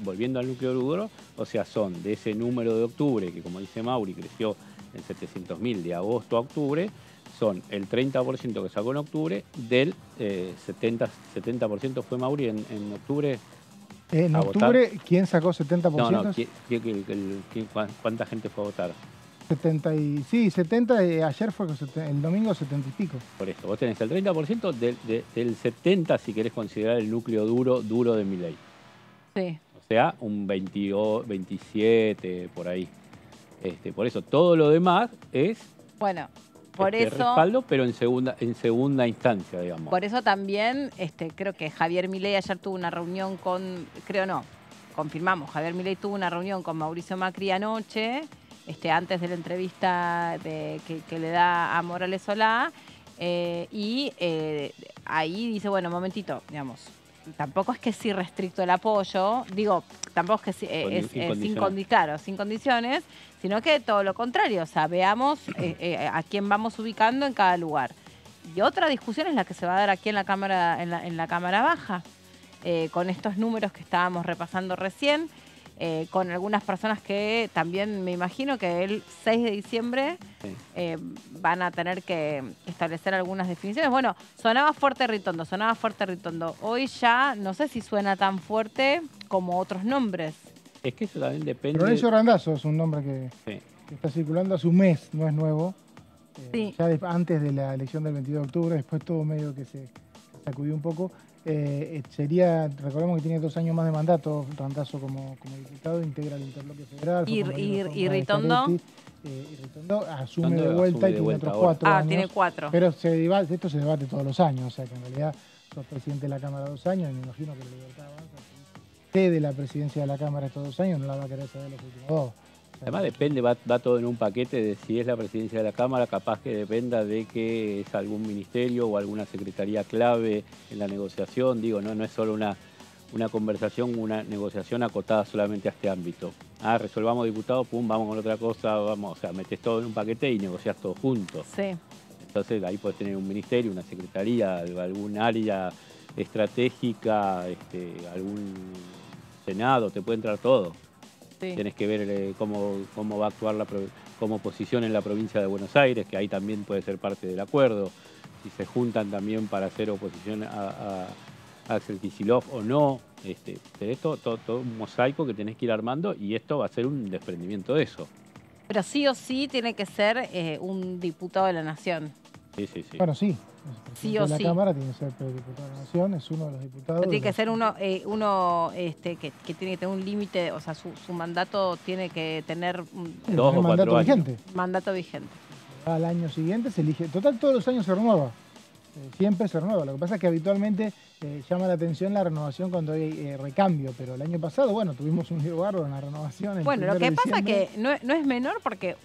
volviendo al núcleo duro, o sea, son de ese número de octubre, que como dice Mauri, creció en 700.000 de agosto a octubre, son el 30% que sacó en octubre, del 70% fue Mauri en octubre. En octubre, votar. ¿Quién sacó 70%? No, ¿cuánta gente fue a votar? 70 ayer fue el domingo 70 y pico. Por eso, vos tenés el 30% del 70, si querés considerar el núcleo duro de Milei. Sí. O sea, un 27, por ahí. Por eso, todo lo demás es... Bueno, por eso... respaldo, pero en segunda instancia, digamos. Por eso también, creo que Javier Milei ayer tuvo una reunión confirmamos, Javier Milei tuvo una reunión con Mauricio Macri anoche, antes de la entrevista que le da a Morales Solá, y ahí dice, bueno, momentito, digamos, tampoco es que sí restricto el apoyo, digo, tampoco es que sin condiciones, sino que todo lo contrario, o sea, veamos a quién vamos ubicando en cada lugar. Y otra discusión es la que se va a dar aquí en la Cámara, en la Cámara Baja, con estos números que estábamos repasando recién, con algunas personas que también me imagino que el 6 de diciembre van a tener que establecer algunas definiciones. Bueno, sonaba fuerte Ritondo. Hoy ya no sé si suena tan fuerte como otros nombres. Es que eso también depende... Lorenzo Randazzo es un nombre que está circulando hace un mes, no es nuevo. Ya antes de la elección del 22 de octubre, después todo medio que se sacudió un poco. Recordemos que tiene 2 años más de mandato, Randazzo como diputado, integra el Interbloque Federal. ¿Y Ritondo? Y Ritondo asume de vuelta y tiene otros 4 años. Tiene 4. Pero esto se debate todos los años, o sea que en realidad sos presidente de la Cámara 2 años y me imagino que la libertad avanza. cede la presidencia de la Cámara estos 2 años, no la va a querer ceder los últimos 2. Además depende, va todo en un paquete de si es la presidencia de la Cámara, capaz que dependa de que es algún ministerio o alguna secretaría clave en la negociación. Digo, no es solo una conversación, una negociación acotada solamente a este ámbito. Resolvamos diputados, pum, vamos con otra cosa, vamos, o sea, metes todo en un paquete y negociás todo juntos. Sí. Entonces ahí puedes tener un ministerio, una secretaría, algún área estratégica, algún senado, te puede entrar todo. Sí. Tienes que ver cómo va a actuar como oposición en la provincia de Buenos Aires, que ahí también puede ser parte del acuerdo. Si se juntan también para hacer oposición a Axel Kicillof o no. Esto todo un mosaico que tenés que ir armando y esto va a ser un desprendimiento de eso. Pero sí o sí tiene que ser un diputado de la Nación. Sí. Bueno, sí. Sí o sí. La Cámara tiene que ser diputado de la Nación, es uno de los diputados. Pero tiene que ser uno que tiene que tener un límite, o sea, su mandato tiene que tener 2 o 4 años. Vigente. Mandato vigente. Al año siguiente se elige. Total, todos los años se renueva. Siempre se renueva. Lo que pasa es que habitualmente llama la atención la renovación cuando hay recambio, pero el año pasado, bueno, tuvimos un lío bárbaro en la renovación. Bueno, lo que pasa es que no es menor porque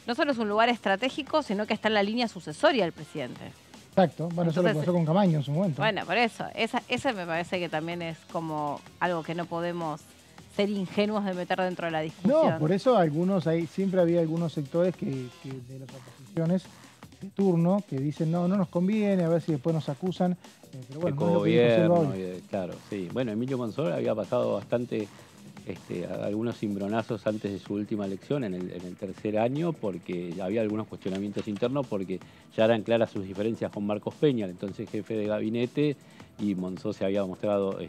no solo es un lugar estratégico, sino que está en la línea sucesoria del presidente. Exacto. Bueno, entonces, eso lo pasó con Camaño en su momento. Bueno, por eso. Ese me parece que también es como algo que no podemos ser ingenuos de meter dentro de la discusión. No, por eso siempre había algunos sectores que de las oposiciones de turno que dicen no nos conviene, a ver si después nos acusan. Pero bueno, no gobierno, claro, sí. Bueno, Emilio Monzó había pasado bastante algunos cimbronazos antes de su última elección, en el tercer año, porque había algunos cuestionamientos internos, porque ya eran claras sus diferencias con Marcos Peña, entonces jefe de gabinete, y Monzó se había mostrado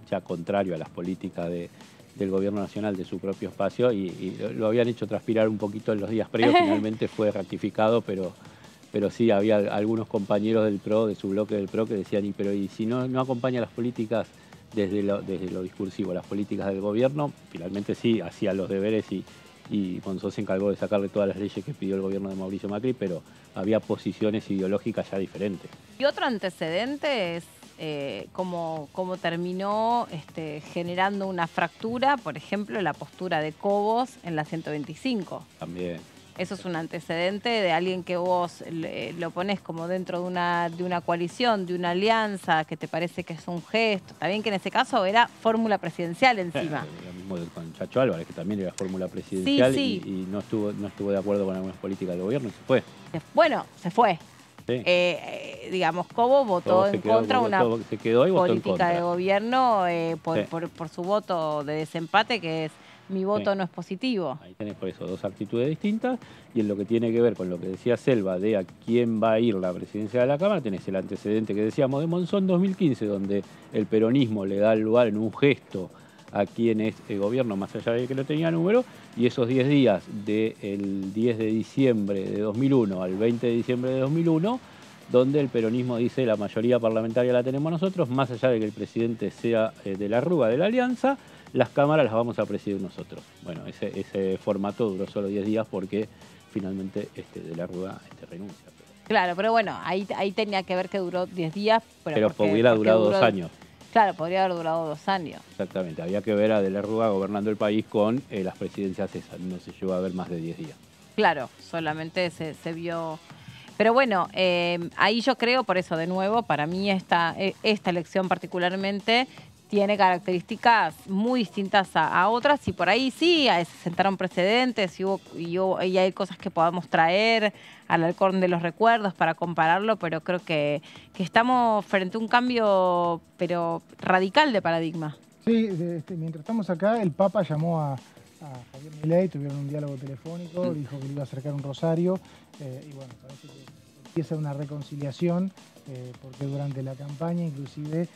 ya contrario a las políticas del gobierno nacional de su propio espacio, y lo habían hecho transpirar un poquito en los días previos. Finalmente fue ratificado, pero sí había algunos compañeros del PRO, de su bloque del PRO, que decían, y si no acompaña las políticas desde lo discursivo, las políticas del gobierno, finalmente sí, hacía los deberes y Monzó se encargó de sacarle todas las leyes que pidió el gobierno de Mauricio Macri, pero había posiciones ideológicas ya diferentes. Y otro antecedente es cómo terminó generando una fractura, por ejemplo, la postura de Cobos en la 125. También. Eso es un antecedente de alguien que vos lo pones como dentro de una coalición, de una alianza, que te parece que es un gesto. Está bien que en ese caso era fórmula presidencial encima. Lo mismo con Chacho Álvarez, que también era fórmula presidencial. Sí. Y no estuvo de acuerdo con algunas políticas del gobierno y se fue. Bueno, se fue. Sí. Digamos, Cobo votó en contra de una política de gobierno por su voto de desempate, que es mi voto no es positivo. Ahí tenés por eso 2 actitudes distintas, y en lo que tiene que ver con lo que decía Selva de a quién va a ir la presidencia de la Cámara, tenés el antecedente que decíamos de Monzó en 2015, donde el peronismo le da lugar en un gesto a quien es el gobierno, más allá de que no tenía número, y esos 10 días del 10 de diciembre de 2001 al 20 de diciembre de 2001, donde el peronismo dice la mayoría parlamentaria la tenemos nosotros, más allá de que el presidente sea de la Rúa de la Alianza, las cámaras las vamos a presidir nosotros. Bueno, ese formato duró solo 10 días porque finalmente de la Rúa renuncia. Claro, pero bueno, ahí tenía que ver que duró 10 días. Pero hubiera durado 2 años. Claro, podría haber durado 2 años. Exactamente, había que ver a De la Rúa gobernando el país con las presidencias esas, no se llegó a ver más de 10 días. Claro, solamente se vio. Pero bueno, ahí yo creo, por eso de nuevo, para mí esta elección particularmente tiene características muy distintas a otras, y por ahí sí se sentaron precedentes y hay cosas que podamos traer al halcón de los recuerdos para compararlo, pero creo que estamos frente a un cambio pero radical de paradigma. Sí, mientras estamos acá, el Papa llamó a Javier Milei, tuvieron un diálogo telefónico, dijo que le iba a acercar un rosario, y bueno, parece que empieza una reconciliación, porque durante la campaña inclusive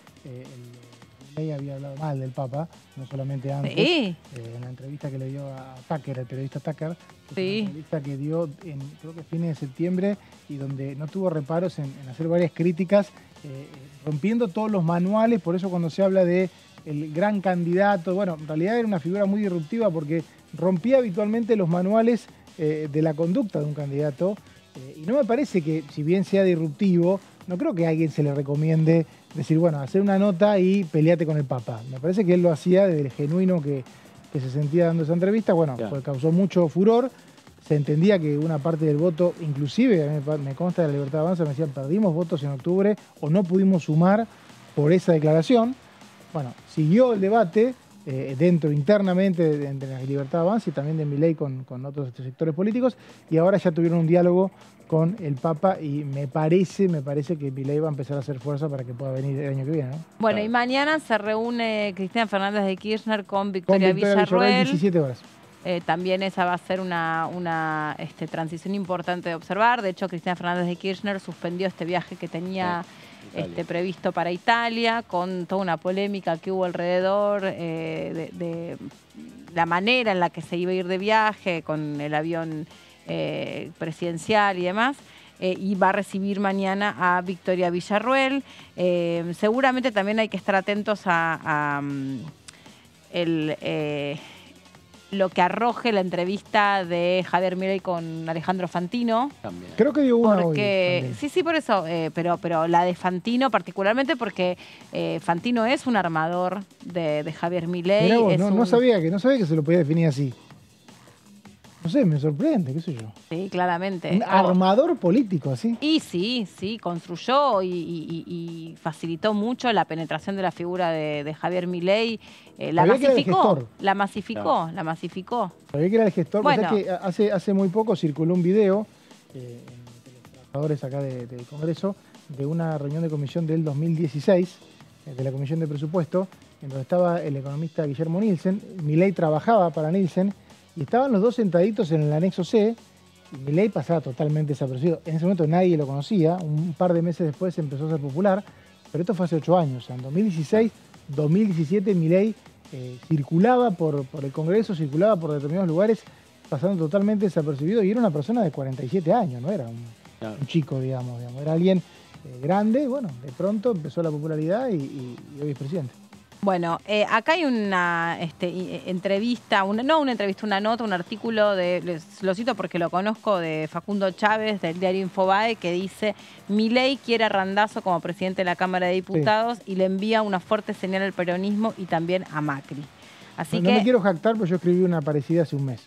Milei había hablado mal del Papa, no solamente antes, en la entrevista que le dio a Tucker, el periodista Tucker, una entrevista que dio creo que fines de septiembre, y donde no tuvo reparos en hacer varias críticas, rompiendo todos los manuales. Por eso cuando se habla de el gran candidato, bueno, en realidad era una figura muy disruptiva porque rompía habitualmente los manuales de la conducta de un candidato, y no me parece que, si bien sea disruptivo, no creo que a alguien se le recomiende decir, bueno, hacer una nota y peleate con el Papa. Me parece que él lo hacía desde el genuino que se sentía dando esa entrevista. Bueno, pues causó mucho furor. Se entendía que una parte del voto, inclusive, a mí me consta de la Libertad Avanza, me decían, perdimos votos en octubre o no pudimos sumar por esa declaración. Bueno, siguió el debate internamente entre la Libertad Avanza y también de Milei con otros sectores políticos, y ahora ya tuvieron un diálogo con el Papa y me parece que Milei va a empezar a hacer fuerza para que pueda venir el año que viene, ¿no? Bueno, y mañana se reúne Cristina Fernández de Kirchner con Victoria Villarroel. 17 horas. También esa va a ser una transición importante de observar. De hecho, Cristina Fernández de Kirchner suspendió este viaje que tenía previsto para Italia, con toda una polémica que hubo alrededor de la manera en la que se iba a ir de viaje, con el avión presidencial y demás. Y va a recibir mañana a Victoria Villarroel. Seguramente también hay que estar atentos a lo que arroje la entrevista de Javier Milei con Alejandro Fantino. También. Creo que dio una hoy. Sí, por eso, pero la de Fantino particularmente porque Fantino es un armador de Javier Milei. Mirá vos, no sabía que se lo podía definir así. No sé, me sorprende, qué sé yo. Sí, claramente. Un armador político, así. Y sí, construyó y facilitó mucho la penetración de la figura de Javier Milei. La masificó. Sabía que era el gestor. Bueno. Que hace muy poco circuló un video entre los trabajadores acá del Congreso de una reunión de comisión del 2016, de la Comisión de Presupuesto, en donde estaba el economista Guillermo Nielsen. Milei trabajaba para Nielsen. Y estaban los dos sentaditos en el anexo C, y Milei pasaba totalmente desapercibido. En ese momento nadie lo conocía, un par de meses después empezó a ser popular, pero esto fue hace 8 años. O sea, en 2016, 2017, Milei circulaba por el Congreso, circulaba por determinados lugares, pasando totalmente desapercibido, y era una persona de 47 años, no era un chico, digamos. Era alguien grande, y bueno, de pronto empezó la popularidad y hoy es presidente. Bueno, acá hay una entrevista, una nota, un artículo, lo cito porque lo conozco, de Facundo Chávez, del diario Infobae, que dice: Milei quiere a Randazzo como presidente de la Cámara de Diputados y le envía una fuerte señal al peronismo y también a Macri. Así no me quiero jactar, pero yo escribí una parecida hace un mes.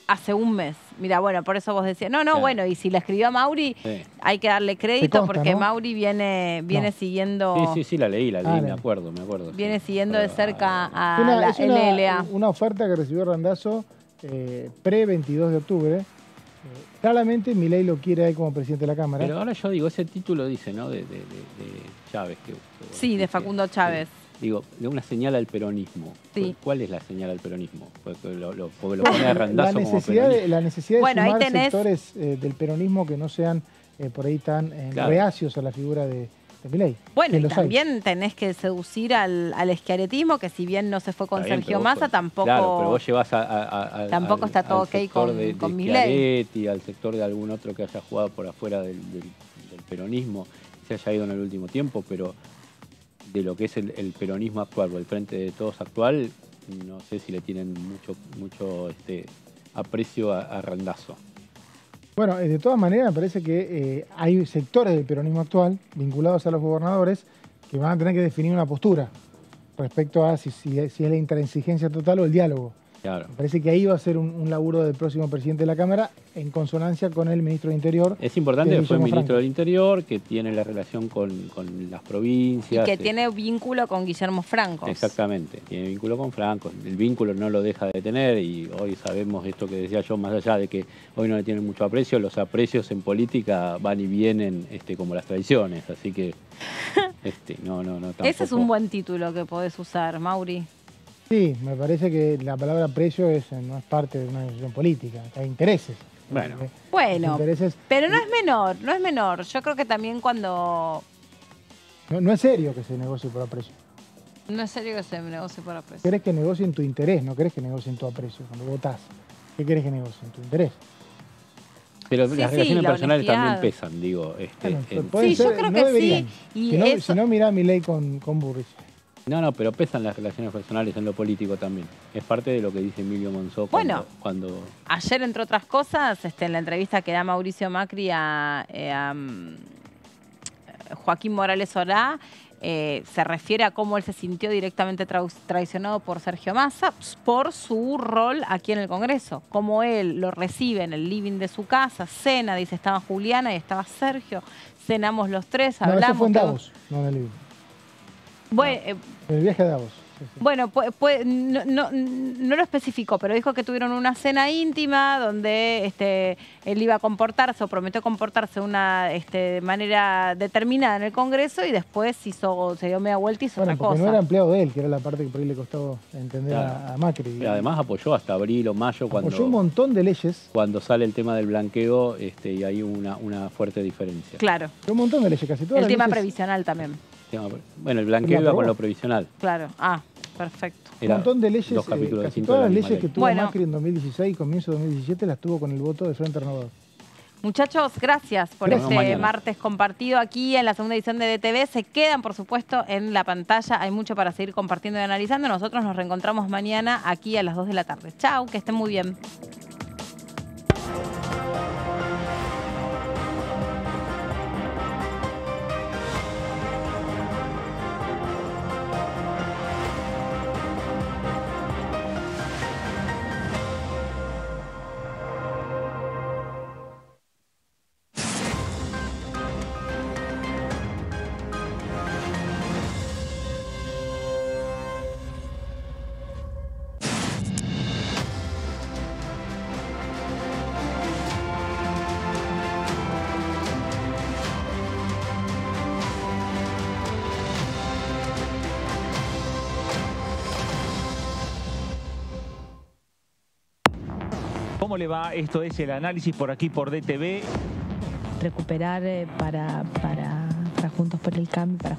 Hace un mes. Mira, bueno, por eso vos decías. Claro. Bueno, y si la escribió a Mauri, hay que darle crédito, consta, porque ¿no? Mauri viene siguiendo... Sí, la leí, me acuerdo. Viene siguiendo de cerca a la LLA. Una oferta que recibió Randazzo pre-22 de octubre. Claramente Milei lo quiere ahí como presidente de la Cámara. Pero ahora yo digo, ese título dice, ¿no? De Chávez. Sí, de Facundo Chávez. Digo, de una señal al peronismo. Sí. ¿Cuál es la señal al peronismo? Porque lo pone a Randazzo como la necesidad de sumar sectores del peronismo que no sean por ahí tan reacios a la figura de Milei. Bueno, y también tenés que seducir al schiarettismo, que si bien no se fue con Sergio Massa, tampoco... Claro, pero vos llevas tampoco está todo ok con Milei. Al sector de algún otro que haya jugado por afuera del peronismo, se haya ido en el último tiempo, pero... de lo que es el peronismo actual o el Frente de Todos actual, no sé si le tienen mucho aprecio a Randazzo. Bueno, de todas maneras me parece que hay sectores del peronismo actual vinculados a los gobernadores que van a tener que definir una postura respecto a si es la intransigencia total o el diálogo. Claro. Me parece que ahí va a ser un laburo del próximo presidente de la Cámara en consonancia con el ministro del Interior. Es importante que fue el ministro del Interior, que tiene la relación con las provincias. Y que tiene vínculo con Guillermo Franco. Exactamente, tiene vínculo con Franco. El vínculo no lo deja de tener y hoy sabemos esto que decía yo, más allá de que hoy no le tienen mucho aprecio, los aprecios en política van y vienen como las tradiciones, así que no tampoco. Ese es un buen título que podés usar, Mauri. Sí, me parece que la palabra precio no es parte de una decisión política, hay intereses. Bueno, pero no es menor. Yo creo que también cuando... No es serio que se negocie por aprecio. No es serio que se negocie por aprecio. Querés que negocien tu interés, no querés que negocien tu aprecio cuando votás. ¿Qué querés que negocien? Tu interés. Pero las relaciones personales también pesan, digo. Yo creo que sí. Si no, mirá a Milei con Burris. No, pero pesan las relaciones personales en lo político también. Es parte de lo que dice Emilio Monzó cuando... Ayer, entre otras cosas, en la entrevista que da Mauricio Macri a Joaquín Morales Solá, se refiere a cómo él se sintió directamente traicionado por Sergio Massa por su rol aquí en el Congreso. Cómo él lo recibe en el living de su casa, cena, dice, estaba Juliana y estaba Sergio, cenamos los tres, hablamos. No, eso fue en Davos, no en el living. Bueno, en el viaje a Davos. Bueno, no lo especificó, pero dijo que tuvieron una cena íntima donde él iba a comportarse o prometió comportarse de manera determinada en el Congreso y después se dio media vuelta y hizo otra cosa. Porque no era empleado de él, que era la parte que por ahí le costó entender a Macri. Y además apoyó hasta abril o mayo cuando... Apoyó un montón de leyes. Cuando sale el tema del blanqueo y hay una fuerte diferencia. Claro. Un montón de leyes, casi todas. El tema previsional también. Bueno, el blanqueo iba con lo previsional. Claro, perfecto. Un montón de leyes, casi todas las leyes que tuvo Macri en 2016 y comienzo de 2017 las tuvo con el voto de Frente Renovador. Muchachos, gracias por este martes compartido aquí en la segunda edición de DTV. Se quedan, por supuesto, en la pantalla. Hay mucho para seguir compartiendo y analizando. Nosotros nos reencontramos mañana aquí a las 2 de la tarde. Chau, que estén muy bien. ¿Cómo le va? Esto es el análisis por aquí por DTV. Recuperar para Juntos por el Cambio, para